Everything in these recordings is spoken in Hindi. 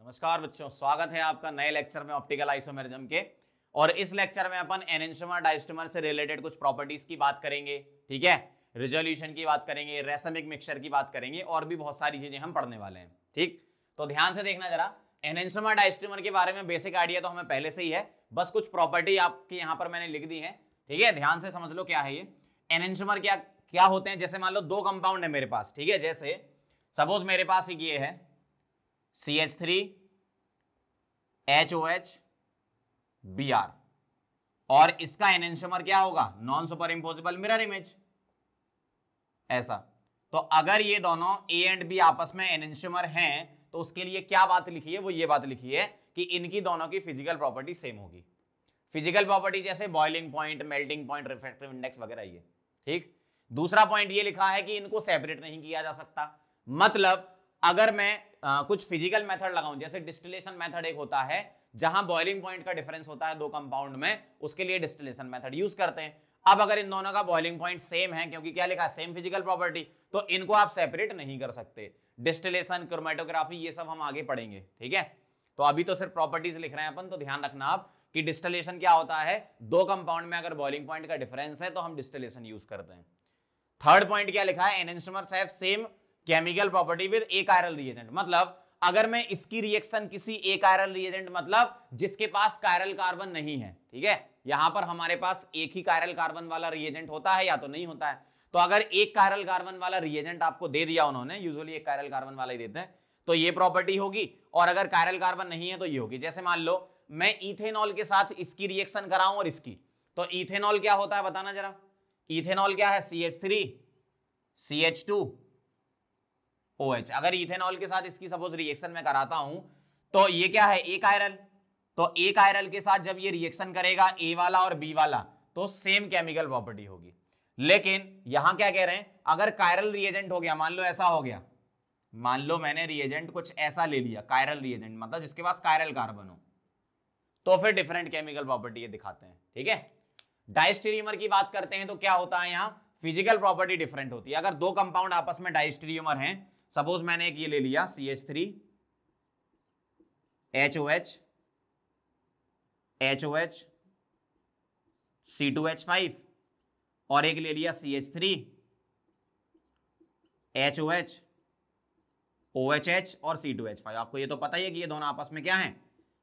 नमस्कार बच्चों, स्वागत है आपका नए लेक्चर में ऑप्टिकल आइसोमेरिज्म के। और इस लेक्चर में अपन एनेंटियोमर डायस्टेमर से रिलेटेड कुछ प्रॉपर्टीज की बात करेंगे, ठीक है। रिजोल्यूशन की बात करेंगे, रेसमिक मिक्सचर की बात करेंगे और भी बहुत सारी चीजें हम पढ़ने वाले हैं, ठीक। तो ध्यान से देखना जरा, एनेंटियोमर डायस्टेमर के बारे में बेसिक आइडिया तो हमें पहले से ही है, बस कुछ प्रॉपर्टी आपकी यहाँ पर मैंने लिख दी है, ठीक है। ध्यान से समझ लो क्या है ये एनेंटियोमर, क्या क्या होते हैं। जैसे मान लो दो कंपाउंड है मेरे पास, ठीक है। जैसे सपोज मेरे पास एक ये है CH3 HOH Br और इसका एनेंटियोमर क्या होगा, नॉन सुपर इंपोजिबल मिरर इमेज, ऐसा। तो अगर ये दोनों A एंड B आपस में एनेंटियोमर हैं तो उसके लिए क्या बात लिखी है, वो ये बात लिखी है कि इनकी दोनों की फिजिकल प्रॉपर्टी सेम होगी। फिजिकल प्रॉपर्टी जैसे boiling point, melting point, refractive index वगैरह, ये ठीक। दूसरा पॉइंट ये लिखा है कि इनको सेपरेट नहीं किया जा सकता। मतलब अगर मैं कुछ फिजिकल मेथड लगाऊं, जैसे डिस्टिलेशन मेथड एक होता है जहां बॉइलिंग पॉइंट का डिफरेंस होता है दो कंपाउंड में, उसके लिए डिस्टिलेशन मेथड यूज करते हैं। अब अगर इन दोनों का बॉइलिंग पॉइंट सेम है, क्योंकि क्या लिखा है, सेम फिजिकल प्रॉपर्टी, तो इनको आप सेपरेट नहीं कर सकते। डिस्टिलेशन, क्रोमेटोग्राफी, ये सब हम आगे पढ़ेंगे, ठीक है। तो अभी तो सिर्फ प्रॉपर्टीज लिख रहे हैं अपन, तो ध्यान रखना आप कि डिस्टिलेशन क्या होता है, दो कंपाउंड में अगर बॉइलिंग पॉइंट का डिफरेंस है तो हम डिस्टिलेशन यूज करते हैं। थर्ड पॉइंट क्या लिखा है, enantiomers have same chemical property with a chiral reagent. मतलब अगर मैं इसकी रिएक्शन किसी ए कायरल रिएजेंट, मतलब जिसके पास कायरल कार्बन नहीं है, ठीक है। यहां पर हमारे पास एक ही कायरल कार्बन वाला रिएजेंट होता है या तो नहीं होता है। तो अगर एक कायरल कार्बन वाला रिएजेंट आपको दे दिया उन्होंने, यूजुअली एक कायरल कार्बन वाला ही देते हैं, तो ये प्रॉपर्टी होगी। और अगर कायरल कार्बन नहीं है तो ये होगी। जैसे मान लो मैं इथेनॉल के साथ इसकी रिएक्शन कराऊं और इसकी, तो इथेनॉल क्या होता है बताना जरा। इथेनॉल क्या है, CH3 CH2 OH। अगर इथेनॉल के साथ इसकी सपोज रिएक्शन में कराता हूं तो ये क्या है, एक आयरल। तो एक आयरल के साथ जब ये रिएक्शन करेगा ए वाला और बी वाला, तो सेम केमिकल प्रॉपर्टी होगी। लेकिन यहां क्या कह रहे हैं, अगर कायरल रिएजेंट हो गया, मान लो ऐसा हो गया, मान लो मैंने रिएजेंट कुछ ऐसा ले लिया, कायरल रिएजेंट मतलब जिसके पास कायरल कार्बन हो, तो फिर डिफरेंट केमिकल प्रॉपर्टी ये दिखाते हैं, ठीक है। डायस्टेरियोमर की बात करते हैं तो क्या होता है, यहां फिजिकल प्रॉपर्टी डिफरेंट होती है। अगर दो कंपाउंड आपस में डायस्टेरियोमर हैं, सपोज मैंने एक ये ले लिया CH3 HOH HOH C2H5 और एक ले लिया CH3 HOH OHH और C2H5। आपको ये तो पता ही है कि ये दोनों आपस में क्या हैं,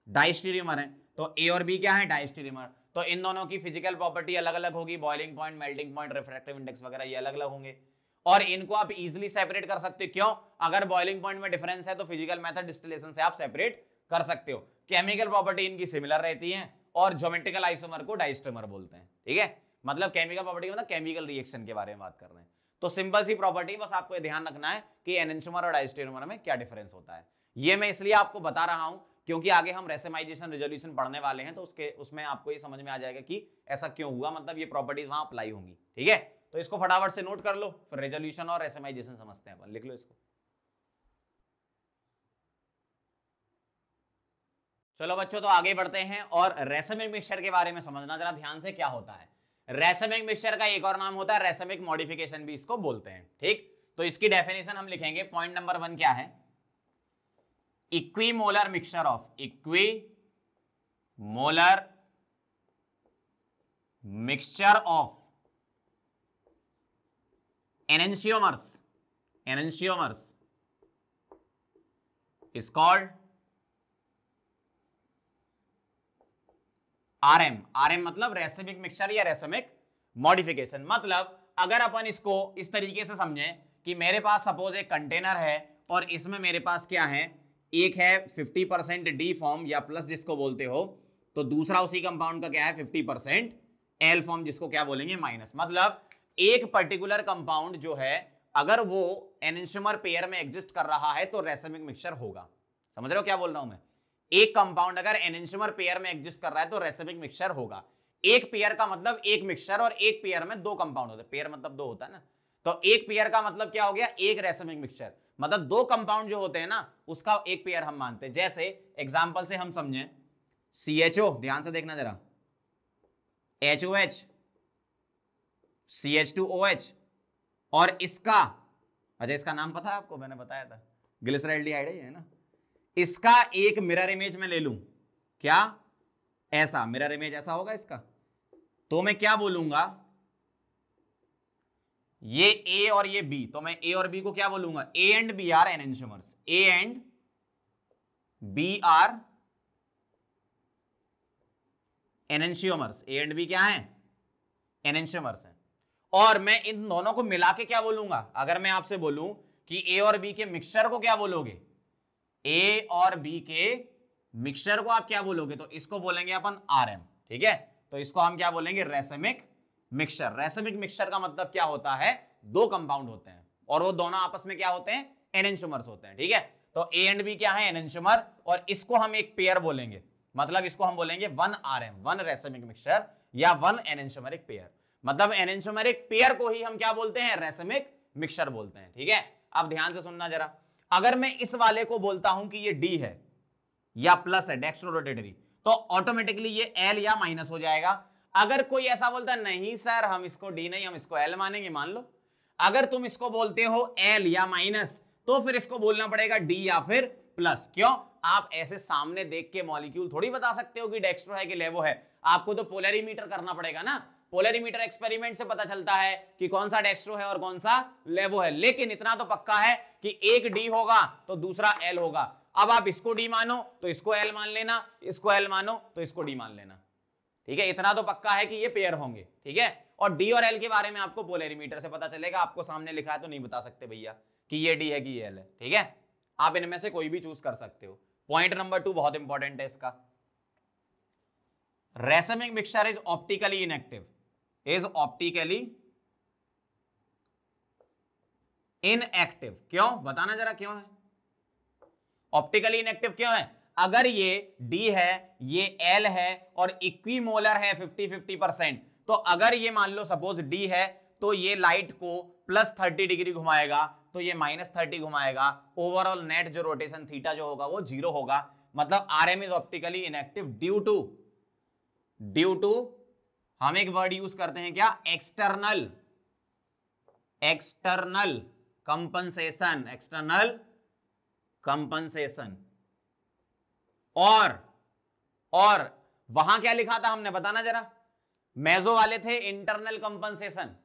डायस्टेरियोमर हैं। तो A और B क्या है, डायस्टेरियोमर। तो इन दोनों की फिजिकल प्रॉपर्टी अलग अलग होगी, boiling point, melting point, refractive index वगैरह ये अलग अलग होंगे। और इनको आप इजीली सेपरेट कर सकते हो, क्यों, अगर बॉइलिंग पॉइंट में डिफरेंस है तो फिजिकल मेथड डिस्टिलेशन से आप सेपरेट कर सकते हो। केमिकल प्रॉपर्टी इनकी सिमिलर रहती है और ज्योमेट्रिकल आइसोमर को डायस्टेमर बोलते हैं, ठीक है। मतलब केमिकल प्रॉपर्टी मतलब केमिकल रिएक्शन के बारे में बात कर रहे हैं। तो सिंपल सी प्रॉपर्टी, बस आपको ध्यान रखना है कि एनेंटियोमर और डायस्टेरियोमर में क्या डिफरेंस होता है। ये मैं इसलिए आपको बता रहा हूं क्योंकि आगे हम रेसमाइजेशन, रिजोल्यूशन पढ़ने वाले हैं, तो उसमें आपको ये समझ में आ जाएगा कि ऐसा क्यों हुआ, मतलब ये प्रॉपर्टीज वहां अप्लाई होंगी, ठीक है। तो इसको फटाफट से नोट कर लो, फिर रेजोल्यूशन और रेसमाइजेशन समझते हैं अपन। लिख लो इसको। चलो बच्चों, तो आगे बढ़ते हैं और रेसमिक मिक्सचर के बारे में समझना जरा ध्यान से, क्या होता है। रेसमिक मिक्सचर का एक और नाम होता है रेसमिक मॉडिफिकेशन भी इसको बोलते हैं, ठीक। तो इसकी डेफिनेशन हम लिखेंगे, पॉइंट नंबर 1 क्या है, equimolar mixture of, equimolar mixture of enantiomers is called RM। मतलब रेसमिक मिक्सचर या रेसमिक मॉडिफिकेशन। मतलब अगर अपन इसको इस तरीके से समझें कि मेरे पास सपोज एक कंटेनर है और इसमें मेरे पास क्या है, एक है 50% डी फॉर्म या प्लस जिसको बोलते हो, तो दूसरा उसी कंपाउंड का क्या है 50% एल फॉर्म जिसको क्या बोलेंगे माइनस। मतलब एक पर्टिकुलर कंपाउंड जो है अगर वो एनेंटियोमर पेयर में एग्जिस्ट कर रहा है तो रेसमिक मिक्सचर होगा। समझ रहे हो क्या बोल रहा हूं मैं, एक कंपाउंड अगर एनेंटियोमर पेयर में एग्जिस्ट कर रहा है तो रेसमिक मिक्सचर होगा। एक पेयर का मतलब एक मिक्सचर, और एक पेयर में दो कंपाउंड होते हैं, पेयर मतलब दो होता है ना, तो एक पेयर का मतलब क्या हो गया, एक रेसमिक मिक्सचर। मतलब दो कंपाउंड जो होते हैं ना उसका एक पेयर हम मानते हैं। जैसे एग्जांपल से हम समझें, CHO, ध्यान से देखना जरा, HOH CH2OH और इसका, अच्छा इसका नाम पता है आपको, मैंने बताया था, ग्लिसरॉल्डिहाइड है ना, इसका एक मिरर इमेज में ले लूं, क्या ऐसा मिरर इमेज ऐसा होगा इसका, तो मैं क्या बोलूंगा, ये ए और ये बी, तो मैं ए और बी को क्या बोलूंगा, A and B are enantiomers, A and B are enantiomers, A and B क्या है, एनेंशियोमर्स हैं। और मैं इन दोनों को मिला के क्या बोलूंगा, अगर मैं आपसे बोलूं कि ए और बी के मिक्सचर को क्या बोलोगे, ए और बी के मिक्सचर को आप क्या बोलोगे, तो इसको बोलेंगे अपन आरएम, ठीक है। तो इसको हम क्या बोलेंगे, रेसिमिक मिक्सचर। रेसिमिक मिक्सचर का मतलब क्या होता है, दो कंपाउंड होते हैं और वो दोनों आपस में क्या होते हैं, एनेंशियोमर्स होते हैं, ठीक है। तो ए एंड बी क्या है, एनेंशियोमर, और इसको हम एक पेयर बोलेंगे, मतलब इसको हम बोलेंगे 1 आरएम, 1 रेसिमिक मिक्सचर या 1 एनेंशियोमरिक पेयर। मतलब एनेंशियोमरिक पेयर को ही हम क्या बोलते हैं, रेसिमिक मिक्सचर बोलते हैं, ठीक है। अब ध्यान से सुनना जरा, अगर मैं इस वाले को बोलता हूं कि ये डी है या प्लस है, डेक्स्ट्रोरोटेटरी, तो ऑटोमेटिकली ये एल या माइनस हो जाएगा। अगर कोई ऐसा बोलता है नहीं सर हम इसको डी नहीं हम इसको एल मानेंगे, मान लो अगर तुम इसको बोलते हो एल या माइनस, तो फिर इसको बोलना पड़ेगा डी या फिर प्लस। क्यों, आप ऐसे सामने देख के मॉलिक्यूल थोड़ी बता सकते हो कि डेक्स्ट्रो है कि लेवो है, आपको तो पोलरिमीटर करना पड़ेगा ना। पोलरिमीटर एक्सपेरिमेंट से पता चलता है कि कौन सा डेक्स्ट्रो है और कौन सा लेवो है, लेकिन इतना तो पक्का है कि एक डी होगा तो दूसरा एल होगा। अब आप इसको डी मानो तो इसको एल मान लेना, इसको एल मानो तो इसको डी मान लेना, ठीक है। इतना तो पक्का है कि ये पेयर होंगे, ठीक है। और डी और एल के बारे में आपको पोलरिमीटर से पता चलेगा, आपको सामने लिखा है तो नहीं बता सकते भैया कि ये डी है कि ये एल है, ठीक है। आप इनमें से कोई भी चूज कर सकते हो। पॉइंट नंबर 2 बहुत इंपॉर्टेंट है इसका, racemic mixture is optically inactive, is optically inactive. क्यों, बताना जरा क्यों है ऑप्टिकली इनएक्टिव, क्यों है। अगर ये D है, ये L है और इक्विमोलर है 50-50%, तो अगर ये मान लो सपोज D है तो ये लाइट को +30 डिग्री घुमाएगा तो ये -30 घुमाएगा, ओवरऑल नेट जो रोटेशन थीटा जो होगा वो 0 होगा। मतलब RM is optically inactive due to हम एक वर्ड यूज करते हैं क्या, एक्सटर्नल कंपनसेशन, एक्सटर्नल कंपनसेशन। और वहां क्या लिखा था हमने, बताना जरा, मेजो वाले थे इंटरनल कंपनसेशन,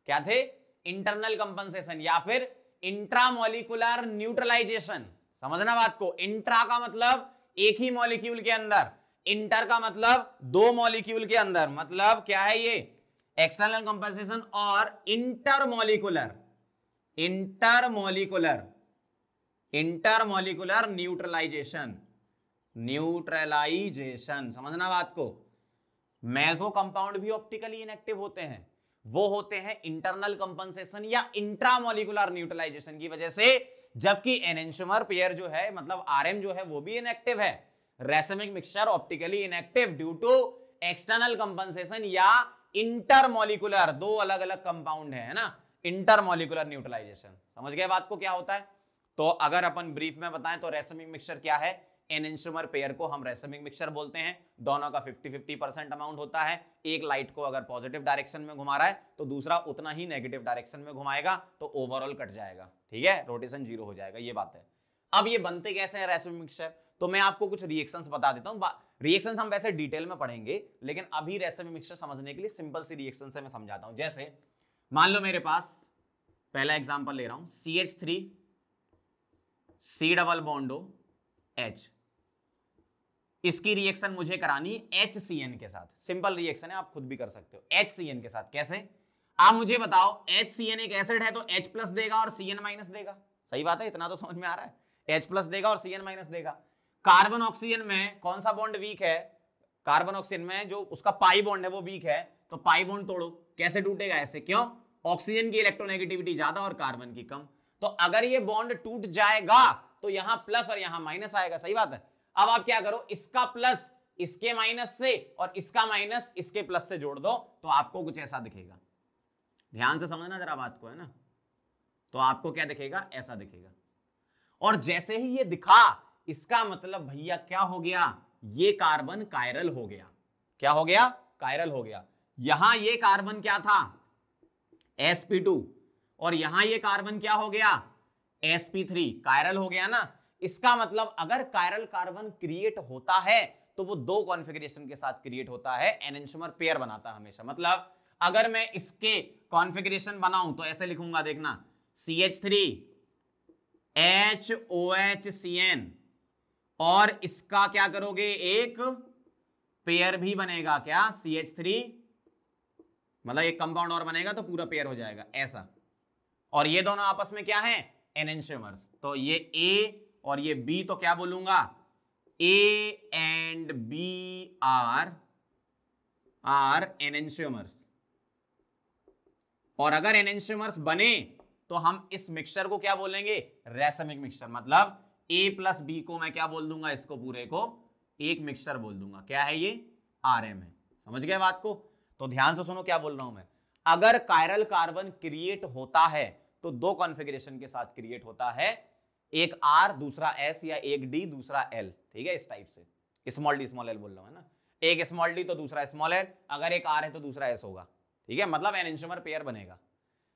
क्या थे, इंटरनल कंपनसेशन या फिर इंट्रामोलिकुलर न्यूट्रलाइजेशन। समझना बात को, इंट्रा का मतलब एक ही मॉलिक्यूल के अंदर, इंटर का मतलब 2 मॉलिक्यूल के अंदर, मतलब क्या है ये एक्सटर्नल कंपनसेशन, और इंटरमोलिकुलर न्यूट्रलाइजेशन। समझना बात को, मेसो कंपाउंड भी ऑप्टिकली इनएक्टिव होते हैं, वो होते हैं इंटरनल कंपनसेशन या इंट्रामोलिकुलर न्यूट्रलाइजेशन की वजह से, जबकि एनेंशियोमर पेयर जो है मतलब आरएम जो है वो भी इनएक्टिव है। Racemic mixture optically inactive due to external compensation या इंटरमोलिकुलर, दो अलग अलग कंपाउंड है ना, इंटरमोलिकुलर न्यूट्रलाइजेशन। समझ गए बात को क्या होता है। तो अगर अपन ब्रीफ में बताएं तो रेसिमिक मिक्सचर क्या है, एनेंशियोमर पेयर को हम रेसिमिक मिक्सचर बोलते हैं, दोनों का 50-50% अमाउंट होता है। एक लाइट को अगर पॉजिटिव डायरेक्शन में घुमा रहा है तो दूसरा उतना ही नेगेटिव डायरेक्शन में घुमाएगा, तो ओवरऑल कट जाएगा, ठीक है, रोटेशन 0 हो जाएगा, ये बात है। अब ये बनते कैसे हैं रेसिमिक मिक्सचर, तो मैं आपको कुछ रिएक्शंस बता देता हूं। रिएक्शंस हम वैसे डिटेल में पढ़ेंगे, लेकिन अभी रेसिमिक मिक्सचर समझने के लिए सिंपल सी रिएक्शन से मैं समझाता हूं। जैसे मान लो मेरे पास, पहला एग्जांपल ले रहा हूं, CH3 C double bond O H, इसकी रिएक्शन मुझे करानी HCN के साथ। सिंपल रिएक्शन है, आप खुद भी कर सकते हो। HCN के साथ कैसे, आप मुझे बताओ। HCN एक एसिड है तो H+ देगा और CN- देगा, सही बात है, इतना तो समझ में आ रहा है। H+ देगा और CN- देगा। कार्बन ऑक्सीजन में कौन सा बॉन्ड वीक है, कार्बन ऑक्सीजन में जो उसका पाई बॉन्ड है वो वीक है, तो पाई बॉन्ड तोड़ो, कैसे टूटेगा ऐसे, क्यों, ऑक्सीजन की इलेक्ट्रोनेगेटिविटी ज्यादा और कार्बन की कम, तो अगर ये बॉन्ड टूट जाएगा तो यहां प्लस और यहां माइनस आएगा, सही बात है। अब आप क्या करो, इसका प्लस इसके माइनस से और इसका माइनस इसके प्लस से जोड़ दो, तो आपको कुछ ऐसा दिखेगा। ध्यान से समझना जरा बात को, है ना, तो आपको क्या दिखेगा, ऐसा दिखेगा। और जैसे ही ये दिखा, इसका मतलब भैया क्या हो गया, ये कार्बन कायरल हो गया। क्या हो गया, कायरल हो गया। यहां ये कार्बन क्या था, sp2, और यहां ये कार्बन क्या हो गया, sp3, कायरल हो गया ना। इसका मतलब अगर कायरल कार्बन क्रिएट होता है तो वो दो कॉन्फ़िगरेशन के साथ क्रिएट होता है, एनेंटियोमर पेयर बनाता है हमेशा। मतलब अगर मैं इसके कॉन्फ़िगरेशन बनाऊं तो ऐसे लिखूंगा, देखना, CH3HOHCN, और इसका क्या करोगे, एक पेयर भी बनेगा, क्या, CH3, मतलब एक कंपाउंड और बनेगा तो पूरा पेयर हो जाएगा ऐसा। और ये दोनों आपस में क्या है, एनेंटियोमर्स। तो ये A और ये B, तो क्या बोलूंगा, A and B are enantiomers. और अगर एनेंटियोमर्स बने तो हम इस मिक्सचर को क्या बोलेंगे, रैसमिक मिक्सचर। मतलब A प्लस B को मैं क्या बोल दूंगा, इसको पूरे को एक मिक्सचर बोल दूंगा। क्या है ये, RM है। समझ गए बात को? तो ध्यान से सुनो क्या बोल रहा हूं मैं। अगर कायरल कार्बन क्रिएट होता है तो दो कॉन्फ़िगरेशन के साथ क्रिएट होता है, एक R दूसरा S, या एक D दूसरा L। ठीक है, इस टाइप से, स्मॉल डी स्मॉल एल बोल रहा हूं ना, एक स्मॉल डी तो दूसरा स्मॉल एल, अगर एक R है तो दूसरा S होगा। ठीक है, मतलब एनेंटियोमर पेयर बनेगा।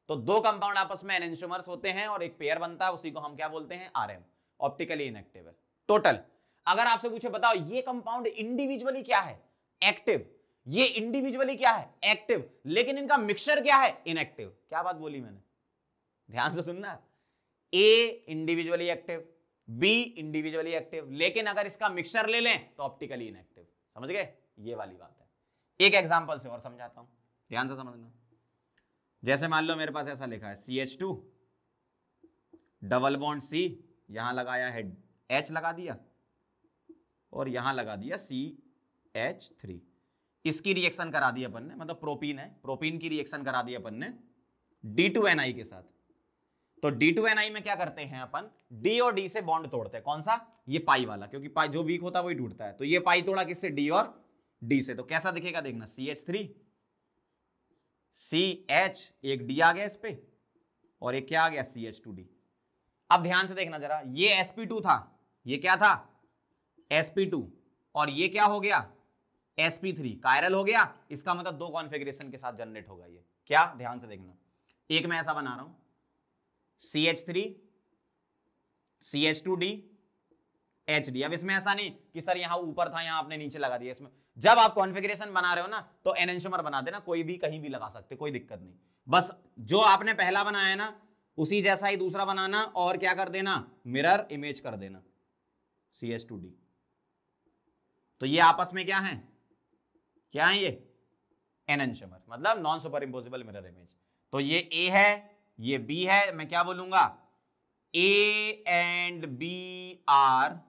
तो दो कंपाउंड आपस में एनेंटियोमर्स होते हैं और एक पेयर बनता है, उसी को हम क्या बोलते हैं, RM, ऑप्टिकली इनएक्टिव। टोटल अगर आपसे पूछे बताओ ये कंपाउंड इंडिविजुअली क्या है, एक्टिव, ये इंडिविजुअली क्या है, एक्टिव, लेकिन इनका मिक्सचर क्या है, इनएक्टिव। क्या बात बोली मैंने, ध्यान से सुनना। A individually active, B individually active, लेकिन अगर इसका मिक्सचर ले लें तो ऑप्टिकली इनएक्टिव। समझ गए, ये वाली बात है। एक एग्जांपल से और समझाता हूं, ध्यान से समझना। जैसे मान लो मेरे पास ऐसा लिखा है CH2 डबल बॉन्ड C, यहां लगाया है H लगा दिया, और यहां लगा दिया CH3। इसकी रिएक्शन करा दी अपन ने, मतलब प्रोपीन है, प्रोपीन की रिएक्शन करा दी अपन ने D2NI के साथ। तो D2NI में क्या करते हैं अपन, D और D से बॉन्ड तोड़ते हैं। कौन सा, ये पाई वाला, क्योंकि पाई जो वीक होता है वही टूटता है। तो ये पाई तोड़ा किससे, D और D से। तो कैसा दिखेगा देखना, CH3 CH, एक D आ गया इस पे, और एक क्या आ गया, CH2D। अब ध्यान से देखना जरा, ये sp2 था, ये क्या था, sp2, और ये क्या हो गया, sp3, कायरल हो गया। इसका मतलब दो कॉन्फ़िगरेशन के साथ जनरेट होगा ये। क्या, ध्यान से देखना, एक मैं ऐसा बना रहा हूं, CH3 CH2D HD। अब इसमें ऐसा नहीं कि सर यहां ऊपर था यहां आपने नीचे लगा दिया। इसमें जब आप कॉन्फ़िगरेशन बना रहे हो ना तो एनेंटियोमर बना देना, कोई भी कहीं भी लगा सकते, कोई दिक्कत नहीं। बस जो आपने पहला बनाया है ना उसी जैसा ही दूसरा बनाना, और क्या कर देना, मिरर इमेज कर देना CH2D। तो ये आपस में क्या है, क्या है ये, एनेंटियोमर, मतलब नॉन सुपर इंपोजिबल मिरर इमेज। तो ये A है, ये B है, मैं क्या बोलूंगा, A एंड B आर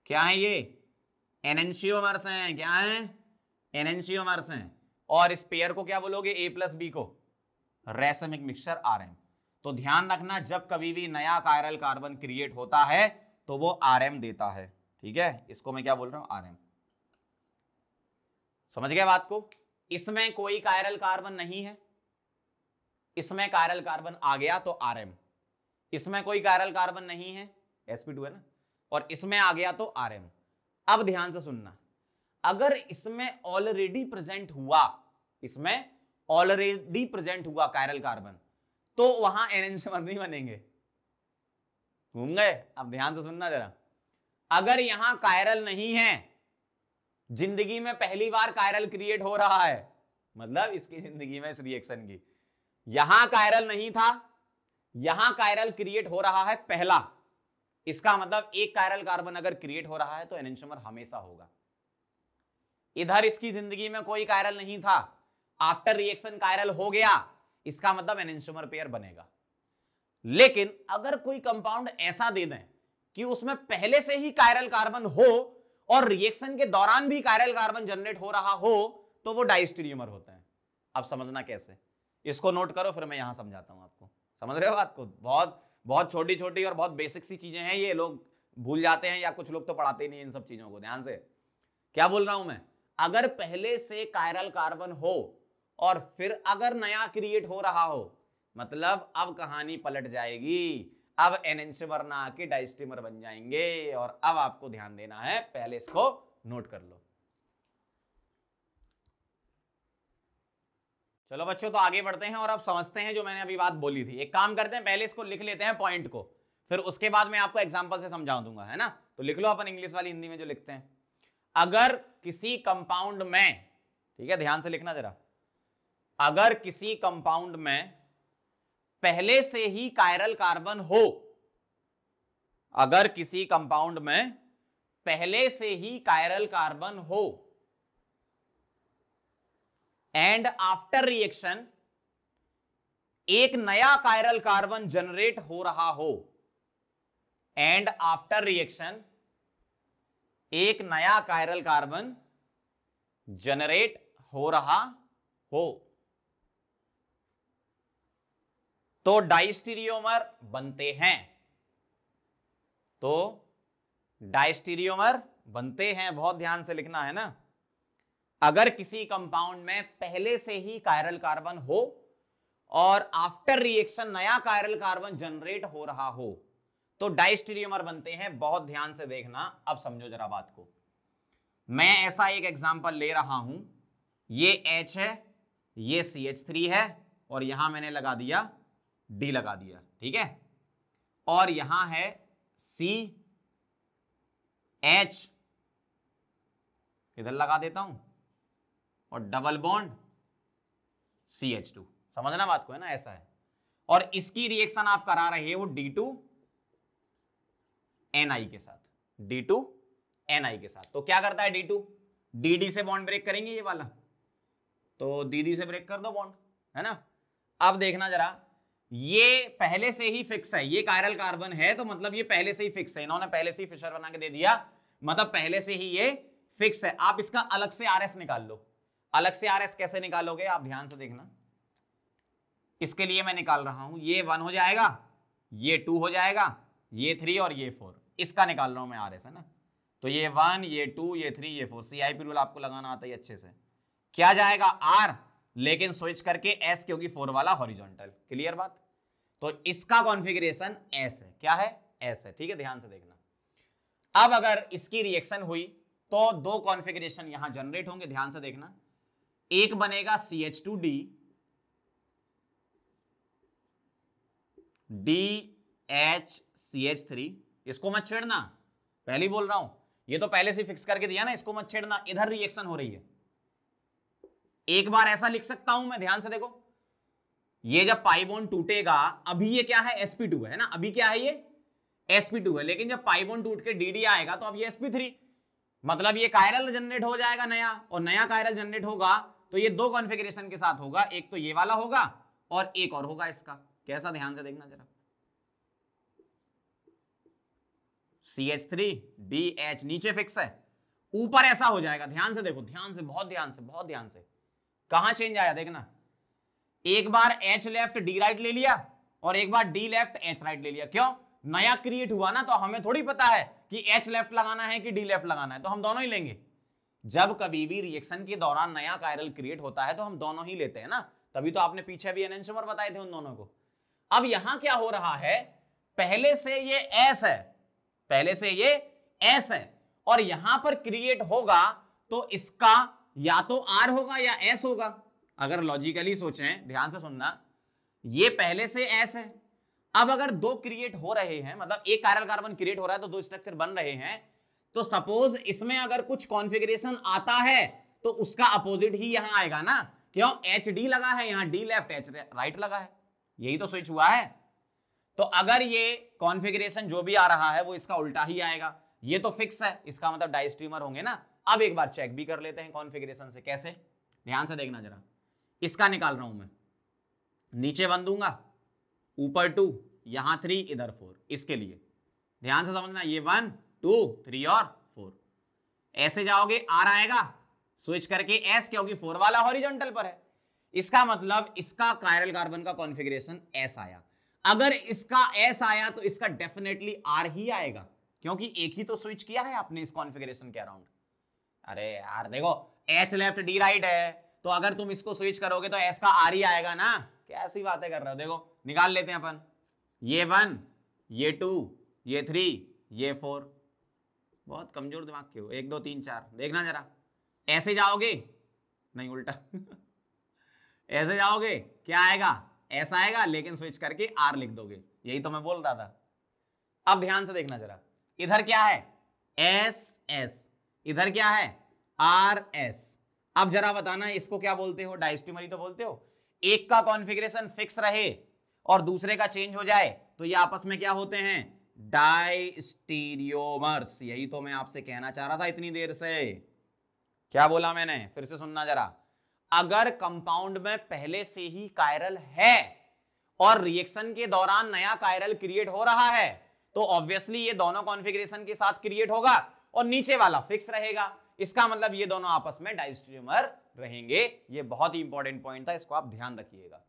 क्या है, ये एनेंटियोमर्स हैं। क्या है, एनेंटियोमर्स हैं। और इस पेयर को क्या बोलोगे, A प्लस B को रैसमिक मिक्सचर RM। तो ध्यान रखना, जब कभी भी नया कायरल कार्बन क्रिएट होता है तो वो RM देता है। ठीक है, इसको मैं क्या बोल रहा हूं, RM। समझ गए बात को? इसमें कोई कायरल कार्बन नहीं है, इसमें कायरल कार्बन आ गया तो RM, इसमें कोई कायरल कार्बन नहीं है, sp2 है ना, और इसमें आ गया तो RM। अब ध्यान से सुनना, अगर इसमें ऑलरेडी प्रेजेंट हुआ, इसमें ऑलरेडी प्रेजेंट हुआ कायरल कार्बन, तो वहां एनेंटियोमर नहीं बनेंगे। घूम गए? अब ध्यान से सुनना जरा, अगर यहां कायरल नहीं है, जिंदगी में पहली बार कायरल क्रिएट हो रहा है, मतलब इसकी जिंदगी में, इस रिएक्शन की, यहां कायरल नहीं था, यहां कायरल क्रिएट हो रहा है पहला, इसका मतलब एक कायरल कार्बन अगर क्रिएट हो रहा है तो एनेंटियोमर हमेशा होगा। इधर इसकी जिंदगी में कोई कायरल नहीं था, आफ्टर रिएक्शन कायरल हो गया, इसका मतलब एनेंटियोमर पेयर बनेगा। लेकिन अगर कोई कंपाउंड ऐसा दे दें कि उसमें पहले से ही कायरल कार्बन हो और रिएक्शन के दौरान भी कायरल कार्बन जनरेट हो रहा हो, तो वो डाइस्टीरियोमर होते हैं। अब समझना कैसे, इसको नोट करो, फिर मैं यहां समझाता हूं आपको। समझ रहे हो बात को? बहुत बहुत छोटी छोटी और बहुत बेसिक सी चीजें हैं, ये लोग भूल जाते हैं, या कुछ लोग तो पढ़ाते ही नहीं इन सब चीजों को। ध्यान से क्या बोल रहा हूं मैं, अगर पहले से कायरल कार्बन हो और फिर अगर नया क्रिएट हो रहा हो, मतलब अब कहानी पलट जाएगी, अब एनेंटियोमर ना आके डाइस्टीरियोमर बन जाएंगे। और अब आपको ध्यान देना है, पहले इसको नोट कर लो। चलो बच्चों, तो आगे बढ़ते हैं और अब समझते हैं जो मैंने अभी बात बोली थी। एक काम करते हैं, पहले इसको लिख लेते हैं पॉइंट को, फिर उसके बाद मैं आपको एग्जांपल से समझा दूंगा, है ना। तो लिख लो अपन इंग्लिश वाली हिंदी में जो लिखते हैं। अगर किसी कंपाउंड में, ठीक है ध्यान से लिखना जरा, अगर किसी कंपाउंड में पहले से ही कायरल कार्बन हो, अगर किसी कंपाउंड में पहले से ही कायरल कार्बन हो एंड आफ्टर रिएक्शन एक नया कायरल कार्बन जनरेट हो रहा हो, एंड आफ्टर रिएक्शन एक नया कायरल कार्बन जनरेट हो रहा हो, तो डाइस्टीरियोमर बनते हैं। तो डाइस्टीरियोमर बनते हैं, बहुत ध्यान से लिखना है ना। अगर किसी कंपाउंड में पहले से ही कायरल कार्बन हो और आफ्टर रिएक्शन नया कायरल कार्बन जनरेट हो रहा हो, तो डाइस्टीरियोमर बनते हैं। बहुत ध्यान से देखना, अब समझो जरा बात को। मैं ऐसा एक एग्जांपल ले रहा हूं, ये H है, ये CH3 है, और यहां मैंने लगा दिया D लगा दिया, ठीक है। और यहां है CH, इधर लगा देता हूं, और डबल बॉन्ड CH2। समझना बात को, है ना, ऐसा है। और इसकी रिएक्शन आप करा रहे हो D2NI के साथ, D2NI के साथ। तो क्या करता है D2, DD से बॉन्ड ब्रेक करेंगे ये वाला, तो DD से ब्रेक कर दो बॉन्ड, है ना। अब देखना जरा, ये पहले से ही फिक्स है, ये कायरल कार्बन है, तो मतलब ये पहले से ही फिक्स है, इन्होंने पहले से ही फिशर बना के दे दिया, मतलब पहले से ही ये फिक्स है। आप इसका अलग से RS निकाल लो। अलग से RS कैसे निकालोगे, आप ध्यान से देखना। इसके लिए मैं निकाल रहा हूं, ये 1 हो जाएगा, ये 2 हो जाएगा, ये 3 और ये 4, इसका निकाल रहा हूं मैं RS, है ना। तो ये 1, ये 2, ये 3, ये 4, CIP रूल आपको लगाना आता है अच्छे से। क्या जाएगा R, लेकिन स्विच करके S, क्योंकि 4 वाला हॉरिजॉन्टल। क्लियर बात। तो इसका कॉन्फ़िगरेशन S है, क्या है, S है, ठीक है, ध्यान से देखना। अब अगर इसकी रिएक्शन हुई तो दो कॉन्फ़िगरेशन यहां जनरेट होंगे, ध्यान से देखना। एक बनेगा CH2D, DHCH3, इसको मत छेड़ना, पहले ही बोल रहा हूं, ये तो पहले से फिक्स करके दिया ना, इसको मत छेड़ना। इधर रिएक्शन हो रही है, एक बार ऐसा लिख सकता हूं मैं, ध्यान से देखो। ये जब पाई बॉन्ड टूटेगा, अभी ये क्या है, sp2 है ना, अभी क्या है, ये sp2 है, लेकिन जब पाई बॉन्ड टूट के dd आएगा तो अब ये sp3, मतलब ये कायरल जनरेट हो जाएगा नया, और नया कायरल जनरेट होगा तो ये दो कॉन्फ़िगरेशन के साथ होगा, एक तो ये वाला होगा और एक और होगा इसका। कैसा, ध्यान से देखना जरा। CH3DH नीचे फिक्स है, ऊपर ऐसा हो जाएगा, ध्यान से देखो, ध्यान से, बहुत ध्यान से, बहुत ध्यान से। कहां चेंज आया देखना, एक बार H लेफ्ट D राइट ले लिया और एक बार D लेफ्ट H राइट ले लिया। क्यों, नया क्रिएट हुआ ना, तो हमें थोड़ी पता है कि H लेफ्ट लगाना है कि D लेफ्ट लगाना है, तो हम दोनों ही लेंगे। जब कभी भी रिएक्शन के दौरान नया कायरल क्रिएट होता है तो हम दोनों ही लेते हैं ना, तभी तो आपने पीछे भी एनेंशियोमर बताए थे उन दोनों को। अब यहां क्या हो रहा है, पहले से ये S है, पहले से ये S है, और यहां पर क्रिएट होगा तो इसका या तो R होगा या S होगा। अगर लॉजिकली सोचें, ध्यान से सुनना, ये पहले से S है। अब अगर दो क्रिएट हो रहे हैं, मतलब एक कायरल कार्बन क्रिएट हो रहा है तो दो स्ट्रक्चर बन रहे हैं, तो सपोज इसमें अगर कुछ कॉन्फ़िगरेशन आता है तो उसका अपोजिट ही यहां आएगा ना। क्यों, HD लगा है यहां, D लेफ्ट H राइट लगा है, यही तो स्विच हुआ है। तो अगर ये कॉन्फ़िगरेशन जो भी आ रहा है वो इसका उल्टा ही आएगा, ये तो फिक्स है, इसका मतलब डाइस्ट्रीमर होंगे ना। अब एक बार चेक भी कर लेते हैं कॉन्फ़िगरेशन से, कैसे, ध्यान से देखना जरा। इसका निकाल रहा हूं मैं, नीचे 1 दूंगा, ऊपर 2, यहां 3, इधर 4, इसके लिए ध्यान से समझना, ये 1 2 3 और 4, ऐसे जाओगे R आएगा, स्विच करके S, क्योंकि 4 वाला हॉरिजॉन्टल पर है। इसका मतलब इसका कायरल कार्बन का कॉन्फ़िगरेशन S आया। अगर इसका S आया तो इसका डेफिनेटली R ही आएगा, क्योंकि एक ही तो स्विच किया है आपने इस कॉन्फ़िगरेशन के अराउंड। अरे यार देखो, H लेफ्ट D राइट है, तो अगर तुम इसको स्विच करोगे तो S का R ही आएगा ना। कैसी बातें कर रहे हो, देखो निकाल लेते हैं अपन, ये 1, ये 2, ये 3, ये 4। बहुत कमजोर दिमाग के हो, 1 2 3 4, देखना जरा। ऐसे जाओगे, नहीं उल्टा ऐसे जाओगे, क्या आएगा, ऐसा आएगा, लेकिन स्विच करके R लिख दोगे, यही तो मैं बोल रहा था। अब ध्यान से देखना जरा, इधर क्या है एस एस, इधर क्या है आर एस। अब जरा बताना इसको क्या बोलते हो, डायस्टेमर ही तो बोलते हो। एक का कॉन्फ़िगरेशन फिक्स रहे और दूसरे का चेंज हो जाए तो ये आपस में क्या होते हैं, डायस्टीरियोमर्स। यही तो मैं आपसे कहना चाह रहा था इतनी देर से। क्या बोला मैंने, फिर से सुनना जरा। अगर कंपाउंड में पहले से ही कायरल है और रिएक्शन के दौरान नया कायरल क्रिएट हो रहा है तो ऑब्वियसली ये दोनों कॉन्फ़िगरेशन के साथ क्रिएट होगा और नीचे वाला फिक्स रहेगा। इसका मतलब ये दोनों आपस में डायस्टेरियोमर रहेंगे। ये बहुत ही इंपॉर्टेंट पॉइंट था, इसको आप ध्यान रखिएगा।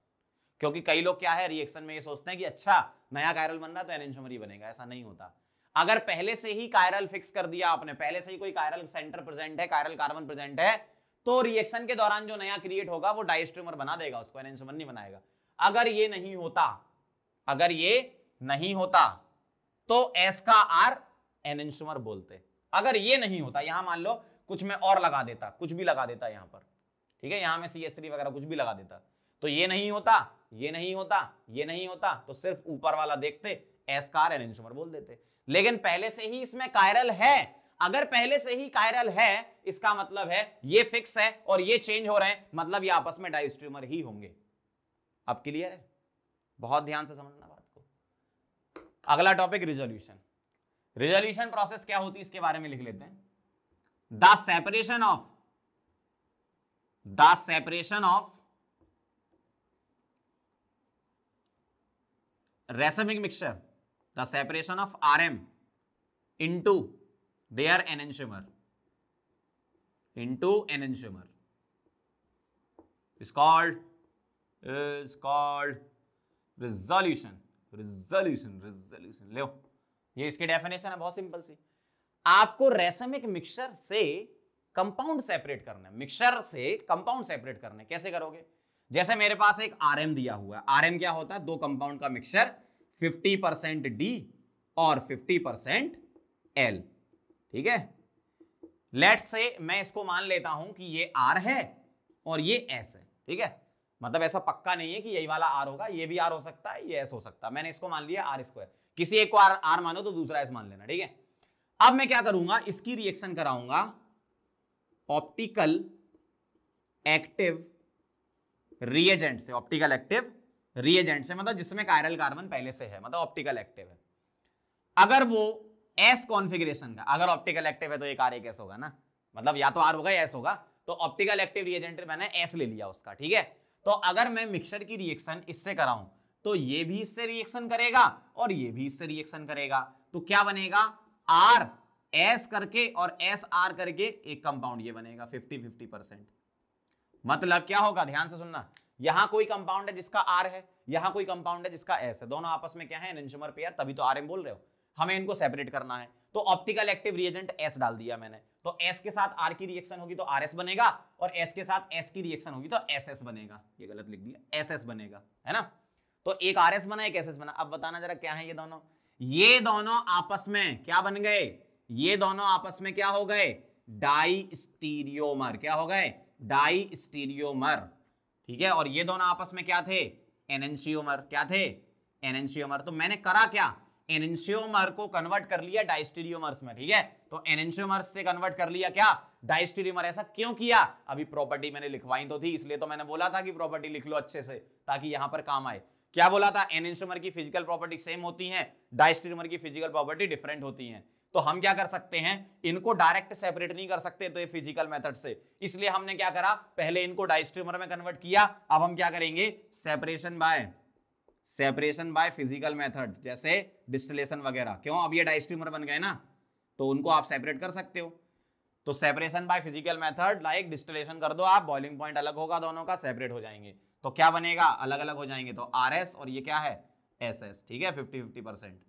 क्योंकि कई लोग क्या है रिएक्शन में ये सोचते हैं कि अच्छा नया कायरल बन रहा है तो एनेंटियोमर ही बनेगा, ऐसा नहीं होता। अगर पहले से ही कायरल फिक्स कर दिया आपने, पहले से ही कोई कायरल सेंटर प्रेजेंट है, कायरल कार्बन प्रेजेंट है, तो रिएक्शन के दौरान जो नया क्रिएट होगा वो डायस्टेरियोमर बना देगा, उसको एनेंटियोमर नहीं बनाएगा। अगर ये नहीं होता, अगर ये नहीं होता तो एस का आर एनेंटियोमर बोलते। अगर ये नहीं होता, यहां मान लो कुछ मैं और लगा देता, कुछ भी लगा देता यहां पर, ठीक है, यहां में CH3 वगैरह कुछ भी लगा देता, तो ये नहीं होता, ये नहीं होता, ये नहीं होता, तो सिर्फ ऊपर वाला देखते एस का आर एनेंटियोमर बोल देते। लेकिन पहले से ही इसमें कायरल है, अगर पहले से ही कायरल है इसका मतलब है ये फिक्स है और ये चेंज हो रहे हैं, मतलब ये आपस में डायस्टेरियोमर ही होंगे। अब क्लियर है? बहुत ध्यान से समझना बात को। अगला टॉपिक रिजोल्यूशन। रिजोल्यूशन प्रोसेस क्या होती है इसके बारे में लिख लेते हैं। The separation of racemic mixture, the separation of RM into their enantiomer is called resolution। लो, ये इसकी डेफिनेशन है, बहुत सिंपल सी। आपको रेसमिक मिक्सचर से कंपाउंड सेपरेट करना है, मिक्सचर से कंपाउंड सेपरेट करना है। कैसे करोगे? जैसे मेरे पास एक आरएम दिया हुआ है, आरएम क्या होता है, दो कंपाउंड का मिक्सचर 50% डी और 50% एल, ठीक है। लेट्स से मैं इसको मान लेता हूं कि ये आर है और ये एस है, ठीक है। मतलब ऐसा पक्का नहीं है कि यही वाला आर होगा, ये भी आर हो सकता है, ये एस हो सकता है। मैंने इसको मान लिया आर स्क्वायर, किसी एक को आर मानो तो दूसरा एस मान लेना, ठीक है। अब मैं क्या करूंगा, इसकी रिएक्शन कराऊंगा ऑप्टिकल एक्टिव रिएजेंट से, ऑप्टिकल एक्टिव रिएजेंट से, मतलब जिसमें कायरल कार्बन पहले से है, मतलब ऑप्टिकल एक्टिव है। अगर वो एस कॉन्फ़िगरेशन का, अगर ऑप्टिकल एक्टिव है तो एक आर एक एस होगा ना, मतलब या तो आर होगा या एस होगा, तो ऑप्टिकल एक्टिव रिएजेंट मैंने एस ले लिया उसका, ठीक है। तो अगर मैं मिक्सचर की रिएक्शन इससे कराऊं तो ये भी इससे रिएक्शन करेगा और ये भी इससे रिएक्शन करेगा, तो क्या बनेगा, आर एस करके और एस आर करके एक कंपाउंड ये बनेगा 50-50%। मतलब क्या होगा, ध्यान से सुनना, यहां कोई कंपाउंड है जिसका आर है, यहां कोई कंपाउंड है जिसका एस है, दोनों आपस में क्या है, एनेंटियोमर पेयर, तभी तो आरएम बोल रहे हो। हमें इनको सेपरेट करना है, तो ऑप्टिकल एक्टिव रिएजेंट एस डाल दिया मैंने, तो एस के साथ आर की रिएक्शन होगी तो आरएस बनेगा और एस के साथ एस की रिएक्शन होगी तो एसएस बनेगा। ये गलत लिख दिया, एसएस बनेगा, है ना। तो एक आरएस बना, एक एसएस बना। अब बताना जरा क्या है ये दोनों, ये दोनों आपस में क्या बन गए, ये दोनों आपस में क्या हो गए, डाइस्टीरियोमर। क्या हो गए, डाइस्टीरियोमर, ठीक है। और ये दोनों आपस में क्या थे, एनेंटियोमर। क्या थे, एनेंटियोमर। तो मैंने करा क्या, एनेंटियोमर को कन्वर्ट कर लिया डाइस्टीरियोमर्स में, ठीक है। तो एनेंटियोमर्स से कन्वर्ट कर लिया क्या, डाइस्टीरियोमर। ऐसा क्यों किया, अभी प्रॉपर्टी मैंने लिखवाई तो थी, इसलिए तो मैंने बोला था कि प्रॉपर्टी लिख लो अच्छे से ताकि यहां पर काम आए। क्या बोला था, एनेंटियोमर की फिजिकल प्रॉपर्टी सेम होती है, डाइस्टीरियोमर की फिजिकल प्रॉपर्टी डिफरेंट होती है। तो हम क्या कर सकते हैं, इनको डायरेक्ट सेपरेट नहीं कर सकते तो ये फिजिकल मेथड से, इसलिए हमने क्या करा, पहले इनको डाइस्टीरियोमर में कन्वर्ट किया। अब हम क्या करेंगे, सेपरेशन बाय फिजिकल मेथड, जैसे डिस्टिलेशन वगैरह। क्यों, अब ये डाइस्टीरियोमर बन गए ना, तो उनको आप सेपरेट कर सकते हो। तो separation by physical method, like distillation कर दो आप, बॉइलिंग पॉइंट अलग होगा दोनों का, सेपरेट हो जाएंगे। तो क्या बनेगा, अलग अलग हो जाएंगे, तो आरएस और ये क्या है, एसएस, ठीक है, 50-50%।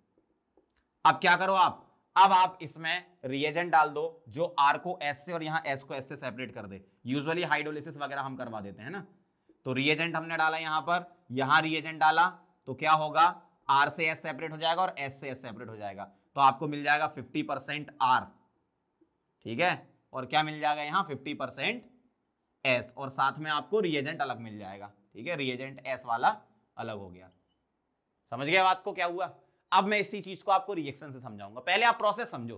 अब क्या करो आप, अब आप इसमें रिएजेंट डाल दो जो आर को एस से और यहां एस को एस से सेपरेट कर दे। यूजुअली हाइड्रोलिसिस वगैरह हम करवा देते हैं ना। तो रिएजेंट हमने डाला यहां पर, यहां रिएजेंट डाला, तो क्या होगा, आर से एस सेपरेट हो जाएगा और एस से एस सेपरेट हो जाएगा, तो आपको मिल जाएगा 50% आर, ठीक है, और क्या मिल जाएगा यहां 50% एस, और साथ में आपको रिएजेंट अलग मिल जाएगा, ठीक है, रिएजेंट एस वाला अलग हो गया। समझ गए बात को क्या हुआ। अब मैं इसी चीज को आपको रिएक्शन से समझाऊंगा। पहले आप प्रोसेस समझो,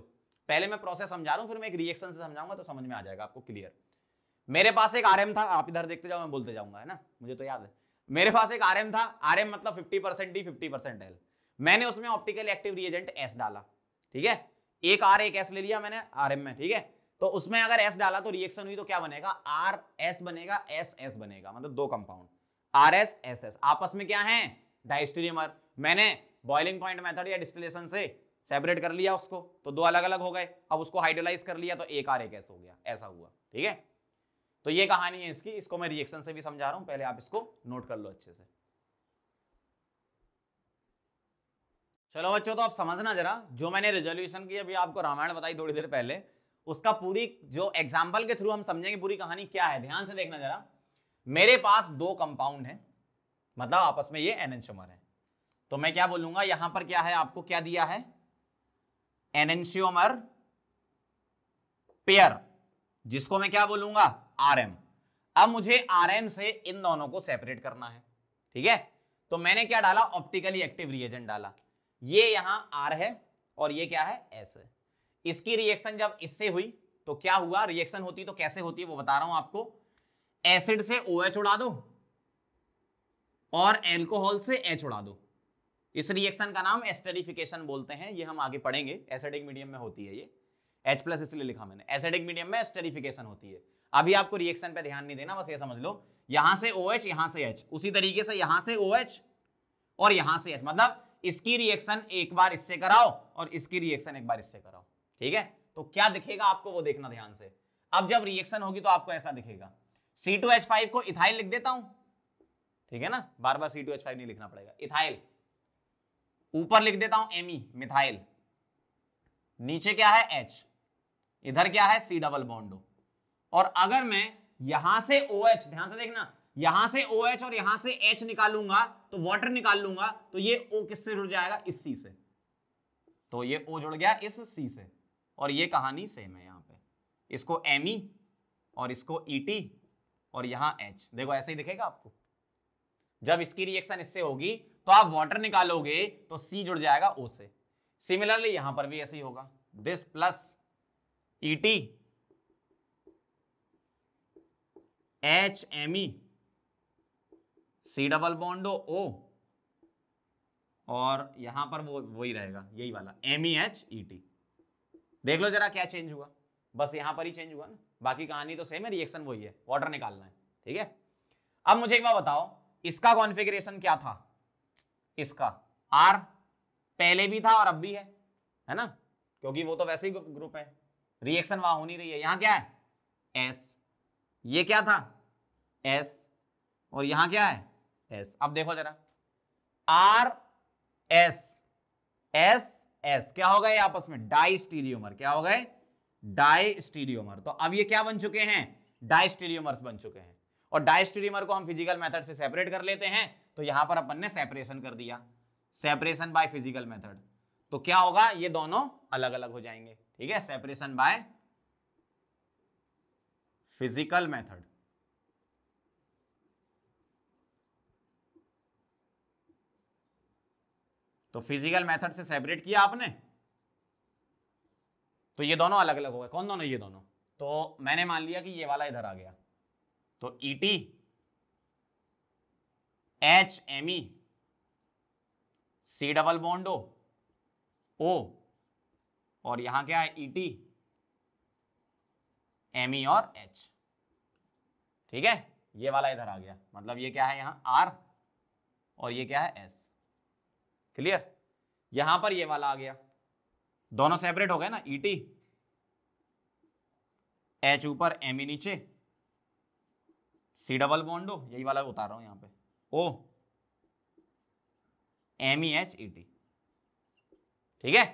पहले मैं प्रोसेस समझा रहा हूं, फिर मैं एक रिएक्शन से समझाऊंगा तो समझ में आ जाएगा आपको क्लियर। मेरे पास एक आरएम था, आप इधर देखते जाओ, मैं बोलते जाऊंगा, है ना, मुझे तो याद है। मेरे पास एक आरएम था, आरएम मतलब 50% डी 50% एल। मैंने उसमें ऑप्टिकली एक्टिव रिएजेंट एस डाला, ठीक है, एक आर एक एस ले लिया मैंने आरएम में, ठीक है। तो उसमें अगर एस डाला तो रिएक्शन हुई तो क्या बनेगा, आर एस बनेगा, एस एस बनेगा, मतलब दो compound R S S S आपस में क्या है, डाइस्टीरियमर। मैंने बॉइलिंग पॉइंट मेथड या डिस्टिलेशन से सेपरेट कर लिया उसको, तो दो अलग अलग हो गए। अब उसको हाइड्रोलाइज कर लिया तो एक आर एक एस हो गया, ऐसा हुआ, ठीक है। तो ये कहानी है इसकी, इसको मैं रिएक्शन से भी समझा रहा हूं, पहले आप इसको नोट कर लो अच्छे से। चलो बच्चों, तो आप समझना जरा, जो मैंने रिजोल्यूशन की अभी आपको रामायण बताई थोड़ी देर पहले, उसका पूरी जो एग्जाम्पल के थ्रू हम समझेंगे पूरी कहानी क्या है, ध्यान से देखना जरा। मेरे पास दो कंपाउंड है, मतलब आपस में ये एनेंशियोमर है, तो मैं क्या बोलूंगा, यहां पर क्या है, आपको क्या दिया है, एनेंशियोमर पेयर, जिसको मैं क्या बोलूंगा, आरएम। अब मुझे आरएम से इन दोनों को सेपरेट करना है, ठीक है। तो मैंने क्या डाला, ऑप्टिकली एक्टिव रिएजेंट डाला। ये यहां आर है और ये क्या है, एस है। इसकी रिएक्शन जब इससे हुई तो क्या हुआ, रिएक्शन होती तो कैसे होती है वो बता रहा हूं आपको। एसिड से OH उड़ा दो और एल्कोहल से H उड़ा दो। इस रिएक्शन का नाम एस्टरिफिकेशन बोलते हैं, ये हम आगे पढ़ेंगे, एसिडिक मीडियम में होती है ये, H+ इसलिए लिखा मैंने, एसिडिक मीडियम में एस्टरिफिकेशन होती है। अभी आपको रिएक्शन पे ध्यान नहीं देना, बस ये समझ लो, यहां से OH यहां से H, उसी तरीके से यहां से OH और यहां से H, मतलब इसकी रिएक्शन एक बार इससे कराओ और इसकी रिएक्शन एक बार इससे कराओ, ठीक है। तो क्या दिखेगा आपको वो देखना ध्यान से। अब जब रिएक्शन होगी तो आपको ऐसा दिखेगा, C2H5 को इथाइल लिख देता हूं, ठीक है ना, बार बार C2H5 नहीं लिखना पड़ेगा, इथाइल। ऊपर लिख देता हूं Me मिथाइल, नीचे क्या है H, इधर क्या है C डबल बॉन्ड O। और अगर मैं यहां से OH, ध्यान से देखना, यहां से OH और यहां से H निकालूंगा तो वाटर निकाल लूंगा, तो ये O किससे जुड़ जाएगा, इस C से, तो ये O जुड़ गया इस C से। और ये कहानी सेम है, यहां पे इसको Me और इसको Et और यहां H, देखो ऐसे ही दिखेगा आपको। जब इसकी रिएक्शन इससे होगी तो आप वाटर निकालोगे तो C जुड़ जाएगा O से। सिमिलरली यहां पर भी ऐसे ही होगा, this plus Et HMe C double bond O और यहां पर वो वही रहेगा, यही वाला MEHET। देख लो जरा क्या चेंज हुआ, बस यहां पर ही चेंज हुआ ना, बाकी कहानी तो सेम है, रिएक्शन वही है, वाटर निकालना है, ठीक है। अब मुझे एक बात बताओ, इसका कॉन्फ़िगरेशन क्या था, इसका R पहले भी था और अब भी है ना, क्योंकि वो तो वैसे ही ग्रुप है, रिएक्शन वहां हो नहीं रही है। यहां क्या है S, ये क्या था S और यहां क्या है S। अब देखो जरा, R S S S क्या हो गए आपस में, डाइस्टीरियोमर, क्या हो गए, डाइस्टीरियोमर। तो अब ये क्या बन चुके हैं, डाइस्टीरियोमर्स बन चुके हैं। और डाइस्टीरियोमर को हम फिजिकल मेथड से सेपरेट कर लेते हैं, तो यहां पर अपन ने सेपरेशन कर दिया, सेपरेशन बाय फिजिकल मेथड। तो क्या होगा, ये दोनों अलग अलग हो जाएंगे, ठीक है, सेपरेशन बाय फिजिकल मेथड। तो फिजिकल मेथड से सेपरेट किया आपने तो ये दोनों अलग अलग हो गए। कौन दोनों, ये दोनों। तो मैंने मान लिया कि ये वाला इधर आ गया, तो Et HMe C double bond O और यहां क्या है Et Me और H, ठीक है, ये वाला इधर आ गया, मतलब ये क्या है यहां R और ये क्या है S, क्लियर। यहां पर ये वाला आ गया, दोनों सेपरेट हो गए ना, Et H ऊपर Me नीचे C डबल बॉन्ड O, यही वाला उतार रहा हूं यहां पे, O MEHET, ठीक है,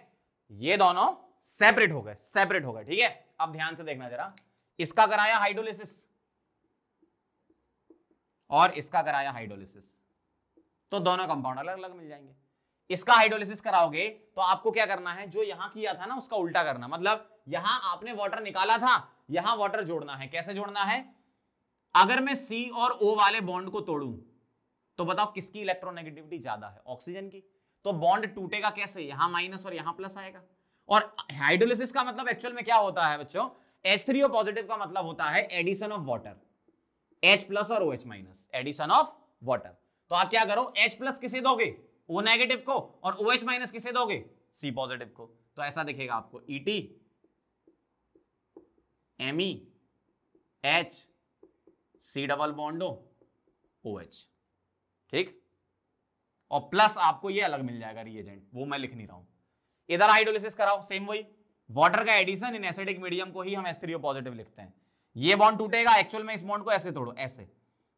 ये दोनों सेपरेट हो गए, सेपरेट हो गए, ठीक है। अब ध्यान से देखना जरा, इसका कराया हाइड्रोलिसिस और इसका कराया हाइड्रोलिसिस, तो दोनों कंपाउंड अलग अलग मिल जाएंगे। इसका हाइड्रोलिसिस कराओगे तो आपको क्या करना है, जो यहां किया था ना उसका उल्टा करना, मतलब यहां आपने वाटर निकाला था, यहां वाटर जोड़ना है। कैसे जोड़ना है, अगर मैं C और O वाले बॉन्ड को तोड़ूं तो बताओ किसकी इलेक्ट्रोनेगेटिविटी ज्यादा है, ऑक्सीजन की। तो बॉन्ड टूटेगा कैसे, यहां माइनस और यहां प्लस आएगा। और हाइड्रोलिसिस का मतलब एक्चुअल में क्या होता है बच्चों, H3O पॉजिटिव का मतलब होता है addition of water, H plus और OH minus, addition of water. तो आप क्या करो, H प्लस किसे दोगे, O नेगेटिव को, और OH माइनस किसे दोगे, C पॉजिटिव को। तो ऐसा दिखेगा आपको ET Me H C double bond OH, ठीक। और प्लस आपको ये अलग मिल जाएगा रिएजेंट, वो मैं लिख नहीं रहा हूं। इधर हाइड्रोलिसिस कराओ, सेम वही, वाटर का एडिशन इन एसिडिक मीडियम को ही हम H3O पॉजिटिव लिखते हैं। ये बॉन्ड टूटेगा, एक्चुअल में इस बॉन्ड को ऐसे तोड़ो, ऐसे,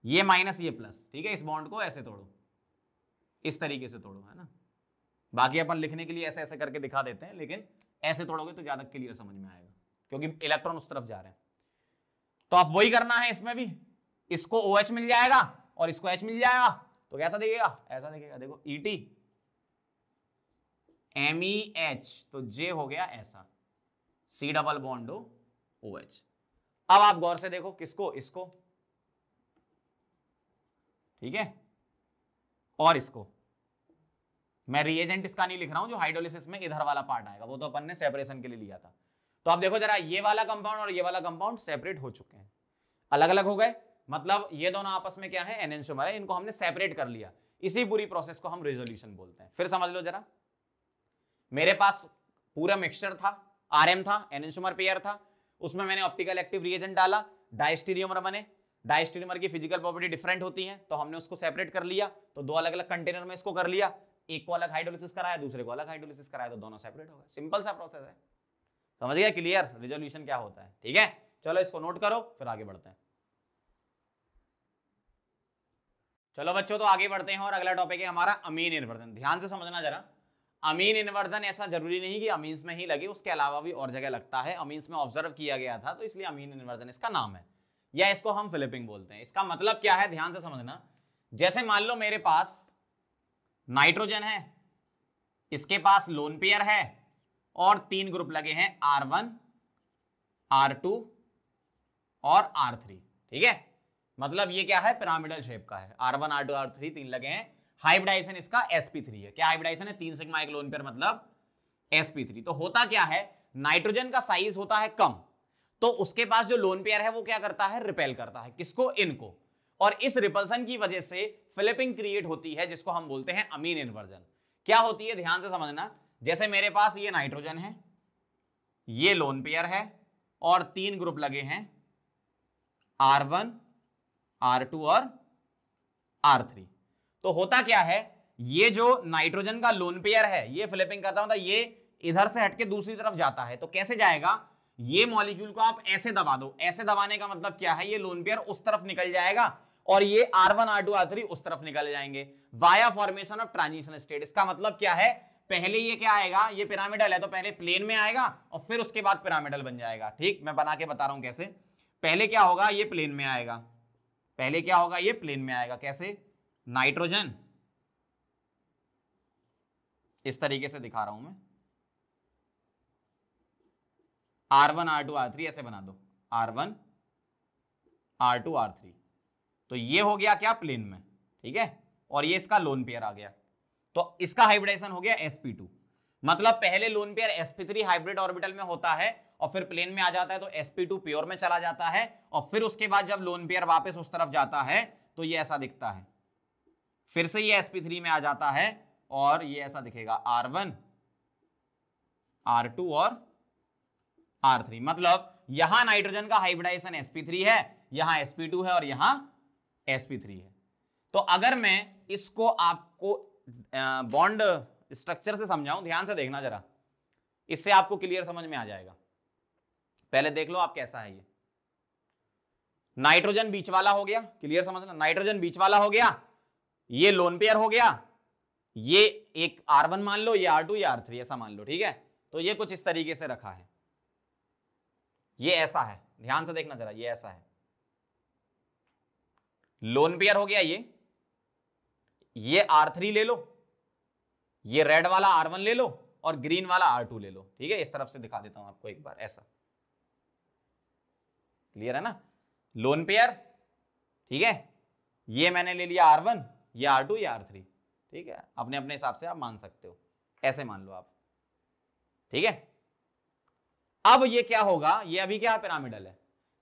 ये माइनस ये प्लस, ठीक है, इस बॉन्ड को ऐसे तोड़ो, इस तरीके से तोड़ो, है ना। बाकी अपन लिखने के लिए ऐसे ऐसे करके दिखा देते हैं, लेकिन ऐसे तोड़ोगे तो ज्यादा क्लियर समझ में आएगा, क्योंकि इलेक्ट्रॉन उस तरफ जा रहे हैं। तो आप वही करना है इसमें भी, इसको OH मिल जाएगा और इसको H मिल जाएगा, तो कैसा दिखेगा, ऐसा दिखेगा, देखो ET MEH, तो J हो गया ऐसा, C डबल बॉन्ड OH। अब आप गौर से देखो किसको, इसको, ठीक है, और इसको। मैं रिएजेंट इसका नहीं लिख रहा हूं, जो हाइड्रोलिसिस में इधर वाला पार्ट आएगा, वो तो अपन ने सेपरेशन के लिए लिया था। तो आप देखो जरा, ये वाला कंपाउंड और ये वाला कंपाउंड सेपरेट हो चुके हैं, अलग अलग हो गए, मतलब ये दोनों आपस में क्या है, एनेंशियोमर है, इनको हमने सेपरेट कर लिया। इसी पूरी प्रोसेस को हम रेजोल्यूशन बोलते हैं। फिर समझ लो जरा, मेरे पास पूरा मिक्सचर था, RM था, एनेंशियोमर पेयर था, उसमें मैंने ऑप्टिकल एक्टिव रिएजेंट डाला, डायस्टीरियोमर बने, डायस्टीरियोमर की फिजिकल प्रॉपर्टी डिफरेंट होती है, तो हमने उसको सेपरेट कर लिया, तो दो अलग अलग कंटेनर में इसको कर लिया, एक को अलग हाइड्रोलिसिस कराया, दूसरे को अलग हाइड्रोलिसिस कराया, तो दोनों सेपरेट हो गए। सिंपल सा प्रोसेस है, समझ गया, क्लियर, रेजोल्यूशन क्या होता है, ठीक है। चलो इसको नोट करो, फिर आगे बढ़ते हैं। चलो बच्चों, तो आगे बढ़ते हैं और अगला टॉपिक है हमारा अमीन इन्वर्जन। ध्यान से समझना जरा, अमीन इन्वर्जन ऐसा जरूरी नहीं कि अमीन्स में ही लगे, उसके अलावा भी और जगह लगता है। अमीन्स में ऑब्जर्व किया गया था, तो इसलिए अमीन इन्वर्जन इसका नाम है, या इसको हम फिलिपिंग बोलते हैं। इसका मतलब क्या है, ध्यान से समझना। जैसे मान लो मेरे पास नाइट्रोजन है, इसके पास लोन पेयर है, और 3 ग्रुप लगे हैं, R1 R2 और R3, ठीक है। मतलब ये क्या है, पिरामिडल शेप का है, R1 R2 R3 3 लगे हैं। हाइब्रिडाइजेशन इसका sp3 है। क्या हाइब्रिडाइजेशन है, 3 सिग्मा एक लोन पेयर मतलब sp3। तो होता क्या है, नाइट्रोजन का साइज होता है कम, तो उसके पास जो लोन पेयर है वो क्या करता है, रिपेल करता है, किसको, इनको, और इस रिपल्सन की वजह से फिलिपिंग क्रिएट होती है, जिसको हम बोलते हैं अमीन इन्वर्जन। क्या होती है, ध्यान से समझना। जैसे मेरे पास ये नाइट्रोजन है, ये लोन पेयर है, और 3 ग्रुप लगे हैं, R1 R2 और R3। तो होता क्या है, ये जो नाइट्रोजन का लोन पेयर है ये फिलिपिंग करता है, मतलब ये इधर से हटके दूसरी तरफ जाता है। तो कैसे जाएगा, ये मॉलिक्यूल को आप ऐसे दबा दो, ऐसे दबाने का मतलब क्या है, ये लोन पेयर उस तरफ निकल जाएगा और ये R1 R2 R3 उस तरफ निकल जाएंगे via formation of transition state. इसका मतलब क्या है, पहले ये क्या आएगा, ये पिरामिडल है तो पहले प्लेन में आएगा और फिर उसके बाद पिरामिडल बन जाएगा। ठीक, मैं बना के बता रहा हूं कैसे। पहले क्या होगा, ये प्लेन में आएगा, पहले क्या होगा, ये प्लेन में आएगा। कैसे, नाइट्रोजन इस तरीके से दिखा रहा हूं मैं, R1 R2 R3 ऐसे बना दो, R1 R2 R3। तो ये हो गया क्या, प्लेन में, ठीक है, और ये इसका लोन पेयर आ गया। तो इसका हाइब्रिडेशन हो गया sp2, मतलब पहले lone pair sp3 hybrid orbital में होता है और फिर प्लेन में आ जाता है, तो sp2 प्योर में चला जाता है, और फिर उसके बाद जब लोन पेयर वापस उस तरफ जाता है तो ये ऐसा दिखता है, फिर से ये sp3 में आ जाता है और ये ऐसा दिखेगा, R1 R2 और R3। मतलब यहां नाइट्रोजन का हाइब्रिडाइजेशन sp3 है, यहां sp2 है और यहां sp3 है। तो अगर मैं इसको आपको बॉन्ड स्ट्रक्चर से समझाऊं, ध्यान से देखना जरा, इससे आपको क्लियर समझ में आ जाएगा। पहले देख लो आप कैसा है। ये नाइट्रोजन बीच वाला हो गया, क्लियर समझना, नाइट्रोजन बीच वाला हो गया, ये लोन पेयर हो गया, ये एक R1 मान लो, ये R2 ये R3 ऐसा मान लो, ठीक है। तो ये कुछ इस तरीके से रखा है, ये ऐसा है, ध्यान से देखना जरा, ये ऐसा है, लोन पेयर हो गया ये R3 ले लो, ये रेड वाला R1 ले लो और ग्रीन वाला R2 ले लो, ठीक है। इस तरफ से दिखा देता हूं आपको एक बार, ऐसा क्लियर है ना, लोन पेयर, ठीक है, ये मैंने ले लिया R1, ये R2 ये R3, ठीक है, अपने अपने हिसाब से आप मान सकते हो, ऐसे मान लो आप, ठीक है। अब ये क्या होगा, ये अभी क्या पिरामिडल है,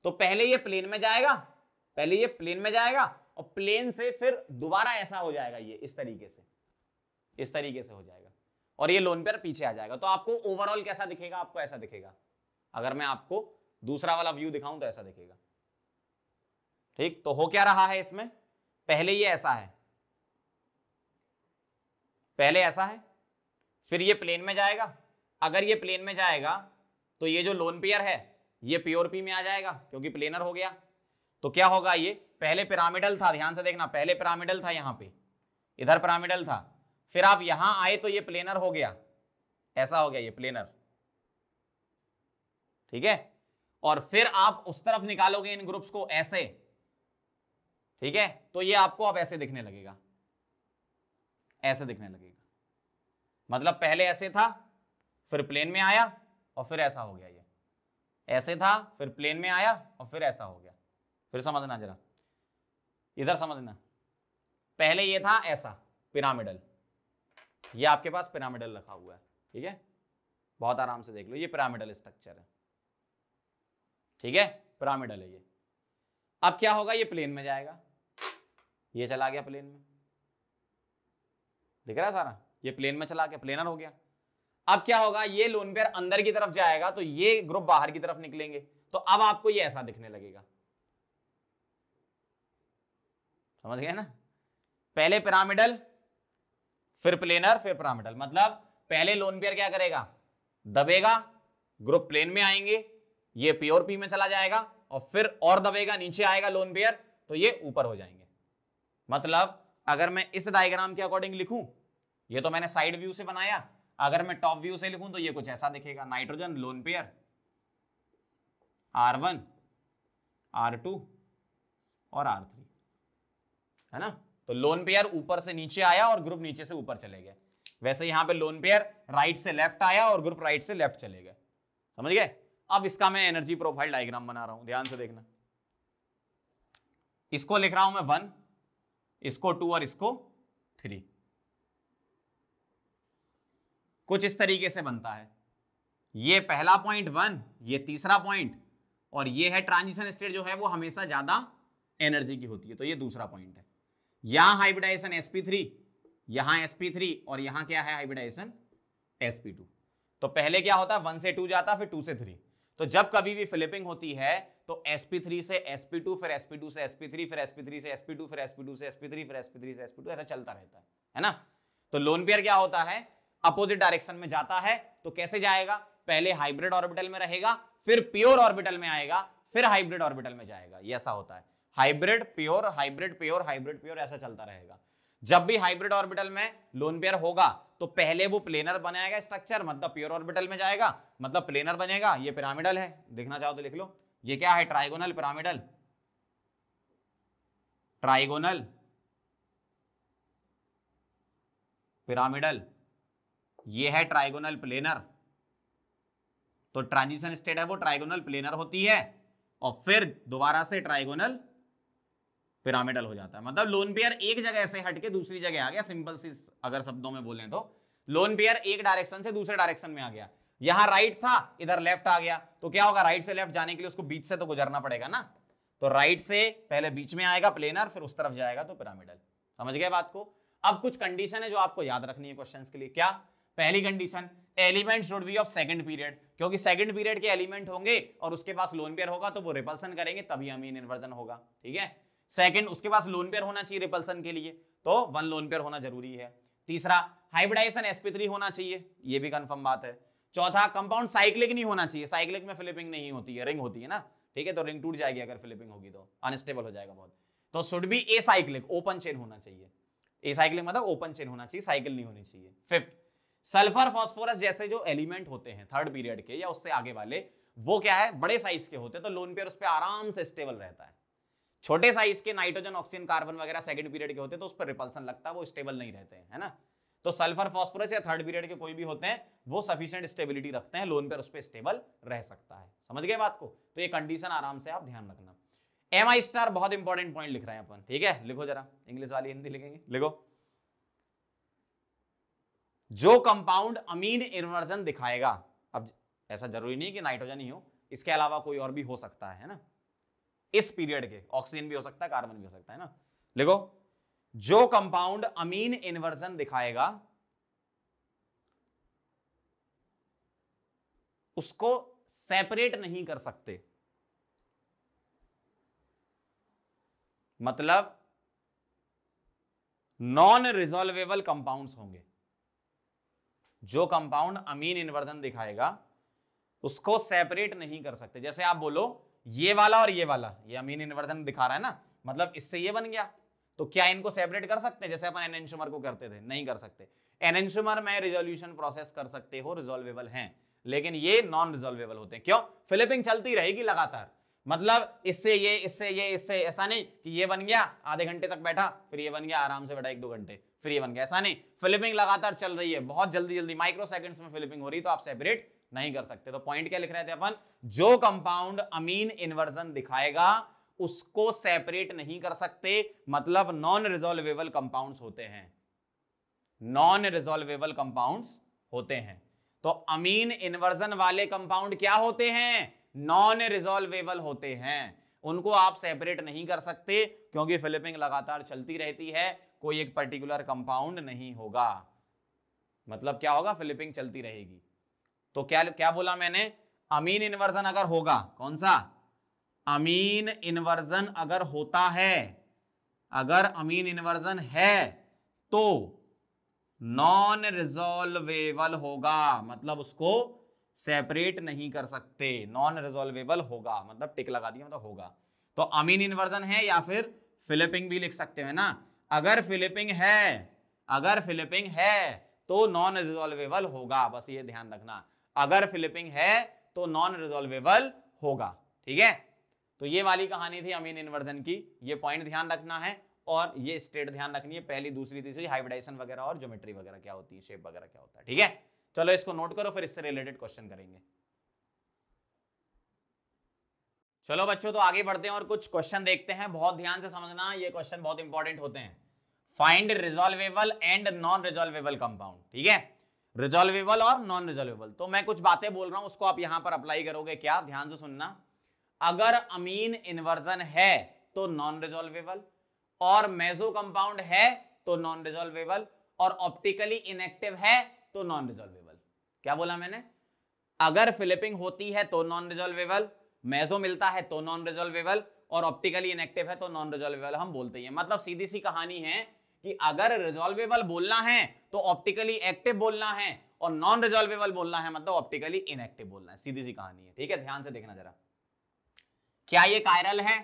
तो पहले ये प्लेन में जाएगा, पहले ये प्लेन में जाएगा और प्लेन से फिर दोबारा ऐसा हो जाएगा, ये इस तरीके से, इस तरीके से हो जाएगा और ये लोन पेयर पीछे आ जाएगा। तो आपको ओवरऑल कैसा दिखेगा, आपको ऐसा दिखेगा। अगर मैं आपको दूसरा वाला व्यू दिखाऊं तो ऐसा दिखेगा, ठीक। तो हो क्या रहा है इसमें, पहले ये ऐसा है, पहले ऐसा है, फिर ये प्लेन में जाएगा। अगर ये प्लेन में जाएगा तो ये जो लोन पेयर है ये प्योर पी में आ जाएगा क्योंकि प्लेनर हो गया। तो क्या होगा, ये पहले पिरामिडल था, ध्यान से देखना, पहले पिरामिडल था, यहां पे इधर पिरामिडल था, फिर आप यहां आए तो ये प्लेनर हो गया, ऐसा हो गया ये प्लेनर, ठीक है। और फिर आप उस तरफ निकालोगे इन ग्रुप्स को ऐसे, ठीक है, तो ये आपको अब ऐसे दिखने लगेगा, ऐसे दिखने लगेगा। मतलब पहले ऐसे था, फिर प्लेन में आया और फिर ऐसा हो गया, ये ऐसे था, फिर प्लेन में आया और फिर ऐसा हो गया। फिर समझना जरा, इधर समझना, पहले ये था ऐसा पिरामिडल, ये आपके पास पिरामिडल रखा हुआ है, ठीक है, बहुत आराम से देख लो, ये पिरामिडल स्ट्रक्चर है, ठीक है, पिरामिडल है ये। अब क्या होगा, ये प्लेन में जाएगा, ये चला गया प्लेन में, दिख रहा है सारा, ये प्लेन में चला गया, प्लेनर हो गया। अब क्या होगा, ये लोन पेयर अंदर की तरफ जाएगा तो ये ग्रुप बाहर की तरफ निकलेंगे, तो अब आपको ये ऐसा दिखने लगेगा, समझ गए ना, पहले पिरामिडल, फिर प्लेनर, फिर पिरामिडल। मतलब पहले लोन पेयर क्या करेगा, दबेगा, ग्रुप प्लेन में आएंगे, ये प्योर पी में चला जाएगा और फिर और दबेगा, नीचे आएगा लोन पेयर तो ये ऊपर हो जाएंगे। मतलब अगर मैं इस डायग्राम के अकॉर्डिंग लिखूं, ये तो मैंने साइड व्यू से बनाया, अगर मैं टॉप व्यू से लिखूं तो ये कुछ ऐसा दिखेगा, nitrogen lone pair R1 R2 और R3, है ना। तो लोन पेयर ऊपर से नीचे आया और ग्रुप नीचे से ऊपर चले गए। वैसे यहां पे लोन पेयर राइट से लेफ्ट आया और ग्रुप राइट से लेफ्ट चले गए, समझ गए। अब इसका मैं एनर्जी प्रोफाइल डायग्राम बना रहा हूं, ध्यान से देखना, इसको लिख रहा हूं मैं 1, इसको 2 और इसको 3, कुछ इस तरीके से बनता है। ये पहला पॉइंट 1, ये तीसरा पॉइंट, और ये है ट्रांजिशन स्टेट जो है वो हमेशा ज्यादा एनर्जी की होती है, तो ये दूसरा पॉइंट है। यहां हाइब्रिडाइजेशन sp3, यहां sp3 और यहां क्या है हाइब्रिडाइजेशन sp2। तो पहले क्या होता है, 1 से 2 जाता, फिर 2 से 3। तो जब कभी भी फ्लिपिंग होती है तो sp3 से sp2, फिर sp2 से sp3, फिर sp3 से sp2, फिर sp2 से sp3, फिर sp3 से sp2, ऐसा चलता रहता है ना। तो लोन पेयर क्या होता है, अपोजिट डायरेक्शन में जाता है। तो कैसे जाएगा, पहले हाइब्रिड ऑर्बिटल में रहेगा, फिर प्योर ऑर्बिटल में आएगा, फिर हाइब्रिड ऑर्बिटल में जाएगा, ये ऐसा होता है। Hybrid pure, hybrid pure, hybrid pure, ऐसा चलता रहेगा। जब भी हाइब्रिड ऑर्बिटल में लोन पेयर होगा तो पहले वो प्लेनर बनाएगा स्ट्रक्चर, मतलब प्योर ऑर्बिटल में जाएगा, मतलब प्लेनर बनेगा। ये पिरामिडल है, देखना चाहो तो लिख लो, ये क्या है, ट्राइगोनल पिरामिडल, ट्राइगोनल पिरामिडल, ये है ट्राइगोनल प्लेनर। तो ट्रांजिशन स्टेट है वो ट्राइगोनल प्लेनर होती है और फिर दोबारा से ट्राइगोनल पिरामिडल हो जाता है। मतलब लोन पेयर एक जगह से हटके दूसरी जगह आ गया, सिंपल सी अगर शब्दों में बोलें तो लोन पेयर एक डायरेक्शन से दूसरे डायरेक्शन में आ गया। यहां राइट था, इधर लेफ्ट आ गया, तो क्या होगा, राइट से लेफ्ट जाने के लिए उसको बीच से तो गुजरना पड़ेगा ना। तो राइट से पहले बीच में आएगा प्लेनर, फिर उस तरफ जाएगा तो पिरामिडल। समझ गए बात को। अब कुछ कंडीशन है जो आपको याद रखनी है क्वेश्चंस के लिए। क्या, पहली condition, element should be of second period, क्योंकि सेकंड पीरियड के एलिमेंट होंगे और उसके पास लोन पेयर होगा तो वो रिपल्सन करेंगे, तभी अमीन इन्वर्जन होगा, ठीक है। सेकंड, उसके पास लोन पेयर होना चाहिए रिपल्सन के लिए, तो 1 लोन पेयर होना जरूरी है। तीसरा, हाइब्रिडाइजेशन sp3 होना चाहिए, ये भी कंफर्म बात है। चौथा, कंपाउंड साइक्लिक नहीं होना चाहिए, साइक्लिक में फ्लिपिंग नहीं होती है, रिंग होती है ना, ठीक है, तो रिंग टूट जाएगी अगर फ्लिपिंग होगी तो अनस्टेबल हो जाएगा बहुत। तो should be acyclic, open chain होना चाहिए, एसाइक्लिक मतलब ओपन चेन होना चाहिए, साइकिल नहीं होनी चाहिए। फिफ्थ, सल्फर फास्फोरस जैसे जो एलिमेंट होते हैं थर्ड पीरियड के या उससे आगे वाले, वो क्या है, बड़े साइज के होते हैं, तो लोन पेयर उस पर आराम से स्टेबल रहता है। छोटे साइज के नाइट्रोजन, ऑक्सीजन, कार्बन वगैरह सेकंड पीरियड के होते हैं तो उस पर रिपल्सन लगता है, वो स्टेबल नहीं रहते हैं, है ना। तो सल्फर फास्फोरस या थर्ड पीरियड के कोई भी होते हैं वो सफिशिएंट स्टेबिलिटी रखते हैं, लोन पेयर उस पर स्टेबल रह सकता है। समझ गए बात को। तो ये कंडीशन आराम से आप ध्यान रखना। एमआई स्टार बहुत इंपॉर्टेंट पॉइंट लिख रहे हैं अपन, ठीक है, लिखो जरा, इंग्लिश वाली हिंदी लिखेंगे, लिखो। जो कंपाउंड अमीन इन्वर्जन दिखाएगा, अब ऐसा जरूरी नहीं कि नाइट्रोजन ही हो, इसके अलावा कोई और भी हो सकता है ना, इस पीरियड के ऑक्सीजन भी हो सकता है, कार्बन भी हो सकता है ना। लिखो, जो कंपाउंड अमीन इन्वर्जन दिखाएगा उसको सेपरेट नहीं कर सकते, मतलब नॉन रिजॉल्वेबल कंपाउंड्स होंगे। जो कंपाउंड अमीन इन्वर्जन दिखाएगा उसको सेपरेट नहीं कर सकते। जैसे आप बोलो ये वाला और ये वाला, ये अमीन इन्वर्जन दिखा रहा है ना, मतलब इससे ये बन गया, तो क्या इनको सेपरेट कर सकते हैं जैसे अपन एनेंटियोमर को करते थे? नहीं कर सकते। एनेंटियोमर में रिजोल्यूशन प्रोसेस कर सकते हो, रिजॉल्वेबल हैं, लेकिन ये नॉन रिजॉल्वेबल होते हैं। क्यों? फिलिपिंग चलती रहेगी लगातार, मतलब इससे ये, इससे ये, इससे, ऐसा नहीं कि ये बन गया आधे घंटे तक बैठा, फिर ये बन गया आराम से बैठा 1-2 घंटे, फिर ये बन गया, ऐसा नहीं। फिलिपिंग लगातार चल रही है, बहुत जल्दी जल्दी माइक्रो सेकंड्स में फिलिपिंग हो रही, तो आप सेपरेट नहीं कर सकते। तो पॉइंट क्या लिख रहे थे अपन? जो कंपाउंड अमीन इन्वर्जन दिखाएगा उसको सेपरेट नहीं कर सकते, मतलब नॉन रिजॉल्वेबल कंपाउंड्स होते हैं, नॉन रिजॉल्वेबल कंपाउंड्स होते हैं। तो अमीन इन्वर्जन वाले कंपाउंड क्या होते हैं? नॉन रिजॉल्वेबल होते हैं, उनको आप सेपरेट नहीं कर सकते क्योंकि फिलिपिंग लगातार चलती रहती है, कोई एक पर्टिकुलर कंपाउंड नहीं होगा। मतलब क्या होगा? फिलिपिंग चलती रहेगी। तो क्या क्या बोला मैंने? अमीन इन्वर्जन अगर होगा, कौन सा? अमीन इन्वर्जन अगर होता है, अगर अमीन इन्वर्जन है तो नॉन रिजॉल्वेबल होगा, मतलब उसको सेपरेट नहीं कर सकते, नॉन रिजॉल्वेबल होगा, मतलब टिक लगा दिया, मतलब होगा। तो अमीन इन्वर्जन है या फिर फिलिपिंग भी लिख सकते हैं ना। अगर फिलिपिंग है, अगर फिलिपिंग है तो नॉन रिजॉल्वेबल होगा, बस ये ध्यान रखना, अगर फिलिपिंग है तो नॉन रिजॉल्वेबल होगा। ठीक है, तो ये वाली कहानी थी अमीन इन्वर्जन की, ये पॉइंट ध्यान रखना है और ये स्टेट ध्यान रखनी है, पहली, दूसरी, तीसरी, हाइब्रिडाइजेशन वगैरह और ज्योमेट्री वगैरह क्या होती है, शेप वगैरह क्या होता है। ठीक है, चलो इसको नोट करो, फिर इससे रिलेटेड क्वेश्चन करेंगे। चलो बच्चों, तो आगे बढ़ते हैं और कुछ क्वेश्चन देखते हैं, बहुत ध्यान से समझना, ये क्वेश्चन बहुत इंपॉर्टेंट होते हैं। Find resolvable and non resolvable compound. ठीक है, रिजॉल्वेबल और नॉन रिजॉल्वेबल, तो मैं कुछ बातें बोल रहा हूं उसको आप यहां पर अप्लाई करोगे क्या? ध्यान से सुनना। अगर अमीन इन्वर्जन है तो नॉन रिजॉल्वेबल, और मेसो कंपाउंड है तो नॉन रिजॉल्वेबल, और ऑप्टिकली इनएक्टिव है तो नॉन रिजॉल्वेबल। क्या बोला मैंने? अगर फिलिपिंग होती है तो नॉन रिजॉल्वेबल, मेसो मिलता है तो नॉन रिजॉल्वेबल, और ऑप्टिकली इनएक्टिव है तो नॉन रिजॉल्वेबल हम बोलते हैं। मतलब सीधी सी कहानी है कि अगर रिजॉल्वेबल बोलना है तो ऑप्टिकली एक्टिव बोलना है, और नॉन रिजॉल्वेबल बोलना है मतलब ऑप्टिकली इनएक्टिव बोलना है, सीधी सी कहानी है। ठीक है, ध्यान से देखना जरा। क्या ये कायरल है?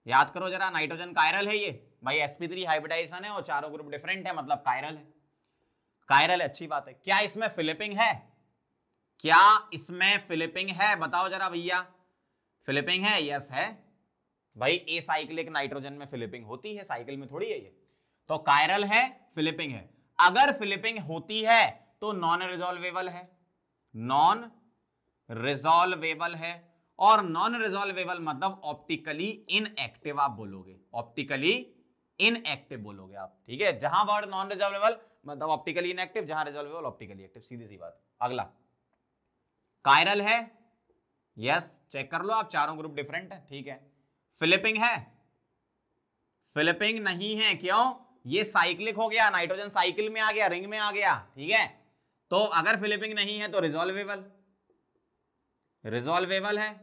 याद करो जरा, नाइट्रोजन कायरल है ये भाई, sp3 हाइब्रिडाइजेशन है और चारों ग्रुप डिफरेंट है, मतलब कायरल है, कायरल है, अच्छी बात है। क्या इसमें फिलिपिंग है? क्या इसमें फिलिपिंग है? बताओ जरा भैया, फिलिपिंग है? यस है भाई, ए साइक्लिक नाइट्रोजन में फिलिपिंग होती है, साइकिल में थोड़ी है ये, तो कायरल है, फिलिपिंग है। अगर फिलिपिंग होती है तो नॉन रिजॉल्वेबल है, नॉन रिजॉल्वेबल है, और नॉन रिजॉल्वेबल मतलब ऑप्टिकली इनएक्टिव आप बोलोगे, ऑप्टिकली इनएक्टिव बोलोगे आप। ठीक है, जहां वर्ड नॉन रिजॉल्वेबल मतलब ऑप्टिकली इनएक्टिव, जहां रिजॉल्वेबल ऑप्टिकली एक्टिव, सीधी सी बात। अगला, कायरल है? यस, चेक कर लो आप, चारों ग्रुप डिफरेंट है। ठीक है, फिलिपिंग है? फिलिपिंग नहीं है, क्यों? ये साइक्लिक हो गया, नाइट्रोजन साइकिल में आ गया, रिंग में आ गया। ठीक है, तो अगर फिलिपिंग नहीं है तो रिजॉल्वेबल, रिजॉल्वेबल है,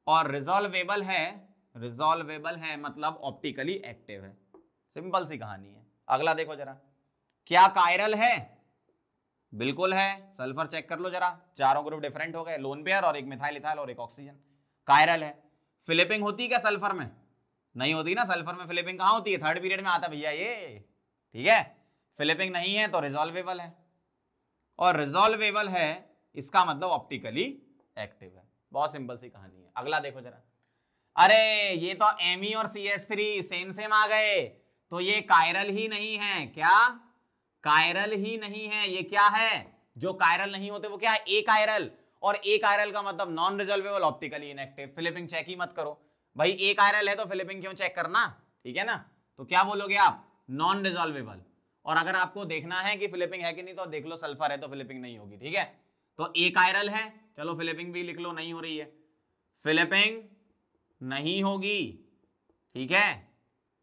और रिजॉल्वेबल है, रिजॉल्वेबल है मतलब ऑप्टिकली एक्टिव है, सिंपल सी कहानी है। अगला देखो जरा, क्या कायरल है? बिल्कुल है, सल्फर चेक कर लो जरा, चारों ग्रुप डिफरेंट हो गए, लोन पेयर और एक मिथाइल इथाइल और एक ऑक्सीजन, कायरल है। फिलिपिंग होती है क्या सल्फर में? नहीं होती ना, सल्फर में फिलिपिंग कहां होती है? थर्ड पीरियड में आता भैया ये। ठीक है, फिलिपिंग नहीं है तो रिजॉल्वेबल है, और रिजॉल्वेबल है इसका मतलब ऑप्टिकली एक्टिव है, बहुत सिंपल सी कहानी है। अगला देखो जरा, अरे ये तो Me और CH3 सेम सेम आ गए, तो ये कायरल ही नहीं है। क्या? कायरल ही नहीं है। ये क्या है? जो कायरल नहीं होते वो क्या है? ए कायरल, और ए कायरल का मतलब नॉन रिजॉल्वेबल, ऑप्टिकली इनएक्टिव। फिलिपिंग चेक ही मत करो भाई, ए कायरल है तो फिलिपिंग क्यों चेक करना? ठीक है ना, तो क्या बोलोगे आप? नॉन रिजॉल्वेबल, और अगर आपको देखना है कि फ्लिपिंग है कि नहीं तो देख लो, सल्फर है तो फ्लिपिंग नहीं होगी, ठीक है। तो एक कायरल है, चलो फ्लिपिंग भी लिख लो, नहीं हो रही है, फ्लिपिंग नहीं होगी, ठीक है।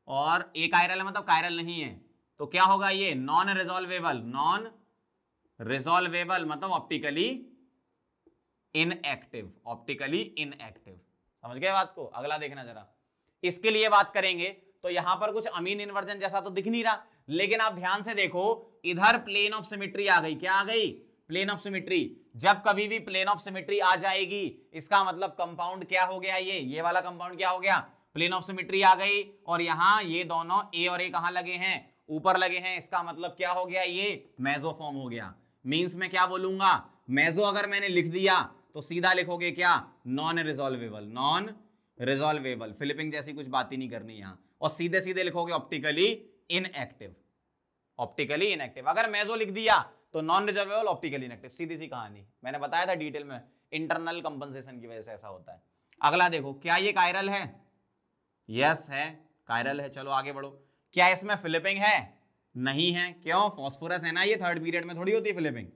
और एक कायरल है मतलब कायरल नहीं है, तो क्या होगा ये, नॉन रिजॉल्वेबल, नॉन रिजॉल्वेबल मतलब ऑप्टिकली इनएक्टिव, ऑप्टिकली इनएक्टिव। समझ गए बात को। अगला देखना जरा, इसके लिए बात करेंगे तो यहां पर कुछ अमीन इन्वर्जन जैसा तो दिख नहीं रहा, लेकिन आप ध्यान से देखो इधर प्लेन ऑफ सिमेट्री आ गई, क्या आ गई, प्लेन ऑफ सिमेट्री। जब कभी भी प्लेन ऑफ सिमेट्री आ जाएगी इसका मतलब कंपाउंड क्या हो गया, ये वाला कंपाउंड क्या हो गया, प्लेन ऑफ सिमेट्री आ गई। और यहां ये दोनों ए और ए कहां लगे हैं, ऊपर लगे हैं, इसका मतलब क्या हो गया, ये मेसोफॉर्म हो गया। मींस में क्या बोलूंगा, मेसो अगर मैंने लिख दिया तो सीधा लिखोगे क्या, नॉन रिजॉल्वेबल, नॉन रिजॉल्वेबल, फिलिपिंग जैसी कुछ बात ही नहीं करनी यहां। और सीधे सीधे लिखोगे ऑप्टिकली इनएक्टिव, ऑप्टिकली इनएक्टिव। अगर मेसो लिख दिया तो नॉन रिजॉल्वेबल, ऑप्टिकली इनएक्टिव, सीधी सी कहानी। मैंने बताया था डिटेल में, इंटरनल कंपनसेशन की वजह से ऐसा होता है। अगला देखो, क्या ये कायरल है, यस है, कायरल है। चलो आगे बढ़ो, क्या इसमें फिलिपिंग है, नहीं है, क्यों, फास्फोरस है ना, ये थर्ड पीरियड में थोड़ी होती है फिलिपिंग,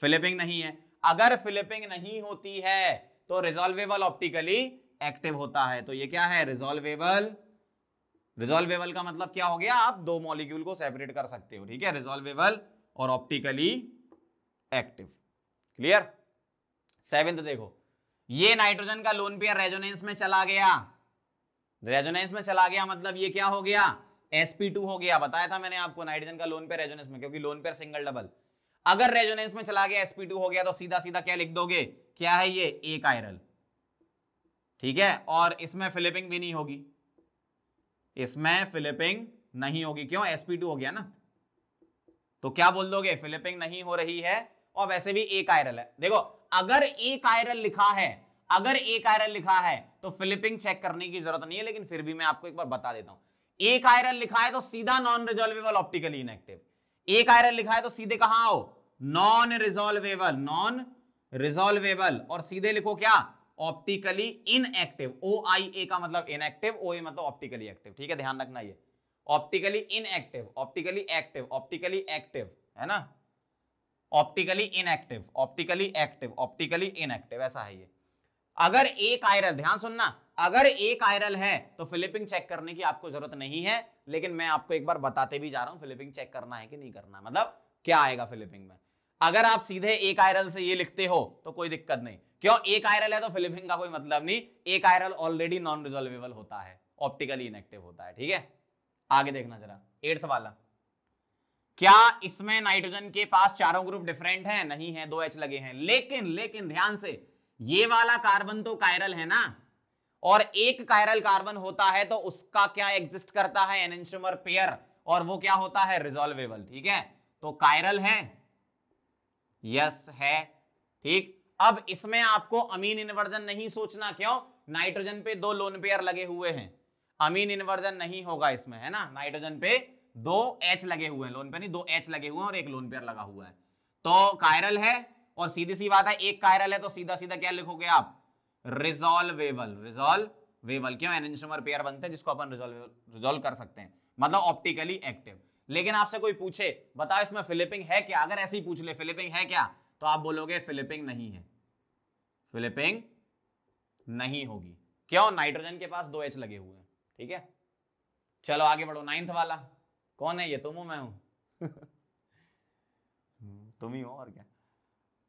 फिलिपिंग नहीं है। अगर फिलिपिंग नहीं होती है तो रिजॉल्वेबल ऑप्टिकली एक्टिव होता है, तो ये क्या है, रिजॉल्वेबल। रिजॉल्वेबल का मतलब क्या हो गया, आप दो मॉलिक्यूल को सेपरेट कर सकते हो, ठीक है, रिजॉल्वेबल और ऑप्टिकली एक्टिव। क्लियर। सेवेंथ देखो, ये नाइट्रोजन का लोन पेयर रेजोनेंस में चला गया, रेजोनेंस में चला गया मतलब ये क्या हो गया, sp2 हो गया। बताया था मैंने आपको नाइट्रोजन का लोन पेयर रेजोनेंस में, क्योंकि लोन पेयर सिंगल डबल। अगर रेजोनेंस में चला गया sp2 हो गया तो सीधा सीधा क्या लिख दोगे, क्या है ये, ए कायरल, ठीक है। और इसमें फिलिपिंग भी नहीं होगी, इसमें फिलिपिंग नहीं होगी, क्यों, sp2 हो गया ना, तो क्या बोल दोगे, फिलिपिंग नहीं हो रही है। और वैसे भी ए कायरल है। देखो अगर ए कायरल लिखा है, अगर ए कायरल लिखा है तो फिलिपिंग चेक करने की जरूरत नहीं है, लेकिन फिर भी मैं आपको एक बार बता देता हूं, ए कायरल लिखा है तो सीधा नॉन रिजॉल्वेबल ऑप्टिकली इनएक्टिव। ए कायरल लिखा है तो सीधे कहां आओ, नॉन रिजॉल्वेबल, नॉन रिजॉल्वेबल, और सीधे लिखो क्या, ऑप्टिकली इनएक्टिव। OIA का मतलब इनएक्टिव, OA मतलब ऑप्टिकली एक्टिव, ठीक है, ध्यान रखना ये optically inactive, optically active, optically active, है ना, optically inactive, optically active, optically inactive, ऐसा है ये। अगर ए कायरल, ध्यान सुनना, अगर ए कायरल है तो फिलिपिंग चेक करने की आपको जरूरत नहीं है, लेकिन मैं आपको एक बार बताते भी जा रहा हूं फिलिपिंग चेक करना है कि नहीं करना है, मतलब क्या आएगा फिलिपिंग में। अगर आप सीधे ए कायरल से ये लिखते हो तो कोई दिक्कत नहीं, क्यों, ए कायरल है तो फिलिपिंग का कोई मतलब नहीं, ए कायरल ऑलरेडी नॉन रिजॉल्वेबल होता है, ऑप्टिकली इनएक्टिव होता है, ठीक है। आगे देखना जरा, 8th वाला, क्या इसमें नाइट्रोजन के पास चारों ग्रुप डिफरेंट हैं, नहीं है, 2 H लगे हैं, लेकिन ध्यान से, ये वाला कार्बन तो कायरल है ना, और एक कायरल कार्बन होता है तो उसका क्या एग्जिस्ट करता है, एनेंटियोमर पेयर, और वो क्या होता है, रिजॉल्वेबल, ठीक है। तो कायरल है, यस है, ठीक। अब इसमें आपको अमीन इन्वर्जन नहीं सोचना, क्यों, नाइट्रोजन पे 2 लोन पेयर लगे हुए हैं, अमीन इन्वर्जन नहीं होगा इसमें, है ना, नाइट्रोजन पे 2 H लगे हुए हैं, लोन पे नहीं, 2 H लगे हुए हैं और एक लोन पेयर लगा हुआ है, तो कायरल है। और सीधी सी बात है, एक कायरल है तो सीधा सीधा क्या लिखोगे आप, रिजॉल्वेबल, रिजॉल्वेबल, क्यों, एनेंटियोमर पेयर बनते हैं जिसको अपन रिजॉल्व कर सकते हैं, मतलब ऑप्टिकली एक्टिव। लेकिन आपसे कोई पूछे बताओ इसमें फिलिपिंग है क्या, अगर ऐसे ही पूछ ले फिलिपिंग है क्या, तो आप बोलोगे फिलिपिंग नहीं है, फिलिपिंग नहीं होगी, क्यों, नाइट्रोजन के पास 2 H लगे हुए हैं, ठीक है। चलो आगे बढ़ो, 9th वाला, कौन है ये, तुम हो मैं हूं तुम ही हो और क्या।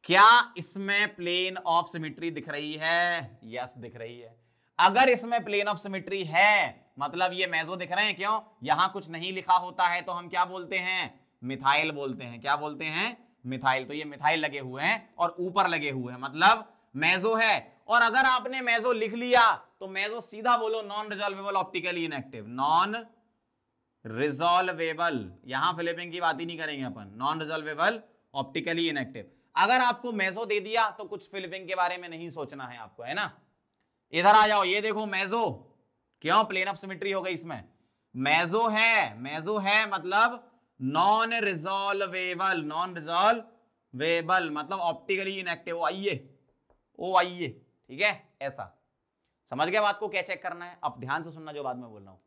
क्या इसमें प्लेन ऑफ सिमेट्री दिख रही है, यस दिख रही है। अगर इसमें प्लेन ऑफ सिमेट्री है मतलब ये मेसो दिख रहे हैं, क्यों, यहां कुछ नहीं लिखा होता है तो हम क्या बोलते हैं, मिथाइल बोलते हैं, क्या बोलते हैं, मिथाइल। तो ये मिथाइल लगे हुए हैं और ऊपर लगे हुए हैं, मतलब मेसो है। और अगर आपने मेसो लिख लिया तो मेसो सीधा बोलो नॉन रिजॉल्वेबल ऑप्टिकली इनएक्टिव, नॉन रिजॉल्वेबल, यहां फिलिपिंग की बात ही नहीं करेंगे अपन, नॉन रिजॉल्वेबल ऑप्टिकली इनएक्टिव। अगर आपको मेसो दे दिया तो कुछ फिलिपिंग के बारे में नहीं सोचना है आपको, है ना। इधर आ जाओ, ये देखो मेसो, क्यों, प्लेन ऑफ सिमेट्री हो गई इसमें, मेसो है, मेसो है मतलब नॉन रिजॉल्वेबल, नॉन रिजॉल्वेबल मतलब ऑप्टिकली इनएक्टिव, OIA, ठीक है, ऐसा समझ गया बात को, क्या चेक करना है। अब ध्यान से सुनना जो बात मैं बोल रहा हूं,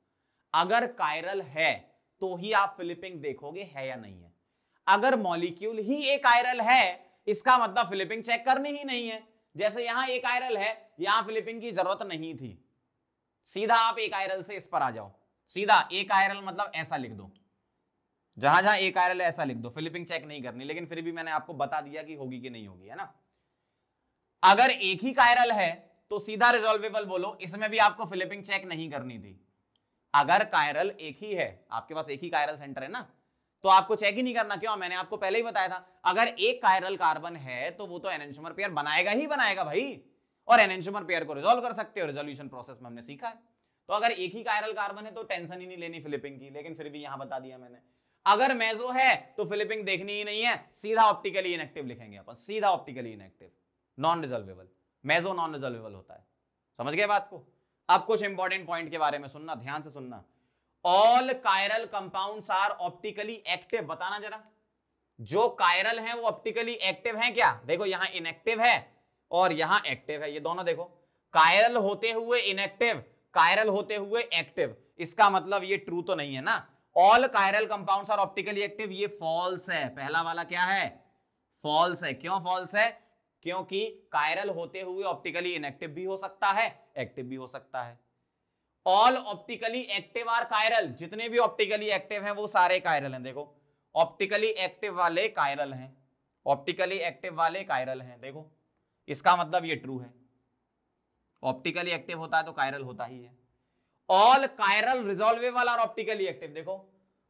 अगर कायरल है तो ही आप फिलिपिंग देखोगे है या नहीं है। अगर मॉलिक्यूल ही एक कायरल है इसका मतलब फिलिपिंग चेक करनी ही नहीं है। जैसे यहां एक कायरल है, यहां फिलिपिंग की जरूरत नहीं थी, सीधा आप एक कायरल से इस पर आ जाओ, सीधा एक कायरल मतलब ऐसा लिख दो, जहां जहां एक कायरल है ऐसा लिख दो, फिलिपिंग चेक नहीं करनी। लेकिन फिर भी मैंने आपको बता दिया कि होगी कि नहीं होगी, है ना। अगर एक ही कायरल है तो सीधा रिजॉल्वेबल बोलो, इसमें भी आपको फिलिपिंग चेक नहीं करनी थी। अगर कायरल एक ही है, आपके पास एक ही कायरल सेंटर है ना, तो आपको चेक ही नहीं करना। क्यों? मैंने आपको पहले ही बताया था, अगर एक कायरल कार्बन है तो वो तो एनेंटियोमर पेयर बनाएगा ही बनाएगा भाई, और एनेंटियोमर पेयर को रिजॉल्व कर सकते हो, रिजोल्यूशन प्रोसेस में हमने सीखा है। तो अगर एक ही कायरल कार्बन है तो टेंशन ही नहीं लेनी फिलिपिंग की, लेकिन फिर भी यहां बता दिया मैंने। अगर मेसो है तो फिलिपिंग देखनी ही नहीं है, सीधा ऑप्टिकली इनएक्टिव लिखेंगे अपन, सीधा optically inactive, non resolvable. Meso non resolvable होता है, समझ गए बात को। अब कुछ इंपॉर्टेंट पॉइंट के बारे में सुनना, ध्यान से सुनना। All chiral compounds are optically active, बताना जरा, जो कायरल हैं वो ऑप्टिकली एक्टिव हैं क्या? देखो यहां इनएक्टिव है और यहां एक्टिव है, ये दोनों देखो, कायरल होते हुए इनएक्टिव, कायरल होते हुए एक्टिव, इसका मतलब ये ट्रू तो नहीं है ना। All chiral compounds are optically active, ये फॉल्स है। पहला वाला क्या है? फॉल्स है। क्यों फॉल्स है? क्योंकि कायरल होते हुए ऑप्टिकली इनएक्टिव भी हो सकता है, एक्टिव भी हो सकता है। All optically active are chiral, जितने भी ऑप्टिकली एक्टिव हैं वो सारे कायरल हैं। देखो ऑप्टिकली एक्टिव वाले कायरल हैं, ऑप्टिकली एक्टिव वाले कायरल हैं, देखो इसका मतलब ये ट्रू है। ऑप्टिकली एक्टिव होता है तो कायरल होता ही है। All chiral resolvable are optically active, देखो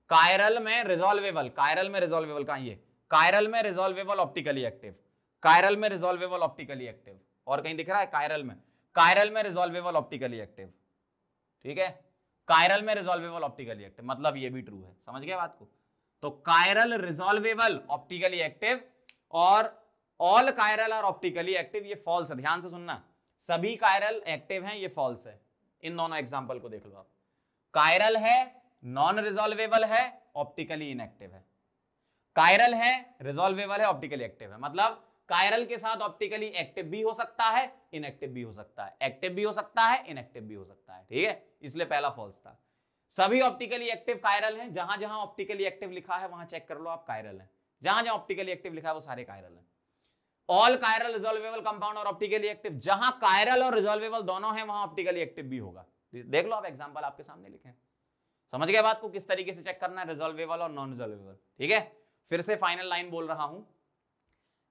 कायरल में रिजॉल्वेबल, कायरल में रिजॉल्वेबल कहां? ये कायरल में रिजॉल्वेबल ऑप्टिकली एक्टिव, कायरल में रिजॉल्वेबल ऑप्टिकली एक्टिव, और कहीं दिख रहा है कायरल में रिजॉल्वेबल ऑप्टिकली एक्टिव, ठीक है, कायरल में रिजॉल्वेबल ऑप्टिकली एक्टिव, मतलब ये भी ट्रू है, समझ गए बात को। तो कायरल रिजॉल्वेबल ऑप्टिकली एक्टिव और all chiral are optically active, ये फॉल्स है। ध्यान से सुनना, सभी कायरल एक्टिव हैं, ये फॉल्स है। इन दोनों एग्जांपल को देख लो आप, कायरल है नॉन रिजॉल्वेबल है, ऑप्टिकली इनएक्टिव है, कायरल है रिजॉल्वेबल है, ऑप्टिकली एक्टिव है। मतलब कायरल के साथ ऑप्टिकली एक्टिव भी हो सकता है, इनएक्टिव भी हो सकता है, एक्टिव भी हो सकता है, इनएक्टिव भी हो सकता है, ठीक है, इसलिए पहला फॉल्स था। सभी ऑप्टिकली एक्टिव कायरल हैं, जहां जहां ऑप्टिकली एक्टिव लिखा है वहां चेक कर लो आप, कायरल है, जहां जहां ऑप्टिकली एक्टिव लिखा है वो सारे कायरल हैं। ऑल कायरल रिजॉल्वेबल कंपाउंड और ऑप्टिकली एक्टिव, जहां कायरल और रिजॉल्वेबल दोनों हैं वहां ऑप्टिकली एक्टिव भी होगा। देख लो आप, एग्जांपल आपके सामने लिखे हैं, समझ गए बात को, किस तरीके से चेक करना है रिजॉल्वेबल और नॉन रिजॉल्वेबल, ठीक है। फिर से फाइनल लाइन बोल रहा हूं,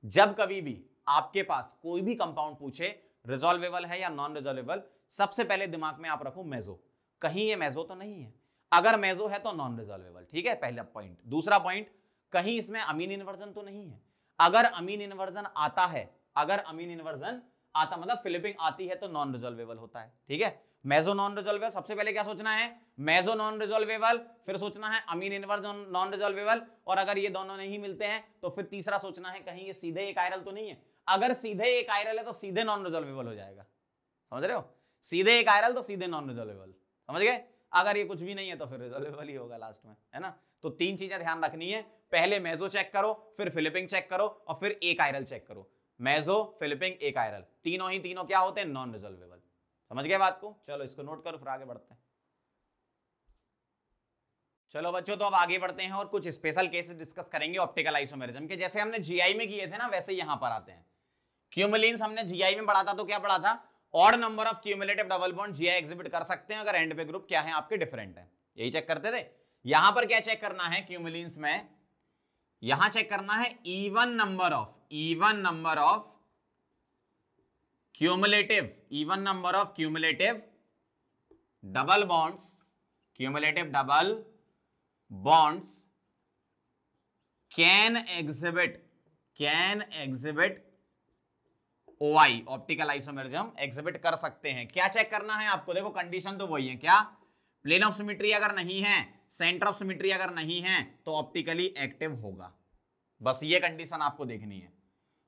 जब कभी भी आपके पास कोई भी कंपाउंड पूछे रिजॉल्वेबल है या नॉन रिजॉल्वेबल, सबसे पहले दिमाग में आप रखो मेसो, कहीं ये मेसो तो नहीं है, अगर मेसो है तो नॉन रिजॉल्वेबल, ठीक है, पहला पॉइंट। दूसरा पॉइंट, कहीं इसमें अमीन इन्वर्जन तो नहीं है, अगर अमीन इन्वर्जन आता है, अगर अमीन इन्वर्जन आता मतलब फिलिपिंग आती है तो नॉन रिजॉल्वेबल होता है, ठीक है। मेसो नॉन रिजॉल्वेबल, सबसे पहले क्या सोचना है? मेसो नॉन रिजॉल्वेबल, फिर सोचना है अमीन इन्वर्जन नॉन रिजॉल्वेबल, और अगर ये दोनों नहीं मिलते हैं तो फिर तीसरा सोचना है कहीं ये सीधे एक आयरल तो नहीं है। अगर सीधे एक आयरल है तो सीधे नॉन रिजॉल्वेबल हो जाएगा, समझ रहे हो, सीधे एक आयरल तो सीधे नॉन रिजॉल्वेबल, समझ गए। अगर ये कुछ भी नहीं है तो फिर रिजॉल्वेबल ही होगा लास्ट में, है ना। तो तीन चीजें ध्यान रखनी है, पहले मेसो चेक करो, फिर फिलिपिंग चेक करो, और फिर एक आयरल चेक करो। मेसो, फिलिपिंग, एक आयरल, तीनों क्या होते हैं? नॉन रिजॉल्वेबल, समझ गए बात को। चलो इसको नोट करो, फिर आगे बढ़ते हैं। चलो बच्चों, तो अब आगे बढ़ते हैं और कुछ स्पेशल केसेस डिस्कस करेंगे ऑप्टिकल आइसोमेरिज्म के। जैसे हमने जीआई में किए थे ना, वैसे यहां पर आते हैं। क्यूमुलिन्स हमने जीआई में पढ़ा था, तो क्या पढ़ा था? Odd number of cumulative double bond GI exhibit कर सकते हैं अगर एंड पे ग्रुप क्या है आपके डिफरेंट है, यही चेक करते थे। यहां पर क्या चेक करना है क्यूमुलिन्स में? यहां चेक करना है even number of cumulative double bonds can exhibit OI, optical isomerism exhibit कर सकते हैं। क्या चेक करना है आपको? देखो कंडीशन तो वही है, क्या? प्लेन ऑफ सिमेट्री अगर नहीं है, सेंटर ऑफ सिमेट्री अगर नहीं है, तो ऑप्टिकली एक्टिव होगा, बस ये कंडीशन आपको देखनी है।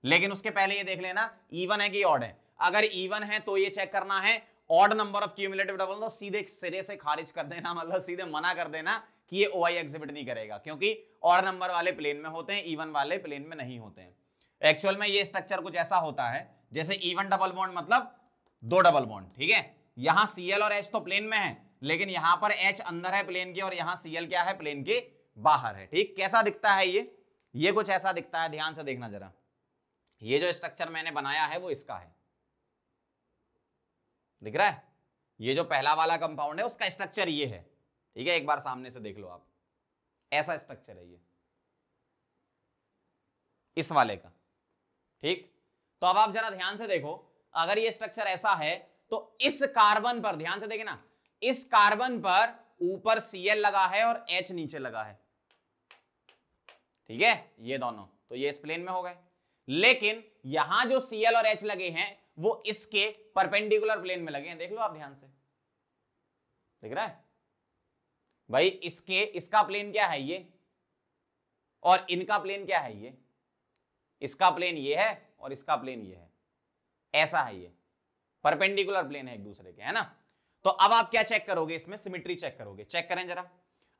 लेकिन उसके पहले ये देख लेना इवन है कि ऑड है। अगर इवन है तो ये चेक करना है odd number of cumulative double, तो सीधे सिरे से खारिज कर देना, मतलब सीधे मना कर देना कि ये OI एग्जिबिट नहीं करेगा, क्योंकि ऑड नंबर वाले प्लेन में होते हैं, इवन वाले प्लेन में नहीं होते हैं। एक्चुअल में ये स्ट्रक्चर कुछ ऐसा होता है जैसे इवन डबल बॉन्ड मतलब दो डबल बॉन्ड, ठीक है। यहां Cl और H तो प्लेन में है, लेकिन यहां पर H अंदर है प्लेन के और यहां Cl क्या है, प्लेन के बाहर है। ठीक, कैसा दिखता है ये कुछ ऐसा दिखता है, ध्यान से देखना जरा। ये जो स्ट्रक्चर मैंने बनाया है वो इसका है, दिख रहा है? ये जो पहला वाला कंपाउंड है उसका स्ट्रक्चर ये है, ठीक है? एक बार सामने से देख लो आप, ऐसा स्ट्रक्चर है ये इस वाले का। ठीक, तो अब आप जरा ध्यान से देखो, अगर ये स्ट्रक्चर ऐसा है तो इस कार्बन पर ध्यान से देखें ना, इस कार्बन पर ऊपर Cl लगा है और H नीचे लगा है, ठीक है? ये दोनों तो ये इस प्लेन में हो गए, लेकिन यहां जो Cl और H लगे हैं वो इसके परपेंडिकुलर प्लेन में लगे हैं। देख लो आप ध्यान से, दिख रहा है भाई? इसका प्लेन क्या है ये, और इनका प्लेन क्या है ये? इसका प्लेन ये है और इसका प्लेन ये है, ऐसा है, ये परपेंडिकुलर प्लेन है एक दूसरे के, है ना? तो अब आप क्या चेक करोगे, इसमें सिमेट्री चेक करोगे। चेक करें जरा।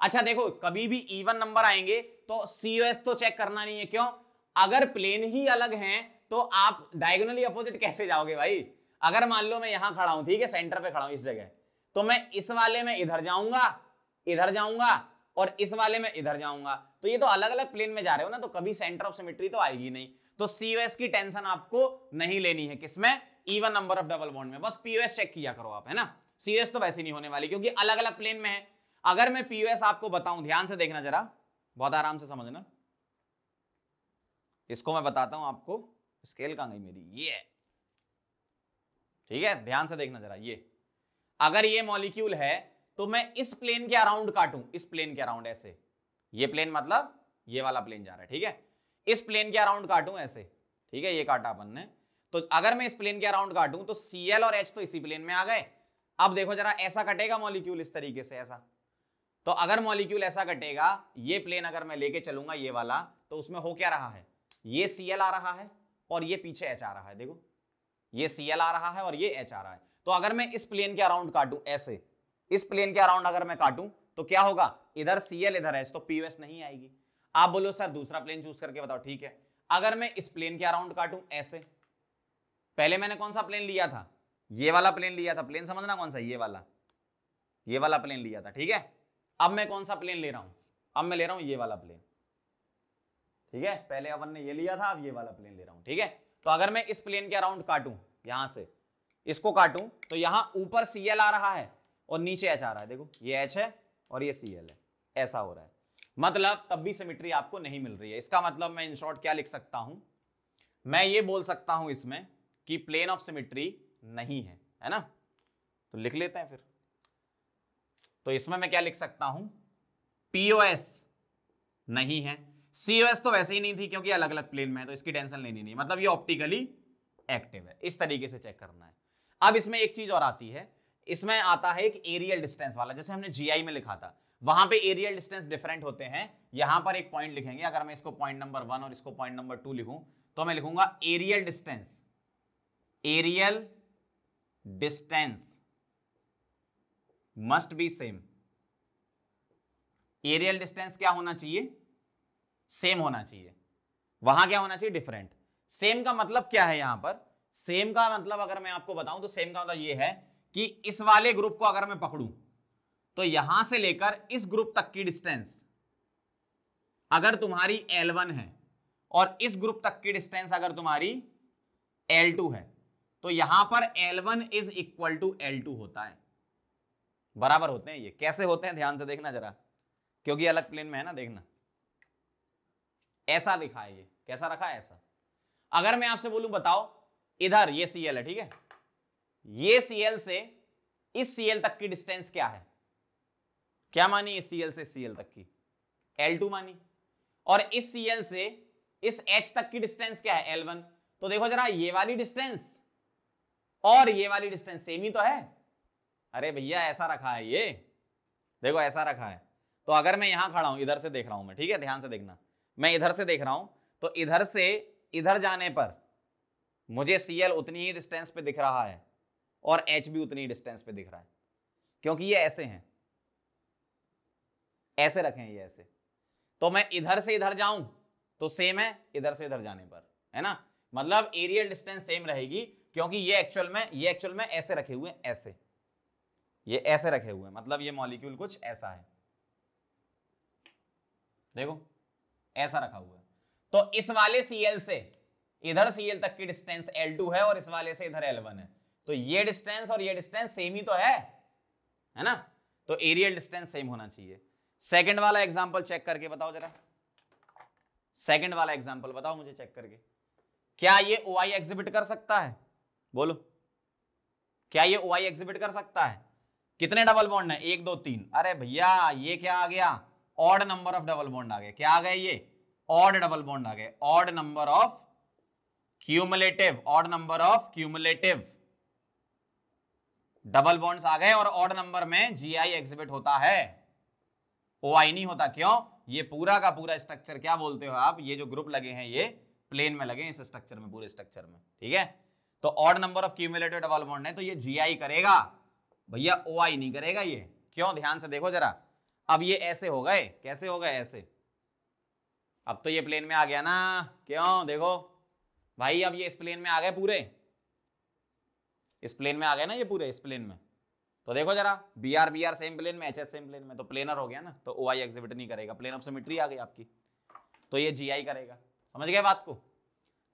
अच्छा देखो, कभी भी इवन नंबर आएंगे तो COS तो चेक करना नहीं है, क्यों? अगर प्लेन ही अलग हैं तो आप डायगोनली अपोजिट कैसे जाओगे भाई? अगर मान लो मैं यहां खड़ा हूं, ठीक है, सेंटर पे खड़ा हूं इस जगह, तो मैं इस वाले में इधर जाऊंगा और इस वाले में इधर जाऊंगा, तो ये तो अलग अलग प्लेन में जा रहे हो ना, तो कभी सेंटर ऑफ सिमेट्री तो आएगी नहीं। तो COS की टेंशन आपको नहीं लेनी है, किसमें? Even number of double bond में। बस POS चेक किया करो आप, है ना? COS तो वैसे नहीं होने वाली क्योंकि अलग अलग प्लेन में है। अगर मैं POS आपको बताऊं, ध्यान से देखना जरा, बहुत आराम से समझना, इसको मैं बताता हूं आपको। स्केल कहां गई मेरी? ये, ठीक है, ध्यान से देखना जरा। ये अगर ये मॉलिक्यूल है तो मैं इस प्लेन के अराउंड काटूं, इस प्लेन के अराउंड ऐसे, ये प्लेन मतलब ये वाला प्लेन जा रहा है, ठीक है, इस प्लेन के अराउंड काटूं ऐसे, ठीक है, ये काटा अपन ने। तो अगर मैं इस प्लेन के अराउंड काटूं तो Cl और H तो इसी प्लेन में आ गए। अब देखो जरा, ऐसा कटेगा मॉलिक्यूल इस तरीके से, ऐसा। तो अगर मॉलिक्यूल ऐसा कटेगा, ये प्लेन अगर मैं लेके चलूंगा ये वाला, तो उसमें हो क्या रहा है? ये Cl आ रहा है और ये पीछे H आ रहा है। देखो, ये Cl आ रहा है और ये H आ रहा है। तो अगर मैं इस प्लेन के अराउंड काटूं ऐसे, इस प्लेन के अराउंड अगर मैं काटूं तो क्या होगा? इधर Cl इधर H, तो POS नहीं आएगी। आप बोलो सर दूसरा प्लेन चूज करके बताओ, ठीक है। अगर मैं इस प्लेन के अराउंड काटूं ऐसे, पहले मैंने कौन सा प्लेन लिया था? ये वाला प्लेन लिया था। प्लेन समझना कौन सा? ये वाला प्लेन लिया था, ठीक है। अब मैं कौन सा प्लेन ले रहा हूं? अब मैं ले रहा हूं ये वाला प्लेन, ठीक है। पहले अपन ने ये लिया था, अब ये वाला प्लेन ले रहा हूं, ठीक है। तो अगर मैं इस प्लेन के अराउंड काटूं, यहां से इसको काटूं, तो यहां ऊपर Cl आ रहा है और नीचे H आ रहा है। देखो, ये H है और ये Cl है, ऐसा हो रहा है। मतलब तब भी सिमेट्री आपको नहीं मिल रही है। इसका मतलब मैं इन शॉर्ट क्या लिख सकता हूं? मैं ये बोल सकता हूं इसमें कि प्लेन ऑफ सिमेट्री नहीं है ना? तो लिख लेते हैं फिर। तो इसमें मैं क्या लिख सकता हूं? POS नहीं है, COS तो वैसे ही नहीं थी क्योंकि अलग अलग प्लेन में है, तो इसकी टेंशन लेनी नहीं, मतलब ये ऑप्टिकली एक्टिव है। इस तरीके से चेक करना है। अब इसमें एक चीज और आती है, इसमें आता है एक एरियल डिस्टेंस वाला, जैसे हमने GI में लिखा था, वहां पे एरियल डिस्टेंस डिफरेंट होते हैं। यहां पर एक पॉइंट लिखेंगे। अगर मैं इसको पॉइंट नंबर 1 और इसको पॉइंट नंबर 2 लिखूं, तो मैं लिखूंगा aerial distance must be same. Aerial distance क्या होना चाहिए? सेम होना चाहिए। वहां क्या होना चाहिए? डिफरेंट। सेम का मतलब क्या है? यहां पर सेम का मतलब अगर मैं आपको बताऊं तो सेम का मतलब यह है कि इस वाले ग्रुप को अगर मैं पकड़ूं तो यहां से लेकर इस ग्रुप तक की डिस्टेंस अगर तुम्हारी L1 है और इस ग्रुप तक की डिस्टेंस अगर तुम्हारी L2 है, तो यहां पर L1 is equal to L2 होता है, बराबर होते हैं। ये कैसे होते हैं ध्यान से देखना जरा, क्योंकि अलग प्लेन में है ना। देखना, ऐसा लिखा है। ये कैसा रखा है? ऐसा। अगर मैं आपसे बोलूं बताओ, इधर ये Cl है, ठीक है, ये Cl से इस Cl तक की डिस्टेंस क्या है? क्या मानी? इस Cl से Cl तक की L2 मानी। और इस Cl से इस H तक की डिस्टेंस क्या है? L1। तो देखो जरा, ये वाली डिस्टेंस और ये वाली डिस्टेंस सेम ही तो है। अरे भैया ऐसा रखा है, ये देखो ऐसा रखा है। तो अगर मैं यहां खड़ा हूं, इधर से देख रहा हूं मैं, ठीक है, ध्यान से देखना, मैं इधर से देख रहा हूं, तो इधर से इधर जाने पर मुझे Cl उतनी ही डिस्टेंस पे दिख रहा है और H भी उतनी ही डिस्टेंस पे दिख रहा है, क्योंकि ये ऐसे हैं, ऐसे रखे हैं ये ऐसे। तो मैं इधर से इधर जाऊं तो सेम है इधर से इधर जाने पर, है ना। मतलब एरियल डिस्टेंस सेम रहेगी, क्योंकि ये एक्चुअल में ऐसे रखे हुए हैं, ऐसे, ये ऐसे रखे हुए हैं, मतलब ये मॉलिक्यूल कुछ ऐसा है, देखो ऐसा रखा हुआ है। तो इस वाले Cl से इधर Cl तक की डिस्टेंस L2 है और इस वाले से इधर L1 है, तो ये डिस्टेंस और ये डिस्टेंस सेम ही तो है ना, तो एरियल डिस्टेंस सेम होना चाहिए। सेकंड वाला एग्जांपल चेक करके बताओ जरा, सेकंड वाला एग्जांपल बताओ मुझे चेक करके, क्या ये OI एग्जिबिट कर सकता है? बोलो, क्या ये OI एग्जिबिट कर सकता है? कितने डबल बॉन्ड है? 1 2 3। अरे भैया ये क्या आ गया? Odd number of double bond आ गए। क्या आ गए? ये ऑड डबल बॉन्ड आ गए, odd number of cumulative, odd number of cumulative double bonds आ गए, और ऑड नंबर में GI एग्जिबिट होता है, OI नहीं होता। क्यों? ये पूरा का पूरा स्ट्रक्चर क्या बोलते हो आप, ये जो ग्रुप लगे हैं ये प्लेन में लगे हैं इस स्ट्रक्चर में, पूरे स्ट्रक्चर में, ठीक है। तो odd number of cumulative double bond है, तो ये GI करेगा भैया, OI नहीं करेगा ये। क्यों? ध्यान से देखो जरा, अब ये ऐसे हो गए, कैसे हो गए? ऐसे। अब तो ये प्लेन में आ गया ना, क्यों? देखो भाई अब ये इस प्लेन में आ गए, पूरे इस प्लेन में आ गए ना ये पूरे इस प्लेन में। तो देखो जरा, BR सेम प्लेन में, HS सेम प्लेन में, तो प्लेनर हो गया ना, तो OI एग्जिबिट नहीं करेगा, प्लेन ऑफ सिमेट्री आ गई आपकी, तो ये GI करेगा। समझ गए बात को?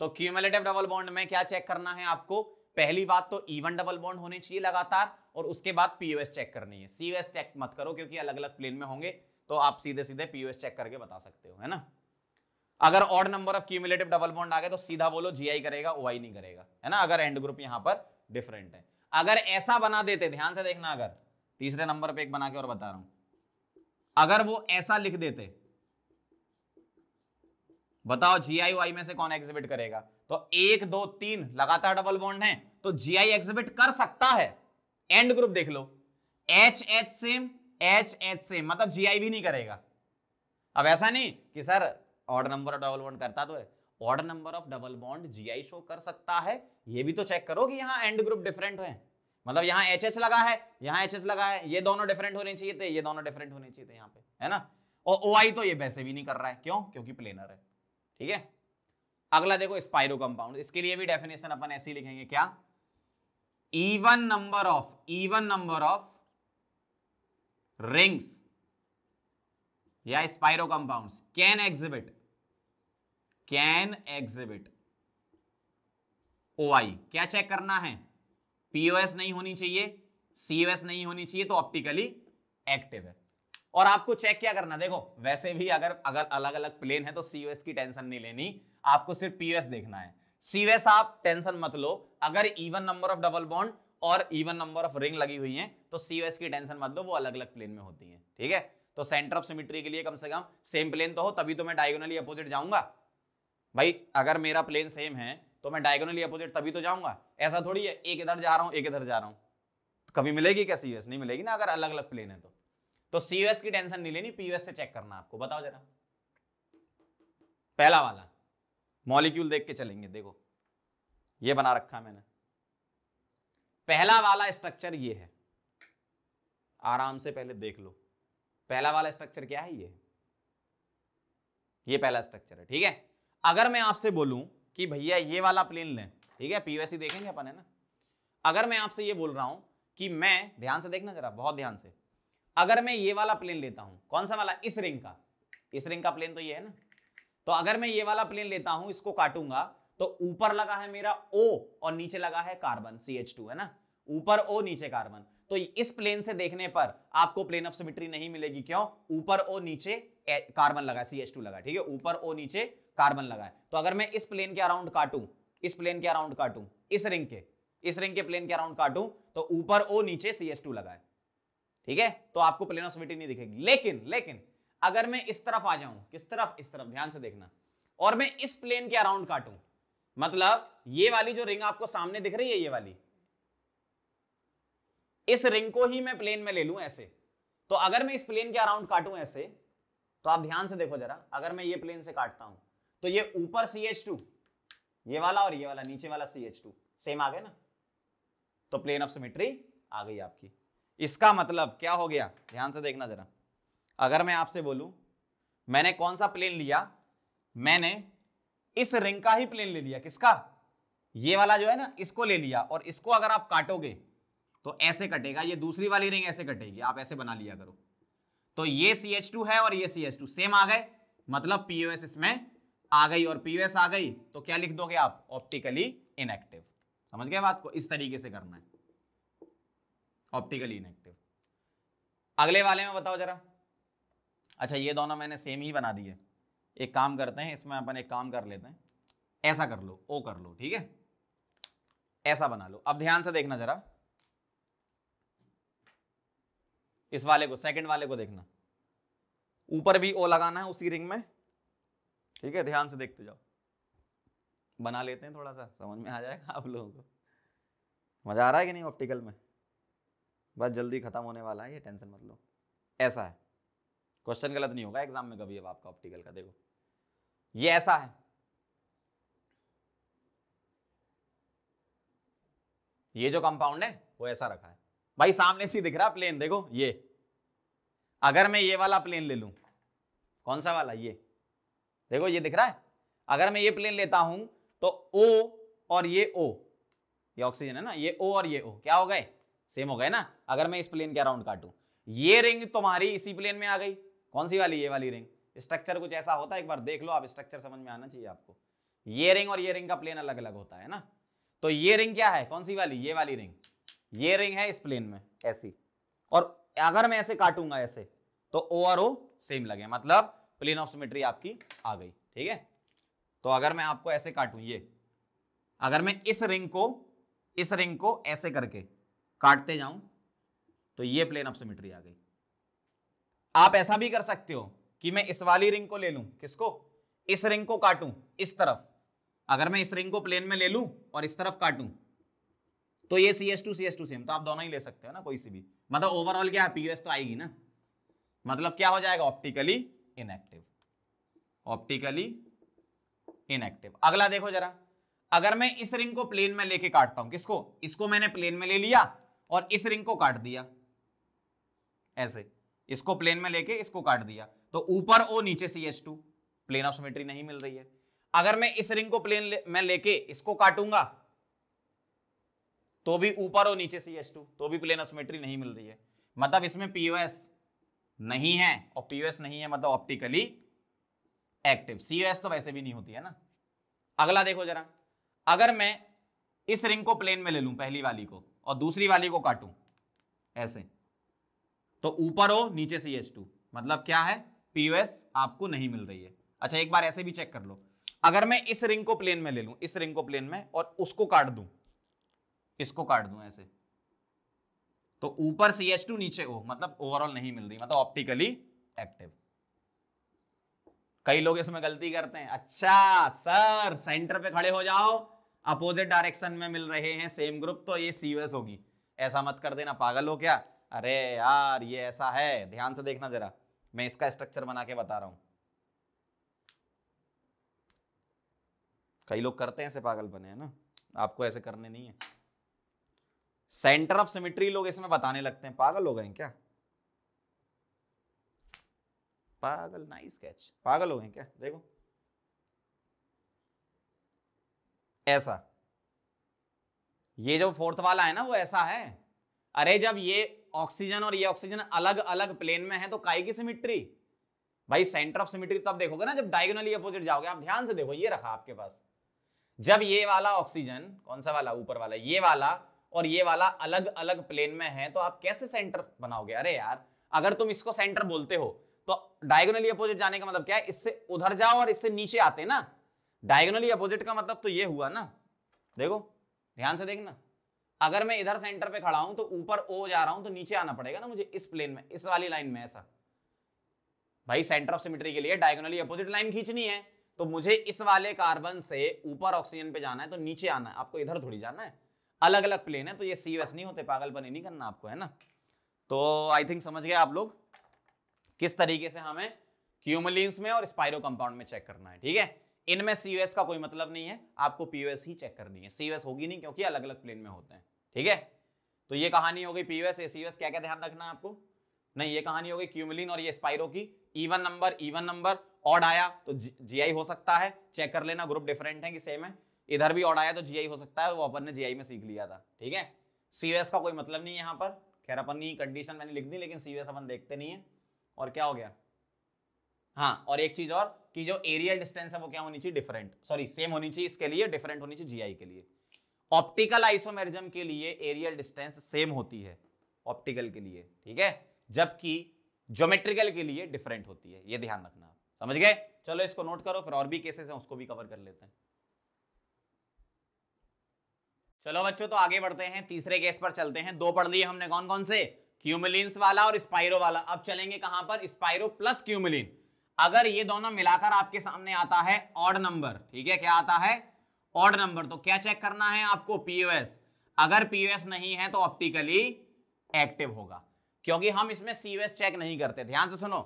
तो क्यूमुलेटिव डबल बॉन्ड में क्या चेक करना है आपको? पहली बात तो इवन डबल बॉन्ड होनी चाहिए लगातार, और उसके बाद POS चेक करनी है। COS चेक मत करो क्योंकि अलग अलग प्लेन में होंगे, तो आप सीधे सीधे POS चेक करके बता सकते हो, है ना। अगर odd number of cumulative double bond आ गए तो सीधा बोलो GI करेगा, OI नहीं करेगा, है ना, अगर एंड ग्रुप यहां पर डिफरेंट है। अगर ऐसा बना देते, ध्यान से देखना, अगर तीसरे नंबर पे एक बना के और बता रहा हूं, अगर वो ऐसा लिख देते, बताओ GI OI में से कौन एग्जिबिट करेगा? तो 1 2 3 लगातार डबल बॉन्ड है, तो GI एग्जिबिट कर सकता है। एंड ग्रुप देख लो, HH सेम, HH सेम, मतलब GI भी नहीं करेगा। अब ऐसा नहीं कि sir odd number of double bond करता तो है, odd number of double bond GI show कर सकता है, ये भी तो चेक करो कि यहाँ एंड ग्रुप डिफरेंट है, मतलब यहाँ HH लगा है, यहाँ HH लगा है, ये दोनों डिफरेंट होने चाहिए थे, ये दोनों डिफरेंट होने चाहिए थे यहाँ पे, है ना। और OI तो ये वैसे भी नहीं कर रहा है, क्यों? क्योंकि प्लेनर है, ठीक है। अगला देखो स्पाइरो कंपाउंड, इसके लिए भी डेफिनेशन अपन ऐसे ही लिखेंगे, क्या? इवन नंबर ऑफ रिंग्स या spiro compounds can exhibit OI। क्या चेक करना है? POS नहीं होनी चाहिए, COS नहीं होनी चाहिए, तो ऑप्टिकली एक्टिव है। और आपको चेक क्या करना, देखो वैसे भी अगर अलग अलग प्लेन है तो COS की टेंशन नहीं लेनी, आपको सिर्फ POS देखना है। COS आप टेंशन मत लो, अगर even number of double bond और इवन नंबर ऑफ रिंग लगी हुई हैं तो COS की टेंशन मत लो, वो अलग अलग प्लेन में होती हैं, ठीक है। तो सेंटर ऑफ सिमेट्री के लिए कम से कम सेम प्लेन तो हो, तभी तो मैं डायगोनली अपोजिट जाऊंगा भाई। अगर मेरा प्लेन सेम है तो मैं डायगोनली अपोजिट तभी तो जाऊंगा, ऐसा थोड़ी है एक इधर जा रहा हूं एक इधर जा रहा हूं, तो कभी मिलेगी क्या COS? नहीं मिलेगी ना, अगर अलग अलग प्लेन है तो COS की टेंशन नहीं लेनी, POS से चेक करना आपको। बताओ जरा, पहला वाला मॉलिक्यूल देख के चलेंगे, देखो ये बना रखा है मैंने, पहला वाला स्ट्रक्चर ये है, आराम से पहले देख लो, पहला वाला स्ट्रक्चर क्या है? ये पहला स्ट्रक्चर है, ठीक है। अगर मैं आपसे बोलूं कि भैया ये वाला प्लेन लें, ठीक है, POS ही देखेंगे अपन, है ना। अगर मैं आपसे ये बोल रहा हूं कि मैं, ध्यान से देखना जरा, बहुत ध्यान से, अगर मैं ये वाला प्लेन लेता हूं, कौन सा वाला? इस रिंग का प्लेन तो ये है ना, तो अगर मैं ये वाला प्लेन लेता हूं, इसको काटूंगा, तो ऊपर लगा है मेरा O और नीचे लगा है कार्बन CH2, है ना, ऊपर O नीचे कार्बन। तो इस प्लेन से देखने पर आपको प्लेन ऑफ सिमेट्री नहीं मिलेगी, क्यों? ऊपर O नीचे कार्बन लगा, CH2 लगा, ठीक है, ऊपर O नीचे कार्बन लगा है। तो अगर मैं इस प्लेन के अराउंड काटूं, इस रिंग के प्लेन के अराउंड काटूं, तो ऊपर O नीचे CH2 लगा है, ठीक है, तो आपको प्लेन ऑफ सिमेट्री नहीं दिखेगी। लेकिन अगर मैं इस तरफ आ जाऊं, किस तरफ? इस तरफ, ध्यान से देखना, और मैं इस प्लेन के अराउंड काटूं, मतलब ये वाली जो रिंग आपको सामने दिख रही है, ये वाली, इस रिंग को ही मैं प्लेन में ले लूं ऐसे, तो अगर मैं इस प्लेन के अराउंड काटूं ऐसे, तो आप ध्यान से देखो जरा, अगर मैं ये प्लेन से काटता हूं तो ये ऊपर CH2 ये वाला और ये वाला नीचे वाला CH2 सेम आ गए ना, तो प्लेन ऑफ सिमेट्री आ गई आपकी। इसका मतलब क्या हो गया? ध्यान से देखना जरा, अगर मैं आपसे बोलूं मैंने कौन सा प्लेन लिया, मैंने इस रिंग का ही प्लेन ले लिया, किसका? ये वाला जो है ना, इसको ले लिया, और इसको अगर आप काटोगे तो ऐसे कटेगा, ये दूसरी वाली रिंग ऐसे कटेगी, आप ऐसे बना लिया करो। तो ये CH2 है और ये CH2 सेम आ गए, मतलब POS इसमें आ गई और POS आ गई, तो क्या लिख दोगे आप? Optically inactive. समझ गए बात को? इस तरीके से करना है, ऑप्टिकली इनएक्टिव। अगले वाले में बताओ जरा। अच्छा ये दोनों मैंने सेम ही बना दिए, एक काम करते हैं इसमें अपन एक काम कर लेते हैं, ऐसा कर लो, ओ कर लो, ठीक है, ऐसा बना लो। अब ध्यान से देखना जरा, इस वाले को, सेकंड वाले को देखना, ऊपर भी ओ लगाना है उसी रिंग में, ठीक है, ध्यान से देखते जाओ। बना लेते हैं, थोड़ा सा समझ में आ जाएगा आप लोगों को। मजा आ रहा है कि नहीं ऑप्टिकल में? बस जल्दी खत्म होने वाला है, ये टेंशन मत लो। ऐसा है, क्वेश्चन गलत नहीं होगा एग्जाम में कभी अब आपका ऑप्टिकल का। देखो ये ऐसा है, ये जो कंपाउंड है वो ऐसा रखा है भाई, सामने से दिख रहा प्लेन, देखो ये। अगर मैं ये वाला प्लेन ले लूं, कौन सा वाला? ये देखो, ये दिख रहा है। अगर मैं ये प्लेन लेता हूं तो O और ये O, ये ऑक्सीजन है ना, ये O और ये O क्या हो गए? सेम हो गए ना। अगर मैं इस प्लेन के अराउंड काटूं, ये रिंग तुम्हारी इसी प्लेन में आ गई, कौन सी वाली? ये वाली रिंग। स्ट्रक्चर कुछ ऐसा होता है, एक बार देख लो आप, स्ट्रक्चर समझ में आना चाहिए आपको। ये रिंग और ये रिंग का प्लेन अलग अलग होता है ना। तो ये रिंग क्या है, कौन सी वाली? ये वाली रिंग। ये रिंग है इस प्लेन में ऐसी, और अगर मैं ऐसे काटूंगा ऐसे, तो O और O सेम लगे, मतलब प्लेन ऑफ सिमेट्री आपकी आ गई, ठीक है। तो अगर मैं आपको ऐसे काटूं, ये अगर मैं इस रिंग को ऐसे करके काटते जाऊं, तो ये प्लेन ऑफ सिमेट्री आ गई। आप ऐसा भी कर सकते हो कि मैं इस वाली रिंग को ले लूं, किसको? इस रिंग को काटूं इस तरफ। अगर मैं इस रिंग को प्लेन में ले लूं और इस तरफ काटूं, तो ये CH2 सेम, तो आप दोनों ही ले सकते हो ना, कोई सी भी। मतलब ओवरऑल क्या है, POS तो आएगी ना, मतलब क्या हो जाएगा? Optically inactive, optically inactive. अगला देखो जरा, अगर मैं इस रिंग को प्लेन में लेके काटता हूं, किसको? इसको मैंने प्लेन में ले लिया और इस रिंग को काट दिया ऐसे, इसको प्लेन में लेके इसको काट दिया, तो ऊपर O नीचे CH2, प्लेन ऑफ सिमेट्री नहीं मिल रही है। अगर मैं इस रिंग को प्लेन में लेके इसको काटूंगा, तो भी ऊपर O नीचे CH2, तो भी प्लेन ऑफ सिमेट्री नहीं मिल रही है, मतलब इसमें POS नहीं है, और POS नहीं है मतलब ऑप्टिकली एक्टिव। COS तो वैसे भी नहीं होती है ना। अगला देखो जरा, अगर मैं इस रिंग को प्लेन में ले लूं, पहली वाली को, और दूसरी वाली को काटूं ऐसे, तो ऊपर O नीचे CH2, मतलब क्या है? POS आपको नहीं मिल रही है। अच्छा एक बार ऐसे भी चेक कर लो, अगर मैं इस रिंग को प्लेन में ले लूं, इस रिंग को प्लेन में, और उसको काट दूं, इसको काट दूं ऐसे, तो ऊपर CH2 नीचे O, मतलब ओवरऑल नहीं मिल रही, मतलब ऑप्टिकली एक्टिव। कई लोग इसमें गलती करते हैं, अच्छा सर सेंटर पे खड़े हो जाओ, अपोजिट डायरेक्शन में मिल रहे हैं सेम ग्रुप, तो ये COS होगी। ऐसा मत कर देना, पागल हो क्या? अरे यार ये ऐसा है, ध्यान से देखना जरा, मैं इसका स्ट्रक्चर बना के बता रहा हूं। कई लोग करते हैं ऐसे, पागल बने हैं ना, आपको ऐसे करने नहीं है। सेंटर ऑफ सिमेट्री लोग इसमें बताने लगते हैं, पागल हो गए क्या? पागल, नाइस कैच, पागल हो गए क्या? देखो ऐसा, ये जो फोर्थ वाला है ना वो ऐसा है। अरे जब ये ऑक्सीजन और ये ऑक्सीजन अलग अलग प्लेन में है, तो काहे की सिमेट्री भाई? सेंटर ऑफ सिमेट्री तब देखोगे ना जब डायगोनली अपोजिट जाओगे। आप ध्यान से देखो, ये रखा आपके पास, जब ये वाला ऑक्सीजन, कौन सा वाला? ऊपर वाला, ये वाला और ये वाला अलग अलग प्लेन में है, तो आप कैसे सेंटर बनाओगे? अरे यार अगर तुम इसको सेंटर बोलते हो, तो डायगोनली अपोजिट जाने का मतलब क्या है? इससे उधर जाओ और इससे नीचे आते ना। डायगोनली अपोजिट का मतलब तो ये हुआ ना। देखो ध्यान से देखना, अगर मैं इधर सेंटर पे खड़ा हूं तो ऊपर O जा रहा हूं, तो नीचे आना पड़ेगा ना मुझे इस प्लेन में, इस वाली लाइन में। ऐसा भाई सेंटर ऑफ सिमेट्री के लिए डायगोनली अपोजिट लाइन खींचनी है, तो मुझे इस वाले कार्बन से ऊपर ऑक्सीजन पे जाना है, तो नीचे आना है, आपको इधर थोड़ी जाना है। अलग अलग प्लेन है, तो ये COS नहीं होते, पागलपन नहीं करना आपको, है ना। तो आई थिंक समझ गए आप लोग किस तरीके से हमें क्यूमुलिन्स में और स्पाइरो कंपाउंड में चेक करना है, ठीक है। इनमें COS का कोई मतलब नहीं है, आपको POS ही चेक करनी है। COS होगी नहीं क्योंकि अलग अलग प्लेन में होते हैं, ठीक है। तो ये कहानी हो गई POS COS, क्या क्या ध्यान रखना है आपको? नहीं, ये कहानी हो गई क्यूमुलिन और ये स्पाइरो की। इवन नंबर ऑड आया तो GI हो सकता है, चेक कर लेना, ग्रुप डिफरेंट है कि सेम है। इधर भी ऑड आया तो GI हो सकता है, वो अपन ने GI में सीख लिया था, ठीक है। COS का कोई मतलब नहीं है यहाँ पर, खैर अपन की कंडीशन मैंने लिख दी, लेकिन COS अपन देखते नहीं है। और क्या हो गया, हाँ और एक चीज और कि जो एरियल डिस्टेंस है वो क्या होनी चाहिए, डिफरेंट, सॉरी सेम होनी चाहिए इसके लिए, डिफरेंट होनी चाहिए GI के लिए। ऑप्टिकल आइसोमेरिज्म के लिए एरियल डिस्टेंस सेम होती है ऑप्टिकल के लिए, ठीक है, जबकि ज्योमेट्रिकल के लिए डिफरेंट होती है, ये ध्यान रखना आप, समझ गए। चलो इसको नोट करो, फिर और भी केसेस हैं उसको भी कवर कर लेते हैं। चलो बच्चों तो आगे बढ़ते हैं, तीसरे केस पर चलते हैं। दो पढ़ लिए हमने, कौन कौन से, क्यूमुलिन्स वाला और स्पाइरो वाला। अब चलेंगे कहां पर, स्पाइरो प्लस क्यूमुलिन। अगर ये दोनों मिलाकर आपके सामने आता है ऑड नंबर, ठीक है, क्या आता है, ऑड नंबर, तो क्या चेक करना है आपको, POS। अगर POS नहीं है तो ऑप्टिकली एक्टिव होगा, क्योंकि हम इसमें COS चेक नहीं करते। ध्यान से सुनो,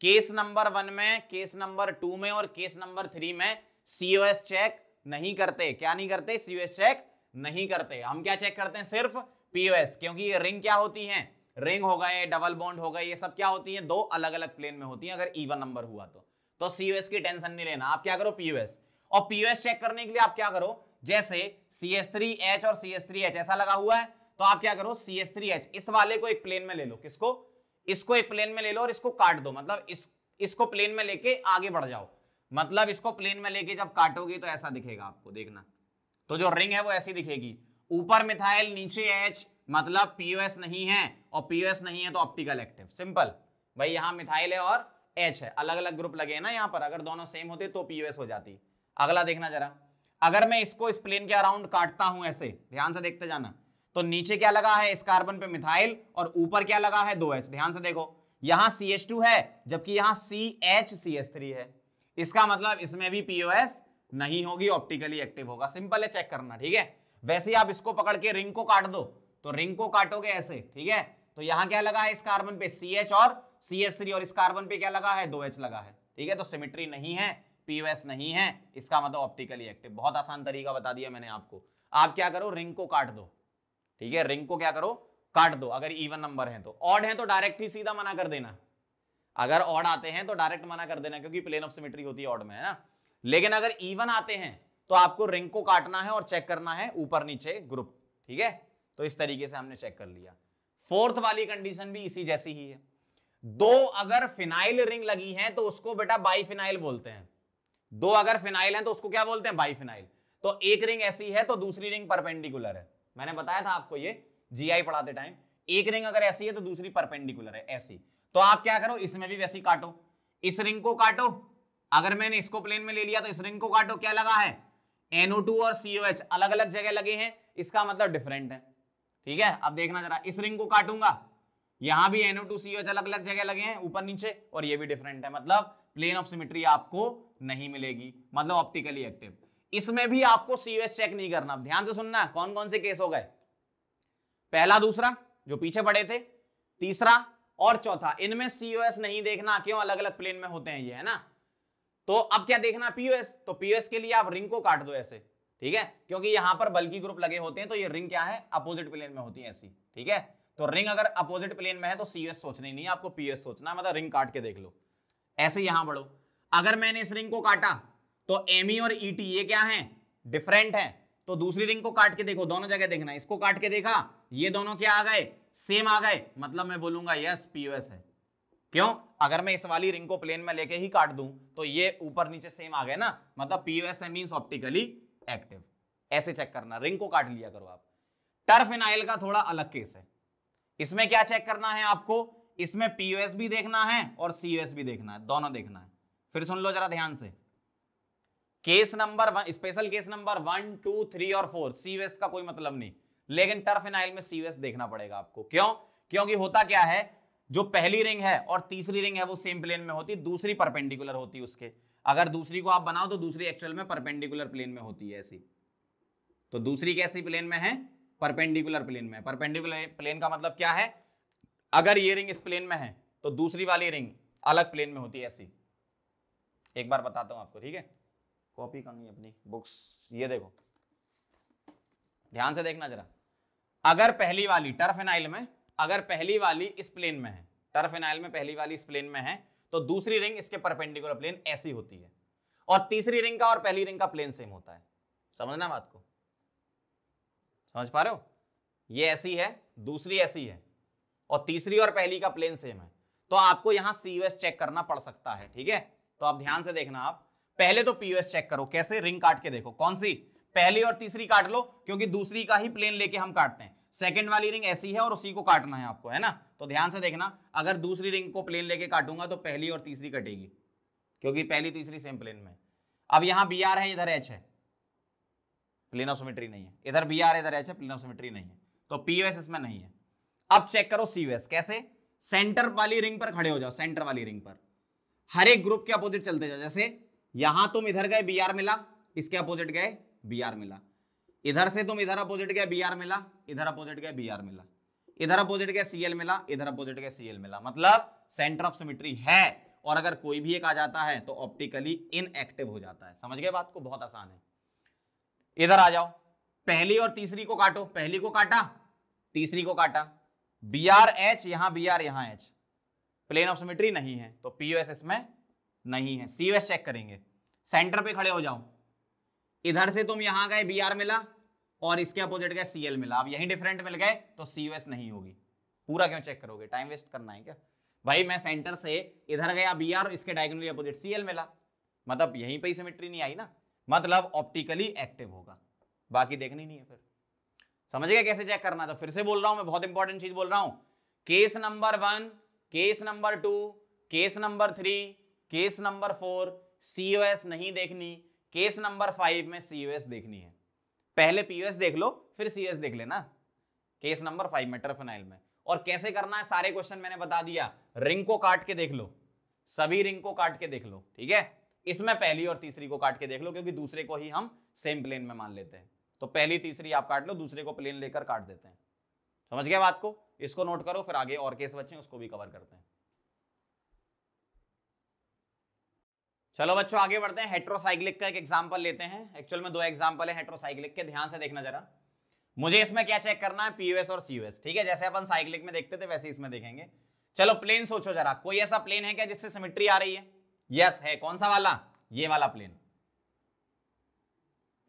केस नंबर 1 में, केस नंबर 2 में और केस नंबर 3 में COS चेक नहीं करते। क्या नहीं करते, COS चेक नहीं करते। हम क्या चेक करते हैं, सिर्फ POS, क्योंकि ये रिंग क्या होती है, रिंग हो गए, डबल बॉन्ड हो गए, ये सब क्या होती हैं, दो अलग अलग प्लेन में होती हैं। अगर इवन नंबर हुआ तो COS की टेंशन नहीं लेना, आप क्या करो, POS। और POS चेक करने के लिए आप क्या करो, जैसे CH3H और CH3H ऐसा लगा हुआ है, तो आप क्या करो, CH3H इस वाले को एक प्लेन में ले लो, किसको, इसको एक प्लेन में ले लो और इसको काट दो, मतलब इसको प्लेन में लेके आगे बढ़ जाओ, मतलब इसको प्लेन में लेके जब काटोगे तो ऐसा दिखेगा आपको, देखना, तो जो रिंग है वो ऐसी दिखेगी, ऊपर मिथाइल नीचे H, मतलब POS नहीं है, और POS नहीं है तो ऑप्टिकल एक्टिव। सिंपल भाई, यहां मिथाइल है और H है, अलग अलग ग्रुप लगे हैं ना यहाँ पर, अगर दोनों सेम होते तो POS हो जाती। अगला देखना जरा, अगर मैं इसको इस प्लेन के अराउंड काटता हूं ऐसे, ध्यान से देखते जाना, तो नीचे क्या लगा है, इस कार्बन पे मिथाइल, और ऊपर क्या लगा है, 2H। ध्यान से देखो, यहां CH2 है जबकि यहां CH3 है, इसका मतलब इसमें भी POS नहीं होगी, ऑप्टिकली एक्टिव होगा। सिंपल है, चेक करना, ठीक है। वैसे ही आप इसको पकड़ के रिंग को काट दो, तो रिंग को काटोगे ऐसे, ठीक है, तो यहां क्या लगा है, इस कार्बन पे CH और CH3, और इस कार्बन पे क्या लगा है, 2H लगा है, ठीक है, तो सिमेट्री नहीं है, POS नहीं है, इसका मतलब ऑप्टिकली एक्टिव। बहुत आसान तरीका बता दिया मैंने आपको। आप क्या करो, रिंग को काट दो, ठीक है, रिंग को क्या करो, काट दो, अगर इवन नंबर है तो। ऑड है तो डायरेक्ट ही सीधा मना कर देना, अगर ऑड आते हैं तो डायरेक्ट मना कर देना, क्योंकि प्लेन ऑफ सिमेट्री होती है ऑड में, है ना। लेकिन अगर इवन आते हैं तो आपको रिंग को काटना है और चेक करना है ऊपर नीचे ग्रुप, ठीक है। तो इस तरीके से हमने चेक कर लिया। फोर्थ वाली कंडीशन भी इसी जैसी ही है। दो अगर फिनाइल रिंग लगी है तो उसको बेटा बाइफिनाइल बोलते हैं। दो अगर फिनाइल है तो उसको क्या बोलते हैं, बाइफिनाइल। तो एक रिंग ऐसी है तो दूसरी रिंग परपेंडिकुलर है, मैंने बताया था आपको ये GI पढ़ाते टाइम। एक रिंग अगर ऐसी है तो दूसरी परपेंडिकुलर है, ऐसी। तो आप क्या करो, इसमें भी वैसी काटो, इस रिंग को काटो, अगर मैंने इसको प्लेन में ले लिया तो इस रिंग को काटो, क्या लगा है, NO2 और COH अलग अलग जगह लगे हैं, इसका मतलब डिफरेंट है, ठीक है। अब देखना जरा, इस रिंग को काटूंगा, यहां भी NO2 COH अलग अलग जगह लगे हैं ऊपर नीचे, और ये भी डिफरेंट है, मतलब प्लेन ऑफ सिमेट्री आपको नहीं मिलेगी, मतलब ऑप्टिकली एक्टिव। इसमें भी आपको COS चेक नहीं करना। ध्यान से सुनना, कौन कौन से केस हो गए, पहला, दूसरा जो पीछे पड़े थे, तीसरा और चौथा, इनमें COS नहीं देखना, क्यों, अलग अलग प्लेन में होते हैं ये, है ना। तो अब क्या देखना, POS, तो POS के लिए आप रिंग को काट दो ऐसे, ठीक है, क्योंकि यहां पर बल्कि ग्रुप लगे होते हैं, तो ये रिंग क्या है, अपोजिट प्लेन में होती है ऐसी, ठीक है। तो रिंग अगर अपोजिट प्लेन में है तो COS सोचना ही नहीं, आपको POS सोचना, मतलब रिंग काट के देख लो, ऐसे यहां बढ़ो। अगर मैंने इस रिंग को काटा तो Me और ET ये क्या है, डिफरेंट है, तो दूसरी रिंग को काट के देखो, दोनों जगह देखना, इसको काट के देखा, ये दोनों क्या आ गए, सेम आ गए, मतलब मैं बोलूंगा यस POS है। क्यों, अगर मैं इस वाली रिंग को प्लेन में लेके ही काट दूं तो ये ऊपर नीचे सेम आ गए ना, मतलब POS है, मींस ऑप्टिकली एक्टिव। ऐसे चेक करना, रिंग को काट लिया करो आप। टरफिनाइल का थोड़ा अलग केस है, इसमें क्या चेक करना है आपको, इसमें POS भी देखना है और COS भी देखना है, दोनों देखना है। फिर सुन लो जरा ध्यान से, case number 1, special case number 1, 2, 3 और 4 COS का कोई मतलब नहीं, लेकिन टरफिनाइल में COS देखना पड़ेगा आपको। क्यों, क्योंकि होता क्या है, जो पहली रिंग है और तीसरी रिंग है वो सेम प्लेन में होती, दूसरी परपेंडिकुलर होती उसके। अगर दूसरी को आप बनाओ तो दूसरी एक्चुअल में परपेंडिकुलर प्लेन में होती है ऐसी, तो दूसरी कैसी प्लेन में है, परपेंडिकुलर प्लेन में। परपेंडिकुलर प्लेन का मतलब क्या है, अगर ये रिंग इस प्लेन में है तो दूसरी वाली रिंग अलग प्लेन में होती है ऐसी। एक बार बताता हूं आपको, ठीक है, कॉपी कहीं अपनी बुक्स, ये देखो ध्यान से देखना जरा। अगर पहली वाली टरफिनाइल में, अगर पहली वाली इस प्लेन में है, टरफिनाइल में पहली वाली इस प्लेन में है, तो दूसरी रिंग इसके परपेंडिकुलर प्लेन ऐसी होती है, और तीसरी रिंग का और पहली रिंग का प्लेन सेम होता है। समझना बात को, समझ पा रहे हो। ये ऐसी है, दूसरी ऐसी है, और तीसरी और पहली का प्लेन सेम है, तो आपको यहां COS चेक करना पड़ सकता है। ठीक है, तो आप ध्यान से देखना, आप पहले तो POS चेक करो, कैसे, रिंग काट के देखो, कौन सी, पहली और तीसरी काट लो, क्योंकि दूसरी का ही प्लेन लेके हम काटते हैं। सेकंड वाली रिंग ऐसी है और उसी को काटना है आपको, है ना। तो ध्यान से देखना, अगर दूसरी रिंग को प्लेन लेके काटूंगा तो पहली और तीसरी कटेगी, क्योंकि पहली तीसरी सेम प्लेन में। अब यहां BR है, इधर H है, प्लेन ऑफ सिमेट्री नहीं है। इधर BR है, इधर H है, प्लेन ऑफ सिमेट्री नहीं है, तो POS इसमें नहीं है। अब चेक करो COS, कैसे, सेंटर वाली रिंग पर खड़े हो जाओ, सेंटर वाली रिंग पर हर एक ग्रुप के अपोजिट चलते जाओ। जैसे यहां तुम इधर गए, BR मिला, इसके अपोजिट गए, BR मिला, इधर से तुम इधर अपोजिट गए, BR मिला, इधर अपोजिट गए, BR मिला, इधर अपोजिट गए, CL मिला, इधर अपोजिट गए, CL मिला, मतलब सेंटर ऑफ सिमेट्री है। और अगर कोई भी एक आ जाता है तो ऑप्टिकली इनएक्टिव हो जाता है। समझ गए बात को, बहुत आसान है। इधर आ जाओ, पहली और तीसरी को काटो, पहली को काटा, तीसरी को काटा, BR H, यहां BR, यहां H, प्लेन ऑफ सिमेट्री नहीं है, तो POS इसमें नहीं है। COS चेक करेंगे, सेंटर पे खड़े हो जाओ, इधर से तुम यहां गए, BR मिला, और इसके अपोजिट गए, CL मिला, अब यही डिफरेंट मिल गए, तो COS नहीं होगी। पूरा क्यों चेक करोगे, टाइम वेस्ट करना है क्या भाई। मैं सेंटर से इधर गया, BR, इसके डायगोनली अपोजिट CL मिला, मतलब यहीं पे ही सिमेट्री नहीं आई ना, मतलब ऑप्टिकली एक्टिव होगा, बाकी देखनी नहीं है। फिर समझ गए कैसे चेक करना। तो फिर से बोल रहा हूं मैं, बहुत इंपॉर्टेंट चीज बोल रहा हूं, case number 1, case number 2, case number 3, case number 4 COS नहीं देखनी, केस नंबर 5 में COS देखनी है। पहले POS देख लो, फिर COS देख लेना केस नंबर 5 में, टर्फेनाइल में। और कैसे करना है, सारे क्वेश्चन मैंने बता दिया। रिंग को काट के देख लो, सभी रिंग को काट के देख लो, ठीक है। इसमें पहली और तीसरी को काट के देख लो, क्योंकि दूसरे को ही हम सेम प्लेन में मान लेते हैं, तो पहली तीसरी आप काट लो, दूसरे को प्लेन लेकर काट देते हैं। समझ गए बात को, इसको नोट करो, फिर आगे और केस बच्चे उसको भी कवर करते हैं। चलो बच्चों आगे बढ़ते हैं। हेट्रोसाइक्लिक का एक एग्जांपल लेते हैं। एक्चुअल में 2 एग्जांपल है हेट्रोसाइक्लिक के, ध्यान से देखना जरा। मुझे इसमें क्या चेक करना है, POS और COS, ठीक है। जैसे अपन साइक्लिक में देखते थे वैसे इसमें देखेंगे। चलो प्लेन सोचो जरा, कोई ऐसा प्लेन है क्या जिससे सिमेट्री आ रही है? यस है। कौन सा वाला? ये वाला प्लेन।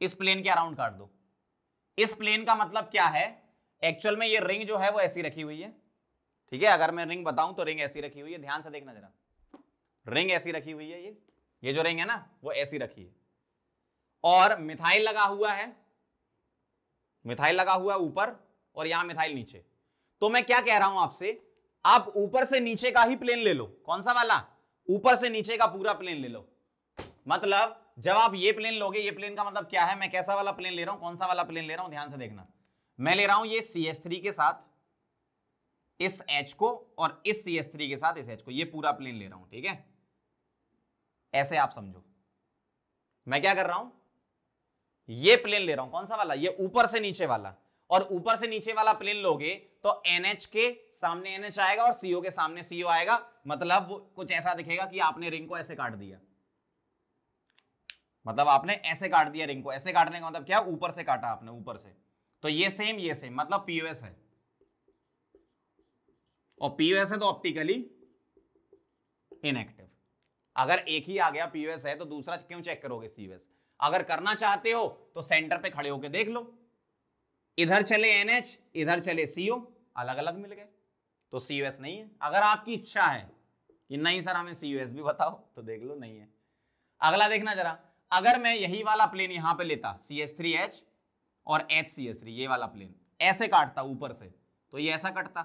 इस प्लेन के अराउंड काट दो। इस प्लेन का मतलब क्या है, एक्चुअल में ये रिंग जो है वो ऐसी रखी हुई है, ठीक है। अगर मैं रिंग बताऊं तो रिंग ऐसी रखी हुई है, ध्यान से देखना जरा। रिंग ऐसी रखी हुई है, ये जो रिंग है ना वो ऐसी रखी है, और मिथाइल लगा हुआ है, मिथाइल लगा हुआ है ऊपर, और यहां मिथाइल नीचे। तो मैं क्या कह रहा हूं आपसे, आप ऊपर से नीचे का ही प्लेन ले लो। कौन सा वाला? ऊपर से नीचे का पूरा प्लेन ले लो। मतलब जब आप ये प्लेन लोगे, ये प्लेन का मतलब क्या है, मैं कैसा वाला प्लेन ले रहा हूं, कौन सा वाला प्लेन ले रहा हूं, ध्यान से देखना। मैं ले रहा हूं ये CH3 के साथ इस H को, और इस CH3 के साथ इस H को, ये पूरा प्लेन ले रहा हूं, ठीक है। ऐसे आप समझो मैं क्या कर रहा हूं, ये प्लेन ले रहा हूं। कौन सा वाला? ये ऊपर से नीचे वाला। और ऊपर से नीचे वाला प्लेन लोगे तो NH के सामने NH आएगा और CO के सामने CO आएगा, मतलब वो कुछ ऐसा दिखेगा कि आपने रिंग को ऐसे काट दिया, मतलब आपने ऐसे काट दिया रिंग को। ऐसे काटने का मतलब क्या? ऊपर से काटा आपने, ऊपर से। तो ये सेम, ये सेम, मतलब POS है। और POS है तो ऑप्टिकली इनएक्टिव। अगर एक ही आ गया POS है तो दूसरा क्यों चेक करोगे COS? अगर करना चाहते हो तो सेंटर पे खड़े होके देख लो, इधर चले NH, इधर चले CO, अलग अलग मिल गए, तो COS नहीं है। अगर आपकी इच्छा है कि नहीं सर हमें COS भी बताओ, तो देख लो, नहीं है। अगला देखना जरा, अगर मैं यही वाला प्लेन यहां पे लेता, CH3H और HCH3, ये वाला प्लेन ऐसे काटता ऊपर से, तो ये ऐसा कटता।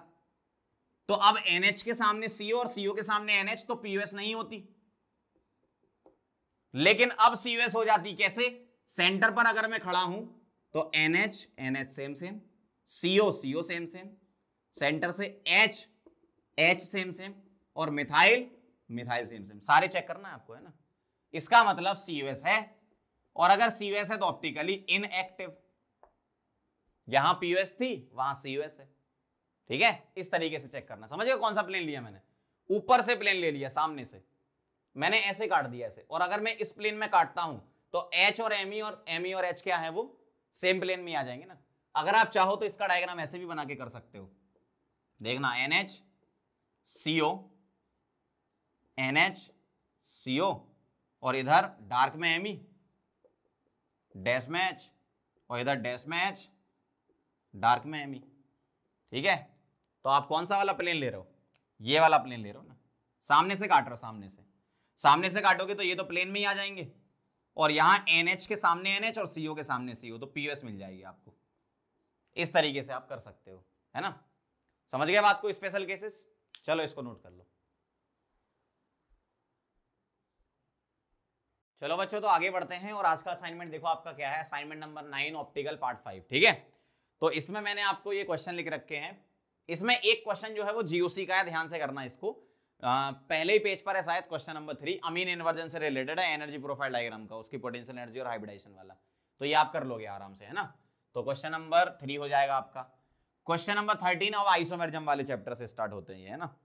तो अब NH के सामने CO और CO के सामने NH, तो POS नहीं होती। लेकिन अब COS हो जाती। कैसे? सेंटर पर अगर मैं खड़ा हूं तो NH NH same same, CO CO same same, centre से H H सेम सेम, और मिथाइल मिथाइल सेम सेम। सारे चेक करना है आपको, है ना। इसका मतलब COS है, और अगर COS है तो ऑप्टिकली इनएक्टिव। यहां POS थी, वहां COS है, ठीक है। इस तरीके से चेक करना। समझ गए कौन सा प्लेन लिया मैंने? ऊपर से प्लेन ले लिया, सामने से मैंने ऐसे काट दिया ऐसे। और अगर मैं इस प्लेन में काटता हूं तो H और ME और H क्या है, वो सेम प्लेन में आ जाएंगे ना। अगर आप चाहो तो इसका डायग्राम ऐसे भी बना के कर सकते हो। देखना, NH CO NH CO, और इधर डार्क में ME, डैश में H, और इधर डैश में H, डार्क में ME। ठीक है, तो आप कौन सा वाला प्लेन ले रहे हो, ये वाला प्लेन ले रहे हो ना, सामने से काट रहे हो, सामने से काटोगे तो ये तो प्लेन में ही आ जाएंगे, और यहां NH के सामने NH और CO के सामने CO, तो POS मिल जाएगी आपको। इस तरीके से आप कर सकते हो, है ना, समझ गए बात को, स्पेशल केसेस। चलो इसको नोट कर लो। चलो बच्चों, तो आगे बढ़ते हैं, और आज का असाइनमेंट देखो आपका क्या है, असाइनमेंट नंबर 9 ऑप्टिकल पार्ट 5, ठीक है। तो इसमें मैंने आपको ये क्वेश्चन लिख रखे हैं, इसमें एक क्वेश्चन जो है वो GOC का है, ध्यान से करना इसको। पहले ही पेज पर है शायद, क्वेश्चन नंबर 3 अमीन इन्वर्जन से रिलेटेड है, एनर्जी प्रोफाइल डायग्राम का, उसकी पोटेंशियल एनर्जी और हाइब्रिडाइजेशन वाला, तो ये आप कर लोगे आराम से, है ना। तो क्वेश्चन नंबर 3 हो जाएगा आपका। क्वेश्चन नंबर 13 अब आइसोमेरिज्म वाले चैप्टर से स्टार्ट होते हैं, है ना।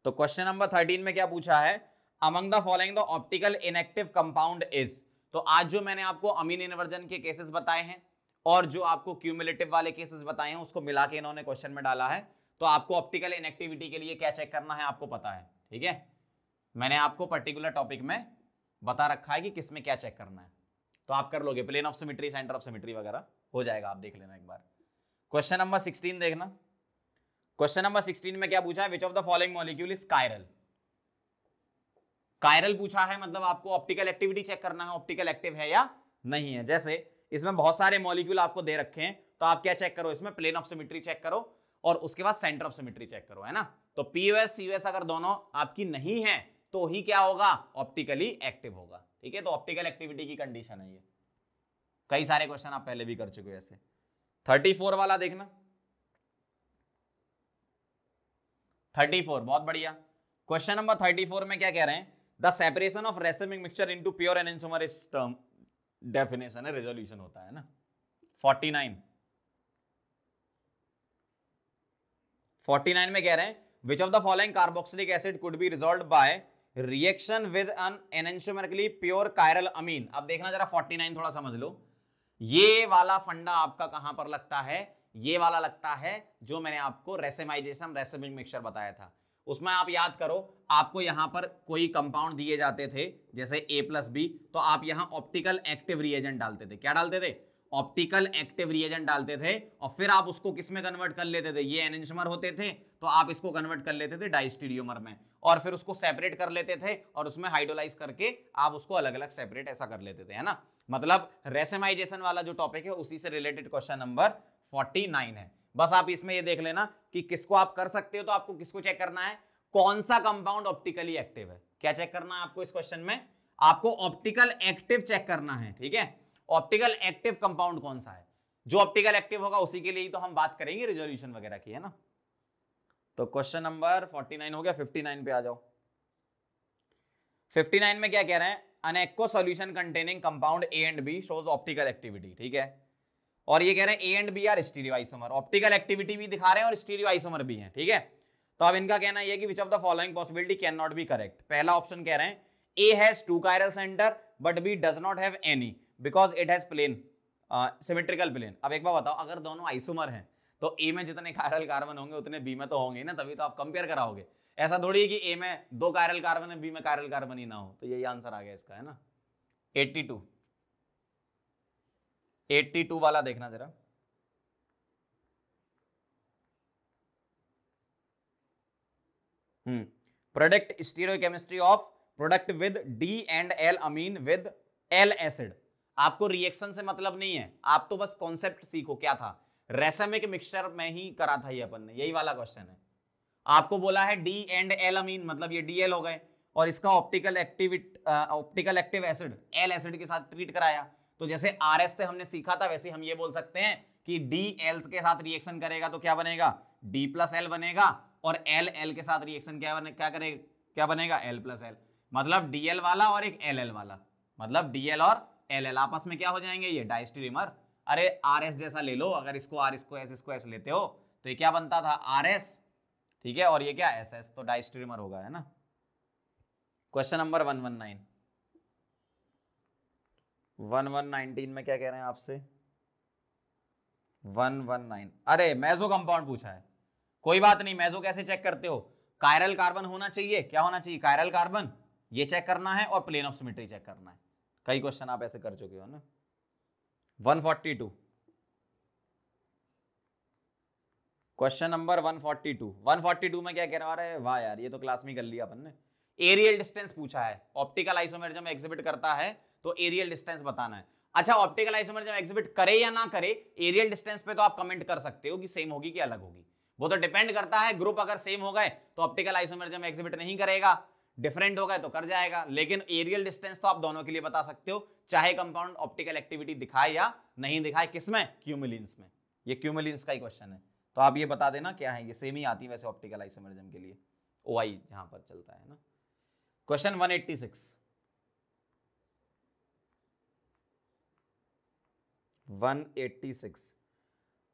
तो क्वेश्चन नंबर 13 में क्या पूछा है, among the following the optical inactive compound is. तो आज जो मैंने आपको अमीन इन्वर्जन के केसेस बताए हैं और जो आपको क्यूमुलेटिव वाले केसेस बताए हैं, उसको मिला के इन्होंने क्वेश्चन में डाला है। तो आपको ऑप्टिकल इनएक्टिविटी के लिए क्या चेक करना है आपको पता है, ठीक है। मैंने आपको पर्टिकुलर टॉपिक में बता रखा है कि किस में क्या चेक करना है, तो आप कर लोगे। Plane of symmetry, centre of symmetry वगैरह हो जाएगा, आप देख लेना एक बार। क्वेश्चन नंबर 16 देखना। क्वेश्चन नंबर 16 में क्या पूछा है, विच of the following molecule is chiral. Chiral पूछा है, मतलब आपको ऑप्टिकल एक्टिविटी चेक करना है, ऑप्टिकल एक्टिव है या नहीं है। जैसे इसमें बहुत सारे मॉलिक्यूल आपको दे रखे हैं, तो आप क्या चेक करो, इसमें प्लेन ऑफ सिमेट्री चेक करो और उसके बाद सेंटर ऑफ सिमेट्री चेक करो, है ना। तो POS COS अगर दोनों आपकी नहीं है तो ही क्या होगा, ऑप्टिकली एक्टिव होगा, ठीक है। तो ऑप्टिकल एक्टिविटी की कंडीशन है ये। कई सारे क्वेश्चन आप पहले भी कर चुके हो ऐसे। 34 वाला देखना, 34 बहुत बढ़िया। क्वेश्चन नंबर 34 में क्या कह रहे हैं, the separation of racemic mixture into pure enantiomer is term, definition है, रेजोल्यूशन होता है ना। 49 में कह रहे हैं which of the following carboxylic acid could be resolved by reaction with an enantiomerically pure chiral amine. अब देखना जरा 49 थोड़ा समझ लो, ये वाला फंडा आपका कहां पर लगता है, ये वाला लगता है जो मैंने आपको रेसिमाइजेशन रेसिमिक मिक्सचर बताया था, उसमें आप याद करो, आपको यहां पर कोई कंपाउंड दिए जाते थे जैसे A+B, तो आप यहां ऑप्टिकल एक्टिव रिएजेंट डालते थे। क्या डालते थे, ऑप्टिकल एक्टिव रिएजेंट डालते थे, और फिर आप उसको किस में कन्वर्ट कर लेते थे, ये एनेंटियोमर होते थे तो आप इसको कन्वर्ट कर लेते थे डाइस्टीरियोमर में, और फिर उसको सेपरेट कर लेते थे और उसमें हाइड्रोलाइज करके आप उसको अलग अलग सेपरेट ऐसा कर लेते थे, है ना। मतलब रेसिमाइजेशन वाला जो टॉपिक है उसी से रिलेटेड क्वेश्चन नंबर 49 है। बस आप इसमें ये देख लेना कि किसको आप कर सकते हो, तो आपको किसको चेक करना है, कौन सा कंपाउंड ऑप्टिकली एक्टिव है। क्या चेक करना है आपको इस क्वेश्चन में, आपको ऑप्टिकल एक्टिव चेक करना है, ठीक है। ऑप्टिकल एक्टिव कंपाउंड कौन सा है, जो ऑप्टिकल एक्टिव होगा उसी के लिए ही तो हम बात करेंगे रिजोल्यूशन वगैरह की, है ना। तो क्वेश्चन नंबर 49 हो गया, 59 पे आ जाओ। 59 में क्या कह रहे हैं, an aqueous solution containing compound A and B shows optical activity, ठीक है। और ये कह रहे हैं A and B are stereo isomer, optical activity भी दिखा रहे हैं और स्टीरियो आइसोमर भी हैं, ठीक है। तो अब इनका कहना ये कि which of the following possibility can not be correct. पहला ऑप्शन कह रहे हैं A has 2 chiral centre but B does not have any because it has plane symmetrical plane. अब एक बार बताओ, अगर दोनों आइसोमर हैं तो A में जितने कायरल कार्बन होंगे उतने B में तो होंगे ना, तभी तो आप कंपेयर कराओगे। ऐसा थोड़ी है कि A में 2 कायरल कार्बन है, B में कायरल कार्बन ही ना हो। तो यही आंसर आ गया इसका, है ना। 82 वाला देखना जरा। Product stereochemistry of product with D and L amine with L acid. आपको रिएक्शन से मतलब नहीं है, आप तो बस कॉन्सेप्ट सीखो। क्या था, रेसिमिक मिक्सचर में ही करा था ये अपन ने, यही वाला क्वेश्चन है। आपको बोला है D and L अमीन, मतलब ये DL हो गए, और इसका optical active acid L acid के साथ ट्रीट कराया। तो जैसे RS से हमने सीखा था, वैसे हम ये बोल सकते हैं कि DL के साथ रिएक्शन करेगा तो क्या बनेगा, D+L बनेगा, और L के साथ रिएक्शन क्या बनेगा, L+L। मतलब DL वाला और एक LL वाला, मतलब DL और LL आपस में क्या हो जाएंगे, ये डाइस्टीरियोमर। अरे RS जैसा ले लो, अगर इसको R इसको S लेते हो तो ये क्या बनता था, RS, ठीक है, और ये क्या SS, तो डाइस्टीरियोमर होगा, है ना। क्वेश्चन नंबर 1119 में क्या कह रहे हैं आपसे, 119। अरे मेसो कंपाउंड पूछा है, कोई बात नहीं। मेसो कैसे चेक करते हो, कायरल कार्बन होना चाहिए, क्या होना चाहिए, कायरल कार्बन, ये चेक करना है, और प्लेन ऑफ सिमेट्री चेक करना है। कई क्वेश्चन आप ऐसे कर चुके हो ना। 142 क्वेश्चन नंबर 142 में क्या कह रहा है, वाह यार ये तो क्लास में कर लिया अपन ने। एरियल डिस्टेंस पूछा है, ऑप्टिकल आइसोमेर जब एग्जिबिट करता है तो एरियल डिस्टेंस बताना है। अच्छा, ऑप्टिकल आइसोमेर जब एग्जिबिट करे या ना करे, एरियल डिस्टेंस पे तो आप कमेंट कर सकते हो कि सेम होगी कि अलग होगी, वो तो डिपेंड करता है। ग्रुप अगर सेम हो गए तो ऑप्टिकल आइसोमेर जब एग्जिबिट नहीं करेगा, डिफरेंट हो गए तो कर जाएगा। लेकिन एरियल डिस्टेंस तो आप दोनों के लिए बता सकते हो, चाहे कंपाउंड ऑप्टिकल एक्टिविटी दिखाए या नहीं दिखाए। किसमें? क्यूमुलिन्स में। ये क्यूमुलिन्स का ही क्वेश्चन है, तो आप ये बता देना क्या है, ये सेम ही आती है वैसे ऑप्टिकल आइसोमेरिज्म के लिए, ओआई जहां पर चलता है ना। Question 186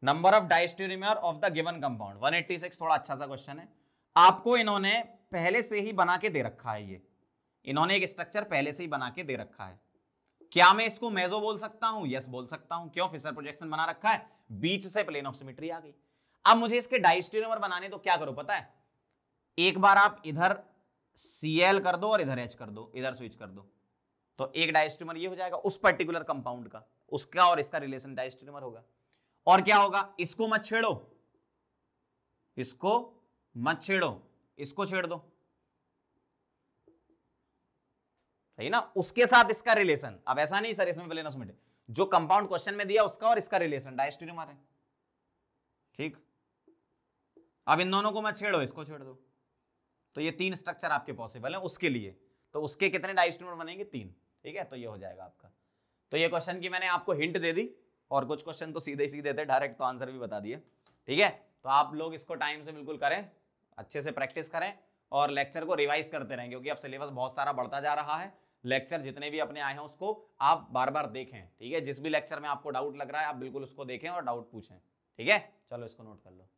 number of diastereomer of the given compound. 186 थोड़ा अच्छा सा क्वेश्चन है, आपको इन्होंने पहले से ही बना के दे रखा है। ये इन्होंने एक स्ट्रक्चर पहले से ही बना के दे रखा है। क्या मैं इसको मेसो बोल सकता हूं? यस बोल सकता हूं। क्यों? फिशर प्रोजेक्शन बना रखा है, बीच से प्लेन ऑफ सिमेट्री आ गई। अब मुझे इसके डायस्टेरियोमर बनाने, तो क्या करो पता है, एक बार आप इधर Cl कर दो और इधर H कर दो, इधर स्विच कर दो, तो एक डायस्टेरियोमर ये हो जाएगा उस पर्टिकुलर कंपाउंड का, उसका और इसका रिलेशन डायस्टेरियोमर होगा। और क्या होगा, इसको मत छेड़ो, इसको मत छेड़ो, इसको छेड़ दो, सही ना, उसके साथ इसका रिलेशन। अब ऐसा नहीं सर इसमें प्लेन ऑफ सिमेट्री, जो कंपाउंड क्वेश्चन में दिया उसका और इसका रिलेशन डायस्टेरियोमर है, ठीक। अब इन दोनों को मत छेड़ो, इसको छेड़ दो, तो ये 3 स्ट्रक्चर आपके पॉसिबल है उसके लिए। तो उसके कितने डायस्टेरियोमर बनेंगे? 3, ठीक है। तो ये हो जाएगा आपका। तो ये क्वेश्चन की मैंने आपको हिंट दे दी, और कुछ क्वेश्चन तो सीधे सीधे थे, डायरेक्ट तो आंसर भी बता दिए, ठीक है। तो आप लोग इसको टाइम से बिल्कुल करें, अच्छे से प्रैक्टिस करें और लेक्चर को रिवाइज करते रहें, क्योंकि अब सिलेबस बहुत सारा बढ़ता जा रहा है। लेक्चर जितने भी अपने आए हैं उसको आप बार बार देखें, ठीक है। जिस भी लेक्चर में आपको डाउट लग रहा है आप बिल्कुल उसको देखें और डाउट पूछें, ठीक है। चलो इसको नोट कर लो।